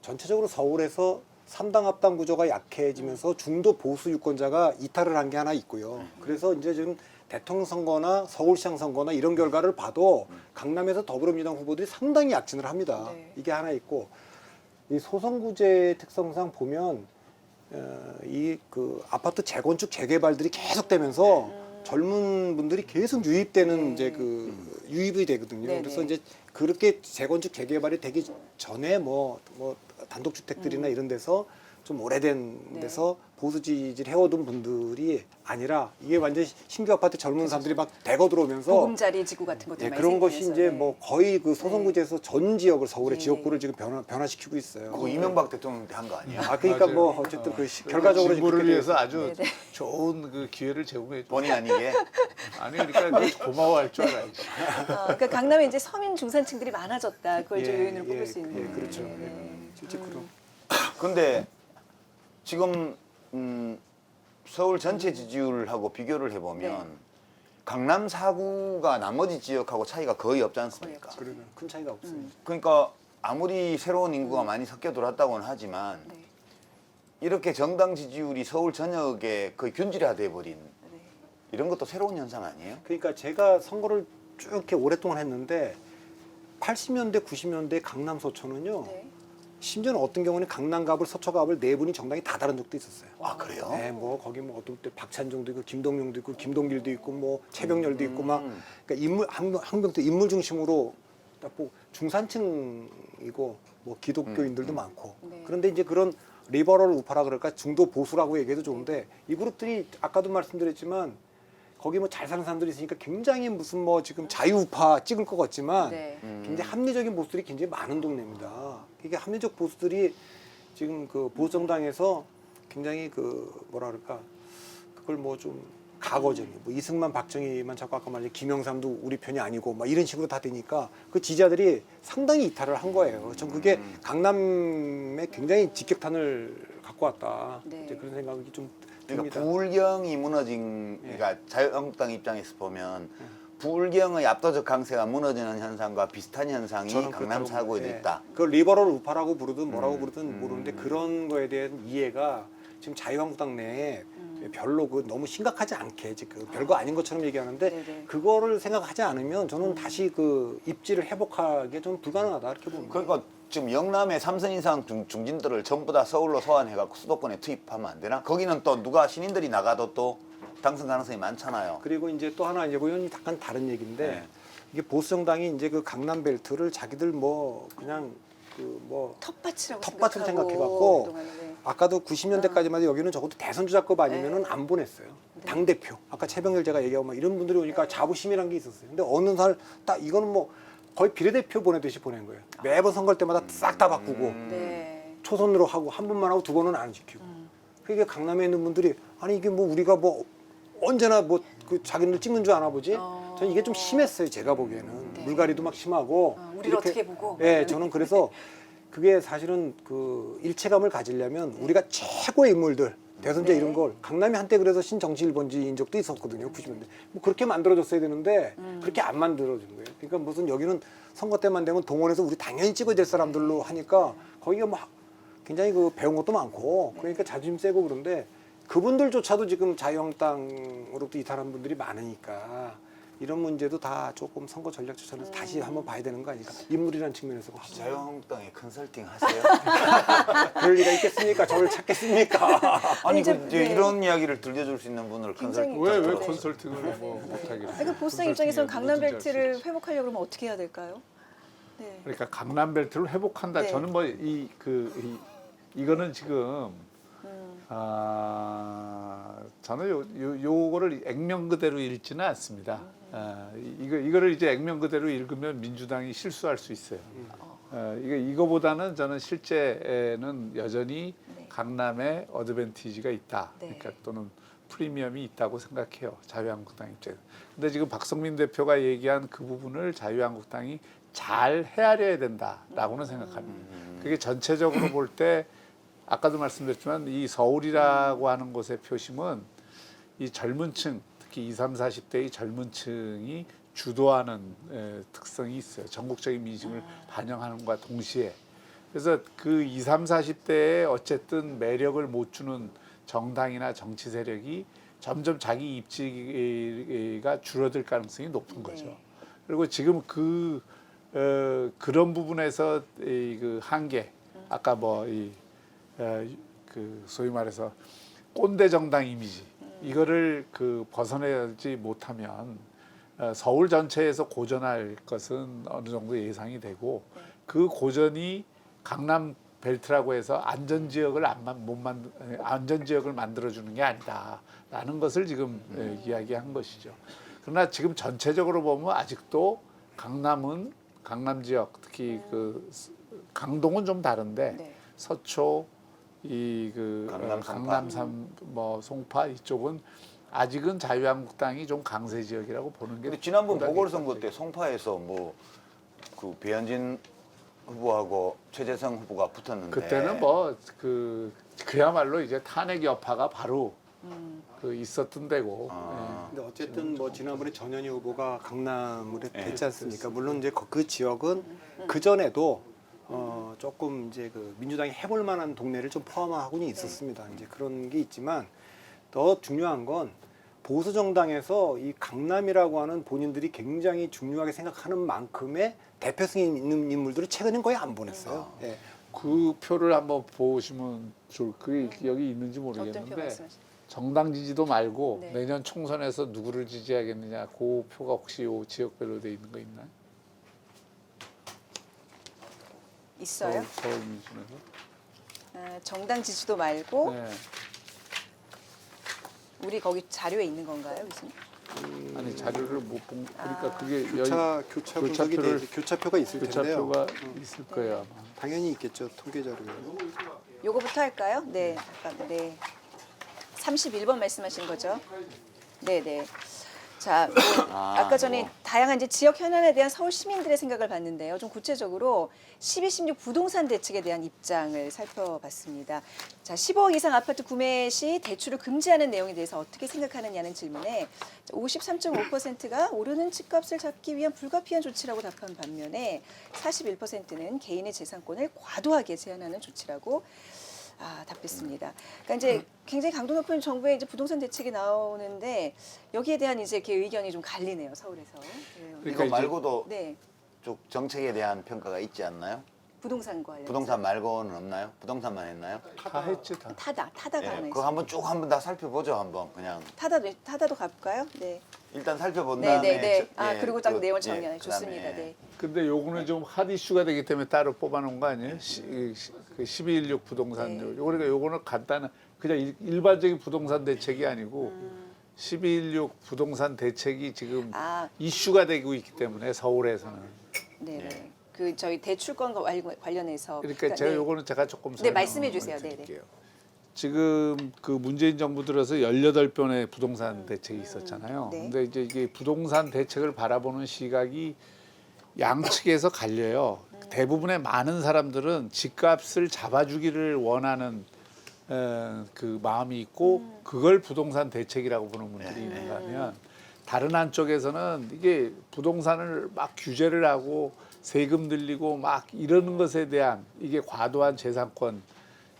D: 전체적으로 서울에서 3당 합당 구조가 약해지면서 중도 보수 유권자가 이탈을 한 게 하나 있고요. 그래서 이제 지금 대통령 선거나 서울시장 선거나 이런 결과를 봐도 강남에서 더불어민주당 후보들이 상당히 약진을 합니다. 이게 하나 있고, 이 소선구제 특성상 보면 이 그 아파트 재건축 재개발들이 계속되면서 젊은 분들이 계속 유입되는 이제 그 유입이 되거든요. 그래서 이제 그렇게 재건축 재개발이 되기 전에 뭐 단독주택들이나 이런 데서 좀 오래된 데서 보수 지지를 해오던 분들이 아니라, 이게 완전히 신규 아파트 젊은 사람들이 막 대거 들어오면서
A: 보금자리 지구 같은 것들 많이
D: 그런 것이
A: 생기면서,
D: 이제 뭐 거의 그 소선구제에서 전 지역을 서울의 지역구를 지금 변화시키고 있어요.
B: 그거 이명박 대통령 때 한 거 아니에요?
D: 아 그러니까
E: 맞아요.
D: 뭐 어쨌든 그 결과적으로
E: 진보를
D: 그렇게
E: 위해서
D: 돼서
E: 아주 좋은 그 기회를 제공해 줘.
B: 본의 아니게.
E: 아니 그러니까 고마워할 줄 알아야지.
A: 그러니까 강남에 이제 서민 중산층들이 많아졌다. 그걸 좀 요인으로 꼽을 수 있는.
D: 예, 그렇죠. 실제 그런.
B: 근데 지금 서울 전체 지지율하고 비교를 해보면 강남 4구가 나머지 지역하고 차이가 거의 없지 않습니까?
D: 그러면 큰 차이가 없어요.
B: 그러니까 아무리 새로운 인구가 많이 섞여 들어왔다고는 하지만 이렇게 정당 지지율이 서울 전역에 거의 균질화돼 버린 이런 것도 새로운 현상 아니에요?
D: 그러니까 제가 선거를 쭉 이렇게 오랫동안 했는데 80년대, 90년대 강남 서초는요. 심지어는 어떤 경우는 강남갑을 서초갑을 네 분이 정당이 다 다른 적도 있었어요.
B: 아 그래요?
D: 네, 뭐 거기 뭐 어떤 때 박찬종도 있고 김동영도 있고 김동길도 있고 뭐 최병렬도 있고 막 그러니까 인물 항병도 인물 중심으로 딱 중산층이고 뭐 기독교인들도 많고. 그런데 이제 그런 리버럴 우파라 그럴까 중도 보수라고 얘기해도 좋은데 이 그룹들이 아까도 말씀드렸지만 거기 뭐 잘 사는 사람들이 있으니까 굉장히 무슨 뭐 지금 자유우파 찍을 것 같지만
A: 네.
D: 굉장히 합리적인 보수들이 굉장히 많은 동네입니다. 이게 합리적 보수들이 지금 그 보수정당에서 굉장히 그 뭐라 그럴까 그걸 뭐 좀 과거적인 뭐 이승만 박정희만 자꾸 아까 말한 김영삼도 우리 편이 아니고 막 이런 식으로 다 되니까 그 지지자들이 상당히 이탈을 한 거예요. 전 그게 강남에 굉장히 직격탄을 갖고 왔다.
A: 네.
D: 이제 그런 생각이 좀
B: 그러니까
D: 듭니다.
B: 부울경이 무너진 그러니까 자유한국당 입장에서 보면 부울경의 압도적 강세가 무너지는 현상과 비슷한 현상이
D: 저는
B: 강남
D: 그렇다고
B: 사고에도
D: 봅니다.
B: 있다.
D: 그 리버럴 우파라고 부르든 뭐라고 부르든 모르는데 그런 거에 대한 이해가 지금 자유한국당 내에 별로 그 너무 심각하지 않게 지금 별거 아닌 것처럼 얘기하는데
A: 네네.
D: 그거를 생각하지 않으면 저는 다시 그 입지를 회복하기 좀 불가능하다 이렇게 봅니다.
B: 그러니까 지금 영남의 3선 이상 중진들을 전부 다 서울로 소환해갖고 수도권에 투입하면 안 되나? 거기는 또 누가 신인들이 나가도 또 당선 가능성이 많잖아요.
D: 그리고 이제 또 하나 이제 그건 약간 다른 얘기인데
B: 네.
D: 이게 보수 정당이 이제 그 강남 벨트를 자기들 뭐 그냥 그 뭐
A: 텃밭이라고
D: 텃밭을
A: 생각하고
D: 생각해갖고
A: 그동안에, 네.
D: 아까도 90년대까지만 해도 여기는 적어도 대선 주자급 아니면은 안 보냈어요. 당 대표 아까 최병렬 제가 얘기하고 막 이런 분들이 오니까 자부심이란 게 있었어요. 근데 어느 날 딱 이거는 뭐 거의 비례대표 보내듯이 보낸 거예요. 매번 선거 때마다 싹 다 바꾸고
A: 네.
D: 초선으로 하고 한 번만 하고 두 번은 안 지키고. 그게 강남에 있는 분들이 아니 이게 뭐 우리가 뭐 언제나 뭐 그 자기들 찍는 줄 아나 보지? 저는 이게 좀 심했어요. 제가 보기에는
A: 네.
D: 물갈이도 막 심하고.
A: 우리를 어떻게 보고?
D: 예, 저는 그래서 그게 사실은 그 일체감을 가지려면 우리가 최고의 인물들 대선제
A: 네.
D: 이런 걸 강남이 한때 그래서 신정치 1번지인 적도 있었거든요. 90년대. 뭐 그렇게 만들어줬어야 되는데 그렇게 안 만들어준 거예요. 그러니까 무슨 여기는 선거 때만 되면 동원해서 우리 당연히 찍어야 될 사람들로 하니까 거기가 뭐 굉장히 그 배운 것도 많고 그러니까 자존심 세고 그런데 그분들조차도 지금 자유한국당으로부터 이탈한 분들이 많으니까 이런 문제도 다 조금 선거 전략 추천에서 다시 한번 봐야 되는 거 아닐까? 인물이라는 측면에서 보시죠.
B: 자유한국당에 컨설팅 하세요?
D: 그럴 리가 있겠습니까? 저를 찾겠습니까?
B: 아니
A: 이제,
B: 그 이제
A: 네.
B: 이런 이야기를 들려줄 수 있는 분을 컨설팅
E: 왜
A: 네.
E: 컨설팅을 뭐 못하겠어요?
A: 그러니까 보수당 입장에서는 강남 벨트를 회복하려고 그러면 어떻게 해야 될까요? 네.
E: 그러니까 강남 벨트를 회복한다.
A: 네.
E: 저는 뭐 이거는 지금 저는 요거를 액면 그대로 읽지는 않습니다. 이거를 이제 액면 그대로 읽으면 민주당이 실수할 수 있어요. 이거보다는 저는 실제는 여전히 강남에 어드밴티지가 있다.
A: 네.
E: 그러니까 또는 프리미엄이 있다고 생각해요. 자유한국당 입장에서. 근데 지금 박성민 대표가 얘기한 그 부분을 자유한국당이 잘 헤아려야 된다라고는 생각합니다. 그게 전체적으로 볼 때 아까도 말씀드렸지만 이 서울이라고 하는 곳의 표심은 이 젊은 층, 특히 20, 30, 40대의 젊은 층이 주도하는 특성이 있어요. 전국적인 민심을 반영하는 것과 동시에. 그래서 그 20, 30, 40대에 어쨌든 매력을 못 주는 정당이나 정치 세력이 점점 자기 입지가 줄어들 가능성이 높은 거죠. 그리고 지금 그런 부분에서 그 한계, 아까 그 소위 말해서 꼰대 정당 이미지 이거를 그 벗어내지 못하면 서울 전체에서 고전할 것은 어느 정도 예상이 되고 그 고전이 강남 벨트라고 해서 안전 지역을 안전 지역을 만들어 주는 게 아니다라는 것을 지금 이야기한 것이죠. 그러나 지금 전체적으로 보면 아직도 강남은 강남 지역 특히 그 강동은 좀 다른데 서초 강남 송파 이쪽은 아직은 자유한국당이 좀 강세 지역이라고 보는 게.
B: 근데 지난번 보궐선거 때 송파에서 뭐 그 배현진 후보하고 최재성 후보가 붙었는데
E: 그때는 그야말로 이제 탄핵 여파가 바로 그 있었던 데고.
D: 근데 어쨌든 뭐 지난번에 전현희 후보가 강남으로 됐지 않습니까? 물론 이제 그 지역은 그 전에도 조금 이제 그 민주당이 해볼 만한 동네를 좀 포함하고는 있었습니다. 이제 그런 게 있지만 더 중요한 건 보수 정당에서 이 강남이라고 하는 본인들이 굉장히 중요하게 생각하는 만큼의 대표성이 있는 인물들을 최근엔 거의 안 보냈어요. 예.
E: 그 표를 한번 보시면 그게 여기 있는지 모르겠는데 정당 지지도 말고 내년 총선에서 누구를 지지하겠느냐 그 표가 혹시 이 지역별로 돼 있는 거 있나요?
A: 있어요?
E: 서울 민심에서?
A: 정당 지지도 말고
E: 네.
A: 우리 거기 자료에 있는 건가요, 교수님?
E: 아니 자료를 못 본. 그러니까 그게
D: 교차 분석이 돼, 교차표가 있을 텐데요.
E: 교차표가 있을 거예요 아마.
D: 당연히 있겠죠. 통계 자료에.
A: 요거부터 할까요? 네, 잠깐, 네. 31번 말씀하신 거죠? 네, 네. 자, 아까 전에 다양한 이제 지역 현안에 대한 서울 시민들의 생각을 봤는데요. 좀 구체적으로 12, 16 부동산 대책에 대한 입장을 살펴봤습니다. 자, 15억 이상 아파트 구매 시 대출을 금지하는 내용에 대해서 어떻게 생각하느냐는 질문에 53.5%가 오르는 집값을 잡기 위한 불가피한 조치라고 답한 반면에 41%는 개인의 재산권을 과도하게 제한하는 조치라고 답했습니다. 그러니까 이제 굉장히 강도 높은 정부의 이제 부동산 대책이 나오는데 여기에 대한 이제 이렇게 의견이 좀 갈리네요, 서울에서.
B: 이거 말고도
A: 네.
B: 쭉 정책에 대한 평가가 있지 않나요?
A: 부동산 관련.
B: 부동산 말고는 없나요? 부동산만 했나요?
E: 다 했지 다.
A: 타다가
B: 예,
A: 하나
B: 그거
A: 있어요.
B: 한번 쭉 한번 다 살펴보죠, 한번 그냥.
A: 타다도 가볼까요? 네.
B: 일단 살펴본
A: 네,
B: 다음에.
A: 네, 네. 그리고 딱 내용을
B: 예,
A: 정리하는
B: 그다음에
A: 좋습니다. 네.
E: 근데 요거는 좀 핫 이슈가 되기 때문에 따로 뽑아놓은 거 아니에요? 그 12.16 부동산.
A: 네.
E: 그러니까 요거는 간단한 그냥 일반적인 부동산 대책이 아니고 12.16 부동산 대책이 지금 이슈가 되고 있기 때문에 서울에서는.
A: 네. 네. 그 저희 대출권과 관련해서.
E: 그러니까 제가
A: 네.
E: 요거는 제가 조금
A: 네, 말씀해 주세요. 네,
E: 드릴게요. 지금 그 문재인 정부 들어서 18번의 부동산 대책이 있었잖아요.
A: 네.
E: 근데 이제 이게 부동산 대책을 바라보는 시각이 양측에서 갈려요. 대부분의 많은 사람들은 집값을 잡아주기를 원하는 그 마음이 있고 그걸 부동산 대책이라고 보는 분들이 있는가 하면 다른 한쪽에서는 이게 부동산을 막 규제를 하고 세금 들리고 막 이러는 것에 대한 이게 과도한 재산권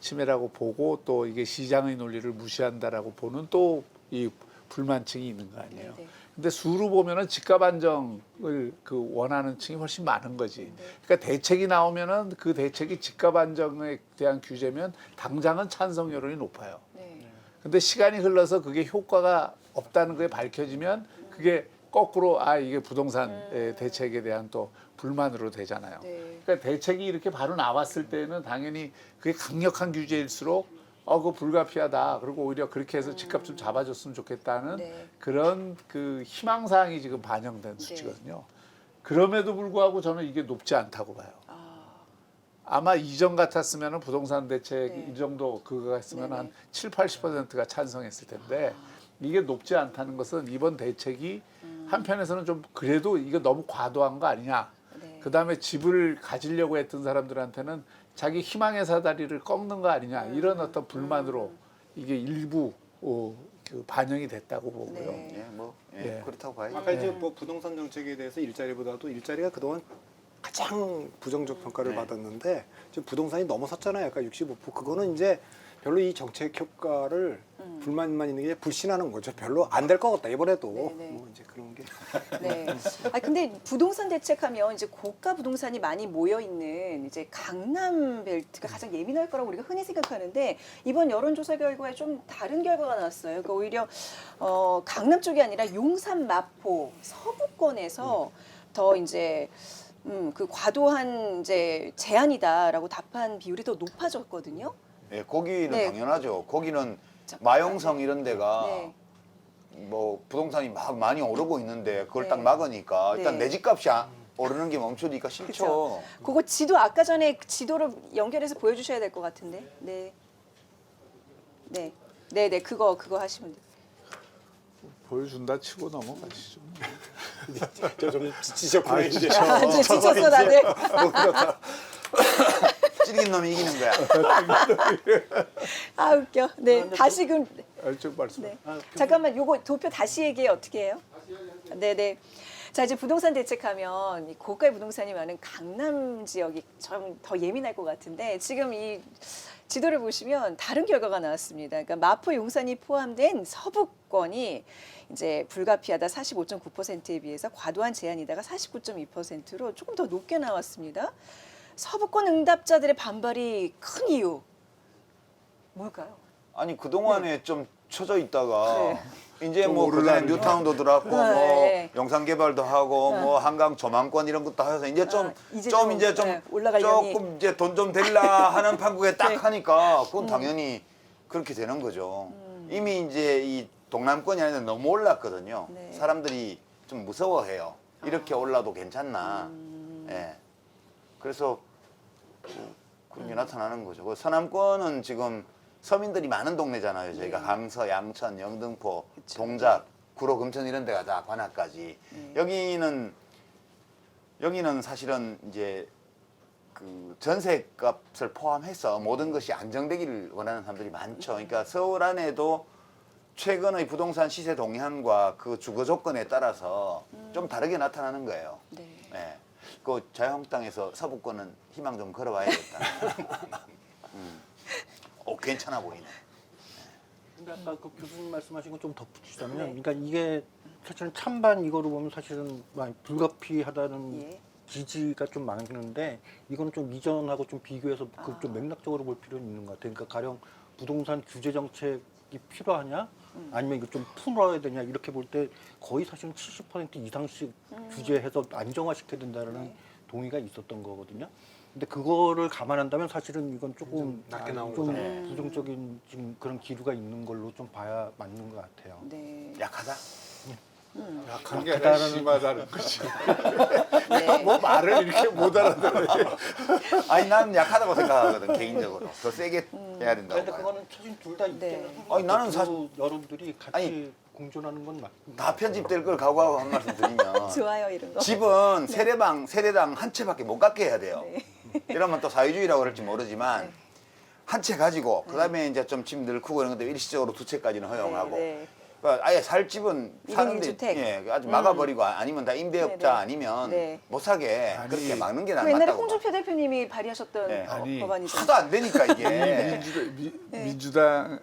E: 침해라고 보고 또 이게 시장의 논리를 무시한다라고 보는 또 이 불만층이 있는 거 아니에요.
A: 네, 네.
E: 근데 수로 보면은 집값 안정을 그 원하는 층이 훨씬 많은 거지. 그러니까 대책이 나오면은 그 대책이 집값 안정에 대한 규제면 당장은 찬성 여론이 높아요.
A: 네.
E: 근데 시간이 흘러서 그게 효과가 없다는 게 밝혀지면 그게 거꾸로 이게 부동산 대책에 대한 또 불만으로 되잖아요.
A: 네.
E: 그러니까 대책이 이렇게 바로 나왔을 때는 당연히 그게 강력한 규제일수록 그거 불가피하다. 그리고 오히려 그렇게 해서 집값 좀 잡아줬으면 좋겠다는
A: 네.
E: 그런 그 희망사항이 지금 반영된 수치거든요. 그럼에도 불구하고 저는 이게 높지 않다고 봐요. 아마 이전 같았으면 부동산 대책 이 정도 그거 했으면 한 7, 80%가 찬성했을 텐데 이게 높지 않다는 것은 이번 대책이 한편에서는 좀 그래도 이거 너무 과도한 거 아니냐. 그다음에 집을 가지려고 했던 사람들한테는 자기 희망의 사다리를 꺾는 거 아니냐 이런 어떤 불만으로 이게 일부 그 반영이 됐다고 보고요.
B: 그렇다고 봐야죠.
D: 아까 이제 뭐 부동산 정책에 대해서 일자리보다도 일자리가 그동안 가장 부정적 평가를 받았는데 지금 부동산이 넘어섰잖아요. 아까 65%. 그거는 이제 별로 이 정책 효과를 불만만 있는 게 불신하는 거죠. 별로 안 될 것 같다 이번에도. 뭐 이제 그런 게.
A: 네. 근데 부동산 대책하면 이제 고가 부동산이 많이 모여 있는 이제 강남 벨트가 가장 예민할 거라고 우리가 흔히 생각하는데 이번 여론조사 결과에 좀 다른 결과가 나왔어요. 그러니까 오히려 강남 쪽이 아니라 용산, 마포, 서부권에서 더 이제 그 과도한 이제 제한이다라고 답한 비율이 더 높아졌거든요.
B: 예, 거기는
A: 네.
B: 당연하죠. 거기는 마용성 이런 데가
A: 네.
B: 뭐 부동산이 막 많이 오르고 있는데 그걸
A: 네.
B: 딱 막으니까 일단
A: 네.
B: 내 집값이 오르는 게 멈추니까 싫죠.
A: 그거 지도 아까 전에 지도로 연결해서 보여주셔야 될 것 같은데. 네. 네. 네, 네. 그거 하시면 돼요.
E: 보여준다 치고 넘어가시죠.
D: 저 좀 지치셨구나 이제.
A: 이제 지쳤어 다들.
B: 찌르긴 놈이 이기는 거야.
A: 웃겨. 네, 다시 그럼.
E: 쭉 말씀.
A: 네. 잠깐만, 요거 도표 다시 얘기해 어떻게 해요? 네네. 자, 이제 부동산 대책하면 이 고가의 부동산이 많은 강남 지역이 좀 더 예민할 것 같은데 지금 이 지도를 보시면 다른 결과가 나왔습니다. 그러니까 마포, 용산이 포함된 서부권이 이제 불가피하다 45.9%에 비해서 과도한 제한이다가 49.2%로 조금 더 높게 나왔습니다. 서부권 응답자들의 반발이 큰 이유 뭘까요?
B: 아니 그동안에 좀 쳐져 있다가 이제
E: 좀
B: 뭐 그전에
E: 오르락을
B: 뉴타운도 들어왔고 뭐
A: 네.
B: 영상 개발도 하고 뭐 한강 조망권 이런 것도 해서 이제 좀
A: 이제
B: 좀
A: 좀,
B: 이제 좀
A: 네, 올라가려니.
B: 조금 이제 돈 좀 될라 하는 판국에 딱
A: 네.
B: 하니까 그건 당연히 그렇게 되는 거죠. 이미 이제 이 동남권이 아니라 너무 올랐거든요.
A: 네.
B: 사람들이 좀 무서워해요. 이렇게 올라도 괜찮나. 예. 그래서 그런 게 나타나는 거죠. 그 서남권은 지금 서민들이 많은 동네잖아요. 저희가 강서, 양천, 영등포, 동작, 구로, 금천 이런 데가 다 관악까지. 여기는 사실은 이제 그 전세값을 포함해서 모든 것이 안정되기를 원하는 사람들이 많죠. 그러니까 서울 안에도 최근의 부동산 시세 동향과 그 주거 조건에 따라서 좀 다르게 나타나는 거예요.
A: 네.
B: 네. 그 자유한국당에서 서부권은 희망 좀 걸어봐야겠다. 괜찮아 보이네.
C: 근데 아까 그 교수님 말씀하신 거 좀 덧붙이자면, 그러니까 이게 사실은 찬반 이거로 보면 사실은 많이 불가피하다는 지지가 좀 많은데, 이거는 좀 이전하고 좀 비교해서 그 좀 맥락적으로 볼 필요는 있는 것 같아요. 그러니까 가령 부동산 규제 정책이 필요하냐, 아니면 이거 좀 풀어야 되냐 이렇게 볼 때 거의 사실은 70% 이상씩 규제해서 안정화시켜야 된다는 동의가 있었던 거거든요. 근데 그거를 감안한다면 사실은 이건 조금
D: 낮게 나온
C: 좀
D: 거다.
C: 부정적인 지금 그런 기류가 있는 걸로 좀 봐야 맞는 것 같아요.
A: 네.
B: 약하다?
E: 약한 게 아니라 심하다는 거지.
A: 네.
E: 뭐 말을 이렇게 못 알아들어요.
B: 아니 난 약하다고 생각하거든 개인적으로. 더 세게 해야 된다고
C: 근데
B: 봐요.
C: 그거는 사실 둘 다 있잖아요.
B: 아니, 나는 사실-
C: 여러분들이 같이
B: 아니,
C: 공존하는 건 맞.
B: 다 편집될 걸 각오하고 한 말씀 드리면
A: 좋아요 이런 거.
B: 집은 세대당 한 채밖에 못 갖게 해야 돼요.
A: 네.
B: 이러면 또 사회주의라고 그럴지 모르지만 한 채 가지고 그다음에 이제 좀 집 늘 크고 이런 건데 일시적으로 두 채까지는 허용하고
A: 네.
B: 그러니까 아예 살 집은 사는데
A: 주택.
B: 아주 막아버리고 아니면 다 임대업자
A: 네네.
B: 아니면
A: 네.
B: 못 사게
E: 아니,
B: 그렇게 막는 게
A: 그 옛날에
B: 낫다고.
A: 홍준표 대표님이 발의하셨던
B: 네.
E: 아니,
A: 법안이죠.
B: 하도 안 되니까 이게.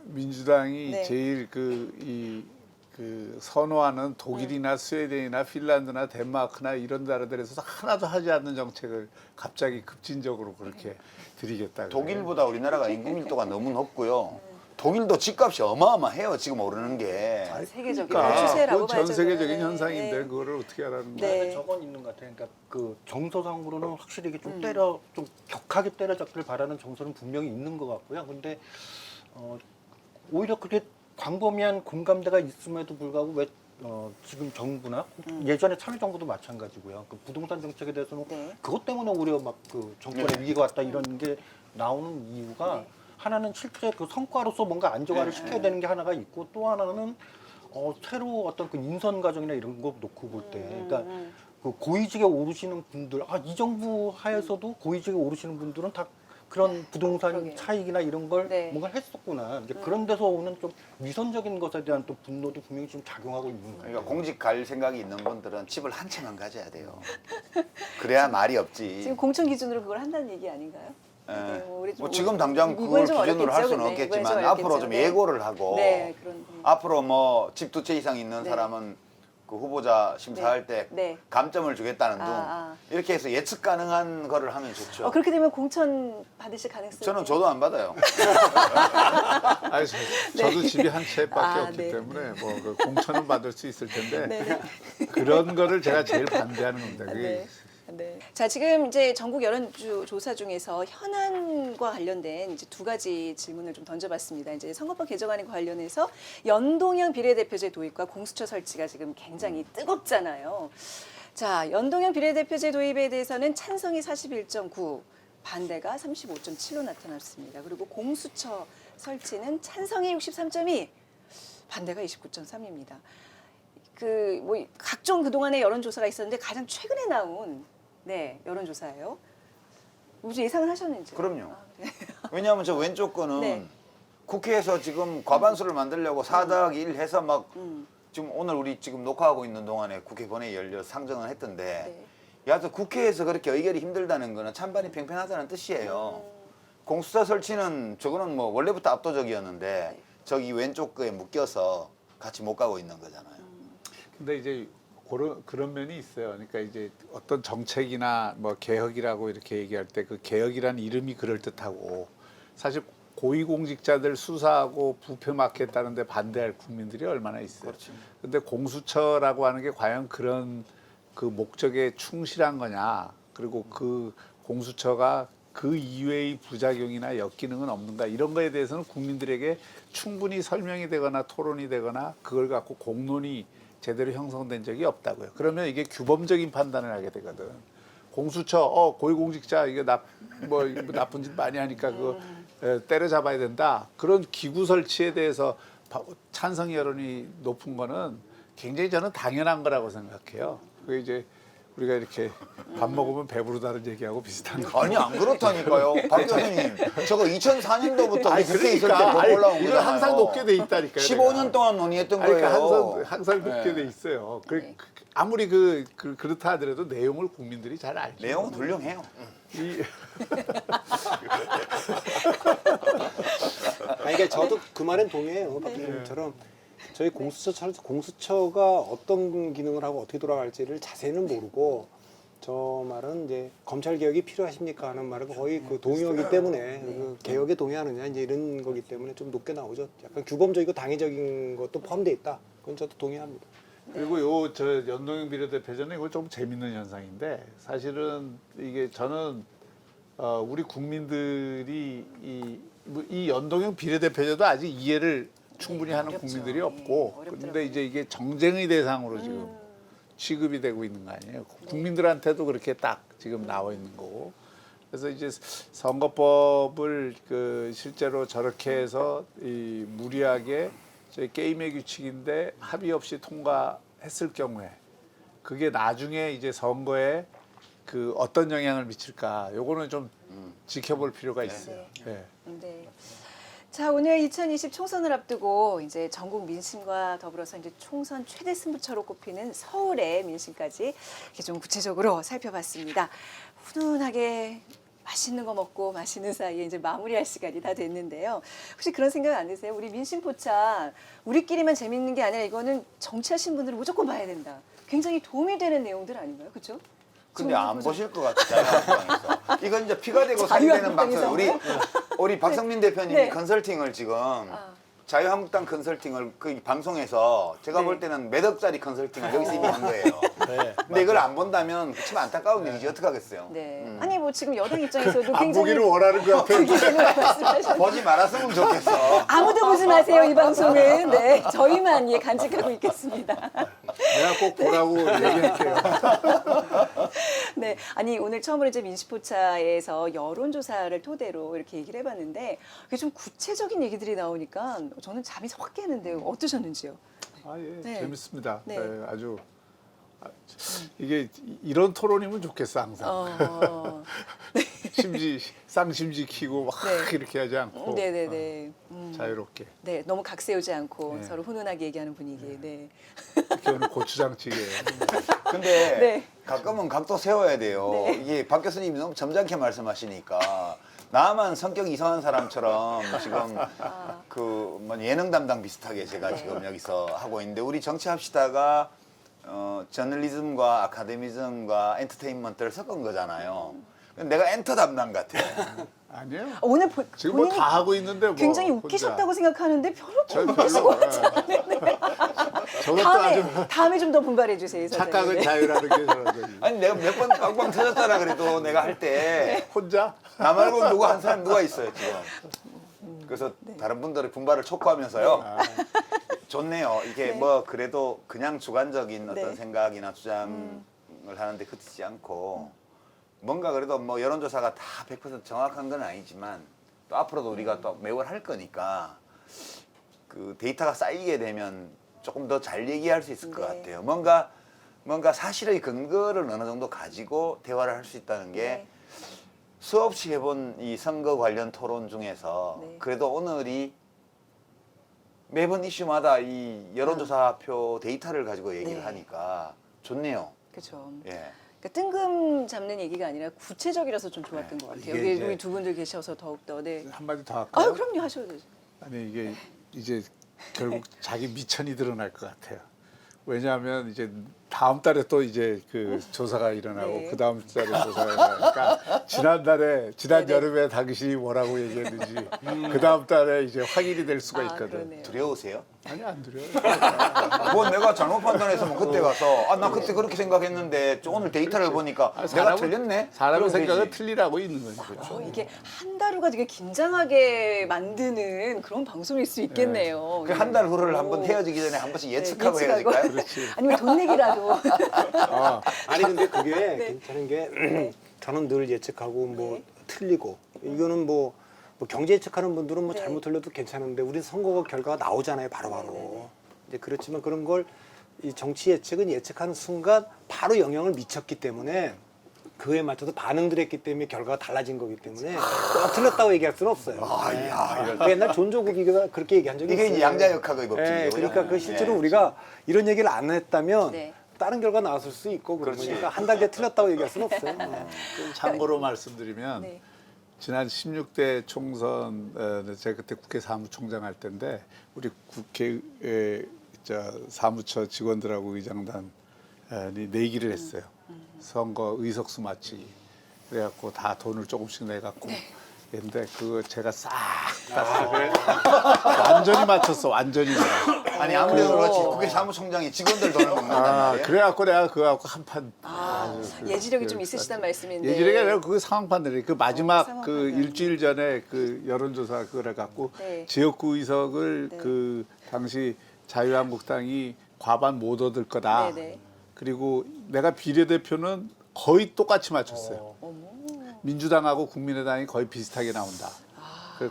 E: 민주당이
A: 네.
E: 제일 그 선호하는 독일이나 스웨덴이나 핀란드나 덴마크나 이런 나라들에서 하나도 하지 않는 정책을 갑자기 급진적으로 그렇게 들이겠다.
B: 독일보다 우리나라가 인구 밀도가 너무 높고요. 독일도 집값이 어마어마해요. 지금 오르는 게.
A: 세계적인
E: 그러니까
A: 추세라고
E: 그건
A: 봐야죠.
E: 전 세계적인
A: 네.
E: 현상인데
A: 네.
E: 그거를 어떻게 하라는
A: 네.
E: 거야?
C: 근데 저건 있는 것 같아요. 그러니까 그 정서상으로는 확실히 이게 좀 좀 격하게 때려잡기를 바라는 정서는 분명히 있는 것 같고요. 근데 오히려 그게 광범위한 공감대가 있음에도 불구하고 왜 지금 정부나 예전에 참여정부도 마찬가지고요. 그 부동산 정책에 대해서는
A: 네.
C: 그것 때문에 오히려 막 그 정권의 위기가 왔다 이런 게 나오는 이유가 하나는 실제 그 성과로서 뭔가 안정화를 시켜야 되는 게 하나가 있고 또 하나는 새로 어떤 그 인선 과정이나 이런 거 놓고 볼 때, 그러니까 그 고위직에 오르시는 분들, 이 정부 하에서도 고위직에 오르시는 분들은 다 그런 부동산
A: 그러게요.
C: 차익이나 이런 걸
A: 네.
C: 뭔가 했었구나. 이제 그런 데서 오는 좀 위선적인 것에 대한 또 분노도 분명히 지금 작용하고 있는 거예요.
B: 그러니까 공직 갈 생각이 있는 분들은 집을 한 채만 가져야 돼요. 그래야 말이 없지.
A: 지금 공천 기준으로 그걸 한다는 얘기 아닌가요?
B: 예.
A: 네, 뭐 우리 좀
B: 뭐 지금 당장
A: 이건
B: 그걸
A: 좀
B: 기준으로 할
A: 어렵겠죠,
B: 수는
A: 근데. 이건
B: 없겠지만
A: 좀
B: 앞으로 좀
A: 어렵겠죠.
B: 예고를 하고
A: 네, 그런.
B: 앞으로 뭐 집 두 채 이상 있는
A: 네.
B: 사람은 그 후보자 심사할 때
A: 네.
B: 감점을 주겠다는 등
A: 아.
B: 이렇게 해서 예측 가능한 거를 하면 좋죠.
A: 그렇게 되면 공천 받으실 가능성이
B: 저는 줘도 안 받아요.
E: 아니, 저도 집이 한 채밖에 없기
A: 네.
E: 때문에 뭐 그 공천은 받을 수 있을 텐데
A: 네.
E: 그런 거를 제가 제일 반대하는 겁니다. 그게
A: 네. 네. 자, 지금 이제 전국 여론조사 중에서 현안과 관련된 이제 두 가지 질문을 좀 던져봤습니다. 이제 선거법 개정안에 관련해서 연동형 비례대표제 도입과 공수처 설치가 지금 굉장히 뜨겁잖아요. 자, 연동형 비례대표제 도입에 대해서는 찬성이 41.9, 반대가 35.7로 나타났습니다. 그리고 공수처 설치는 찬성이 63.2, 반대가 29.3입니다. 그 뭐 각종 그동안의 여론조사가 있었는데 가장 최근에 나온 여론조사예요. 무슨 예상을 하셨는지?
B: 그럼요.
A: 네.
B: 왜냐하면 저 왼쪽 거는
A: 네.
B: 국회에서 지금 과반수를 만들려고 4+1 해서 막 지금 오늘 우리 지금 녹화하고 있는 동안에 국회 본회의 열려 상정을 했던데 여하튼 국회에서 그렇게 의결이 힘들다는 거는 찬반이 팽팽하다는 뜻이에요. 공수처 설치는 저거는 뭐 원래부터 압도적이었는데 저기 왼쪽 거에 묶여서 같이 못 가고 있는 거잖아요.
E: 근데 이제 그런 면이 있어요. 그러니까 이제 어떤 정책이나 뭐 개혁이라고 이렇게 얘기할 때 그 개혁이라는 이름이 그럴 듯하고 사실 고위공직자들 수사하고 부패 막겠다는데 반대할 국민들이 얼마나 있어요. 근데 공수처라고 하는 게 과연 그런 그 목적에 충실한 거냐, 그리고 그 공수처가 그 이외의 부작용이나 역기능은 없는가, 이런 거에 대해서는 국민들에게 충분히 설명이 되거나 토론이 되거나 그걸 갖고 공론이 제대로 형성된 적이 없다고요. 그러면 이게 규범적인 판단을 하게 되거든. 공수처 고위공직자 이게 뭐 나쁜 짓 많이 하니까 그거 때려잡아야 된다. 그런 기구 설치에 대해서 찬성 여론이 높은 거는 굉장히 저는 당연한 거라고 생각해요. 그게 이제 우리가 이렇게 밥 먹으면 배부르다는 얘기하고 비슷한 거.
B: 아니 안 그렇다니까요. 박 교수님 저거 2004년도부터
E: 아니,
B: 국회에 있을 때
E: 그러니까,
B: 법 올라온
E: 이건
B: 거잖아요.
E: 항상 높게 돼 있다니까요.
B: 15년 동안 논의했던
E: 그러니까
B: 거예요.
E: 항상 높게 돼 있어요. 아무리 그렇다 하더라도 내용을 국민들이 잘 알죠.
B: 내용은 훌륭해요.
D: 그러니까 저도 그 말엔 동의해요. 박 교수님처럼 저희 공수처가 어떤 기능을 하고 어떻게 돌아갈지를 자세히는 모르고 저 말은 이제 검찰 개혁이 필요하십니까 하는 말은 거의 그 동의어기 때문에 그 개혁에 동의하느냐 이제 이런 거기 때문에 좀 높게 나오죠. 약간 규범적이고 당위적인 것도 포함돼 있다. 그건 저도 동의합니다.
E: 그리고 저 연동형 비례대표제는 이거 좀 재밌는 현상인데 사실은 이게 저는 우리 국민들이 이 연동형 비례대표제도 아직 이해를 충분히 하는 국민들이 없고 그런데 이제 이게 정쟁의 대상으로 지금 취급이 되고 있는 거 아니에요. 국민들한테도 그렇게 딱 지금 나와 있는 거고. 그래서 이제 선거법을 실제로 저렇게 해서 이 무리하게 저희 게임의 규칙인데 합의 없이 통과했을 경우에 그게 나중에 이제 선거에 그 어떤 영향을 미칠까 요거는 좀 지켜볼 필요가 있어요. 네.
A: 네. 자, 오늘 2020 총선을 앞두고 이제 전국 민심과 더불어서 이제 총선 최대 승부처로 꼽히는 서울의 민심까지 이렇게 좀 구체적으로 살펴봤습니다. 훈훈하게 맛있는 거 먹고 마시는 사이에 이제 마무리할 시간이 다 됐는데요. 혹시 그런 생각 안 드세요? 우리 민심 포차 우리끼리만 재밌는 게 아니라 이거는 정치하신 분들은 무조건 봐야 된다. 굉장히 도움이 되는 내용들 아닌가요? 그렇죠?
B: 근데 안 보실 것 같아요. 자유한국당에서. 이건 이제 피가 되고 살이 되는 방송. 우리 박성민 대표님이
A: 네.
B: 컨설팅을 지금 자유한국당 컨설팅을 그 방송에서 제가 볼 때는 몇 억짜리 컨설팅을 여기서 이미 한 거예요. 근데 이걸 안 본다면 참 안타까운 일이지 어떡하겠어요.
A: 네. 아니 뭐 지금 여당 입장에서도
E: 안
A: 굉장히
E: 보기를 원하는 것 같아요.
A: 보기 때문에 말씀하셨는데
B: 보지 말았으면 좋겠어.
A: 아무도 보지 마세요 이 방송은. 네, 저희만 간직하고 있겠습니다.
E: 내가 꼭 보라고 얘기할게요.
A: 네, 아니 오늘 처음으로 이제 민심포차에서 여론조사를 토대로 이렇게 얘기를 해봤는데 그게 좀 구체적인 얘기들이 나오니까 저는 잠이 확 깨는데요. 어떠셨는지요? 네.
E: 재밌습니다.
A: 네.
E: 네, 아주 이게 이런 토론이면 좋겠어 항상. 쌍심지 키고 막 이렇게 하지 않고
A: 네네네.
E: 자유롭게.
A: 네, 너무 각 세우지 않고
E: 네.
A: 서로 훈훈하게 얘기하는 분위기. 네.
E: 오늘 고추장찌개예요.
B: 근데
A: 네.
B: 가끔은 각도 세워야 돼요.
A: 네.
B: 이게 박 교수님이 너무 점잖게 말씀하시니까 나만 성격 이상한 사람처럼 지금 뭐 예능 담당 비슷하게 제가 지금 여기서 하고 있는데 우리 정치합시다가 저널리즘과 아카데미즘과 엔터테인먼트를 섞은 거잖아요. 내가 엔터 담당 같아요.
E: 아니에요.
A: 오늘
E: 지금 뭐 다 하고 있는데 뭐
A: 굉장히
E: 혼자.
A: 웃기셨다고 생각하는데 별로
E: 별로.
A: 다음에 좀 더 분발해 주세요.
E: 착각은 자유라는 게 저런.
B: 아니 내가 몇 번 빵빵 터졌잖아 그래도 내가 할 때
E: 혼자?
B: 나 말고 누구 한 사람 누가 있어요 지금. 그래서 다른 분들의 분발을 촉구하면서요. 좋네요. 이게 뭐 그래도 그냥 주관적인 어떤 생각이나 주장을 하는데 그치지 않고 뭔가 그래도 뭐 여론조사가 다 100% 정확한 건 아니지만 또 앞으로도 우리가 또 매월 할 거니까 그 데이터가 쌓이게 되면 조금 더 잘 얘기할 수 있을 것 같아요. 뭔가 사실의 근거를 어느 정도 가지고 대화를 할 수 있다는 게 수없이 해본 이 선거 관련 토론 중에서 그래도 오늘이 매번 이슈마다 이 여론조사표 데이터를 가지고 얘기를 하니까 좋네요.
A: 그렇죠.
B: 예.
A: 그러니까 뜬금 잡는 얘기가 아니라 구체적이라서 좀 좋았던 것 같아요. 여기 우리 두 분들 계셔서 더욱더. 네.
E: 한마디 더 할까요?
A: 아, 그럼요. 하셔도 되죠.
E: 아니 이게 이제 결국 자기 미천이 드러날 것 같아요. 왜냐하면 이제 다 다음 달에 또 이제 그 조사가 일어나고
A: 네.
E: 그 다음 달에 조사가 일어나니까 지난
A: 네네.
E: 여름에 당신이 뭐라고 얘기했는지 그 다음 달에 이제 확인이 될 수가 있거든.
A: 그러네요.
B: 두려우세요?
E: 아니 안 두려워.
B: 뭐 내가 잘못 판단했으면 그때 가서 나 그때 그렇게 생각했는데 오늘 데이터를 보니까 내가 틀렸네.
E: 사람의
B: 그러면
E: 생각은
B: 되지.
E: 틀리라고 있는 거죠.
A: 이게 한 달후가 되게 긴장하게 만드는 그런 방송일 수 있겠네요.
B: 그 한 달 후를
A: 오.
B: 한번 헤어지기 전에 한 번씩 예측하고
A: 네,
B: 헤어질까요?
A: 아니면 돈 내기라도.
D: 아니 근데 그게
A: 네.
D: 괜찮은 게 저는 늘 예측하고 뭐 틀리고 이거는 뭐 경제 예측하는 분들은 뭐
A: 네.
D: 잘못 틀려도 괜찮은데 우리 선거 결과가 나오잖아요 바로바로. 이제 그렇지만 그런 걸 이 정치 예측은 예측하는 순간 바로 영향을 미쳤기 때문에 그에 맞춰서 반응들 했기 때문에 결과가 달라진 거기 때문에 틀렸다고 얘기할 수는 없어요. 그 옛날 존 조국이가 그렇게 얘기한 적이
B: 이게
D: 있어요.
B: 이제 양자역학의 법칙이에요.
D: 그러니까 그 실제로 우리가 이런 얘기를 안 했다면
A: 네.
D: 다른 결과 나왔을 수 있고
B: 그렇지.
D: 그러니까 한 달 뒤에 틀렸다고 얘기할 수는 없어요.
E: 좀 참고로 말씀드리면
A: 네.
E: 지난 16대 총선 제가 그때 국회 사무총장 할 때인데 우리 국회 사무처 직원들하고 의장단이 내기를 했어요. 선거 의석수 맞추기. 그래갖고 다 돈을 조금씩 내갖고 했는데 그거 제가 싹 완전히 맞췄어. 완전히 내가.
B: 아니 아무래도 그렇지 국회 사무총장이 직원들 돈을 먹는단 말이에요.
E: 그래갖고 내가 그거 갖고 한판
A: 예지력이 좀 있으시단 말씀인데.
E: 예지력이 아니라 그 상황판들이 그 마지막
A: 상황
E: 그
A: 판단.
E: 일주일 전에 그 여론조사 그걸 해갖고
A: 네.
E: 지역구 의석을
A: 네.
E: 그 당시 자유한국당이 과반 못 얻을 거다.
A: 네네.
E: 그리고 내가 비례대표는 거의 똑같이 맞췄어요. 민주당하고 국민의당이 거의 비슷하게 나온다.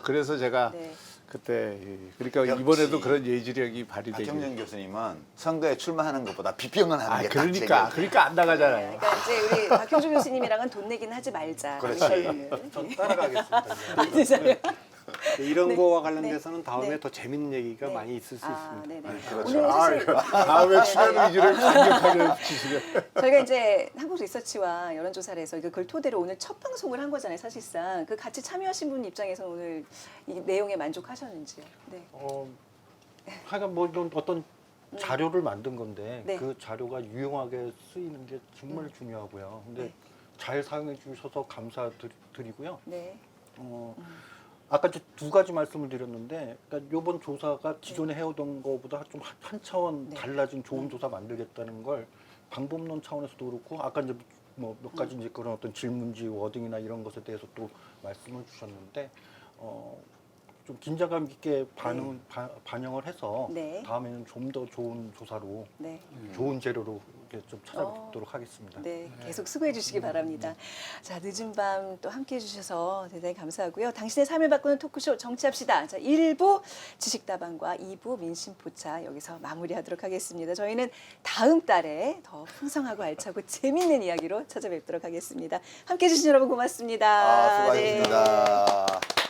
E: 그래서 제가
A: 네.
E: 그때 그러니까
B: 역시
E: 이번에도 그런 예지력이 발휘되기.
B: 박형준 교수님은 선거에 출마하는 것보다 비평을 하는 게
E: 그러니까 안 나가잖아요.
A: 그러니까 이제 우리 박형준 교수님이랑은 돈 내기는 하지 말자.
B: 그렇지.
D: 전 따라가겠습니다.
A: 맞으세요?
D: 이런
A: 네.
D: 거와 관련돼서는 다음에
A: 네.
D: 더 재밌는 얘기가
A: 네.
D: 많이 있을 수 있습니다.
A: 네네.
B: 그렇죠.
A: 오늘 사실
E: 다음에 출연 의지를 강력하게 주시면.
A: 저희가 이제 한국 리서치와 여론조사를 해서 그걸 토대로 오늘 첫 방송을 한 거잖아요, 사실상. 그 같이 참여하신 분 입장에서 오늘 이 내용에 만족하셨는지요? 네.
C: 하여간 뭐 이런 어떤 자료를 만든 건데
A: 네.
C: 그 자료가 유용하게 쓰이는 게 정말 중요하고요. 근데
A: 네.
C: 잘 사용해 주셔서 감사드리고요.
A: 네.
C: 아까 이제 두 가지 말씀을 드렸는데, 그러니까 이번 조사가 기존에 해오던 것보다 좀 한 차원
A: 네.
C: 달라진 좋은 조사 만들겠다는 걸 방법론 차원에서도 그렇고, 아까 이제 뭐 몇 가지 이제 그런 어떤 질문지 워딩이나 이런 것에 대해서 또 말씀을 주셨는데, 좀 긴장감 있게 반영을 해서
A: 네.
C: 다음에는 좀 더 좋은 조사로,
A: 네.
C: 좋은 재료로 이렇게 좀 찾아뵙도록 하겠습니다.
A: 네, 계속 수고해 주시기 바랍니다. 자, 늦은 밤 또 함께 해주셔서 대단히 감사하고요. 당신의 삶을 바꾸는 토크쇼 정치합시다. 자, 1부 지식다방과 2부 민심포차 여기서 마무리하도록 하겠습니다. 저희는 다음 달에 더 풍성하고 알차고 재밌는 이야기로 찾아뵙도록 하겠습니다. 함께 해주신 여러분 고맙습니다.
B: 수고하셨습니다.
A: 네.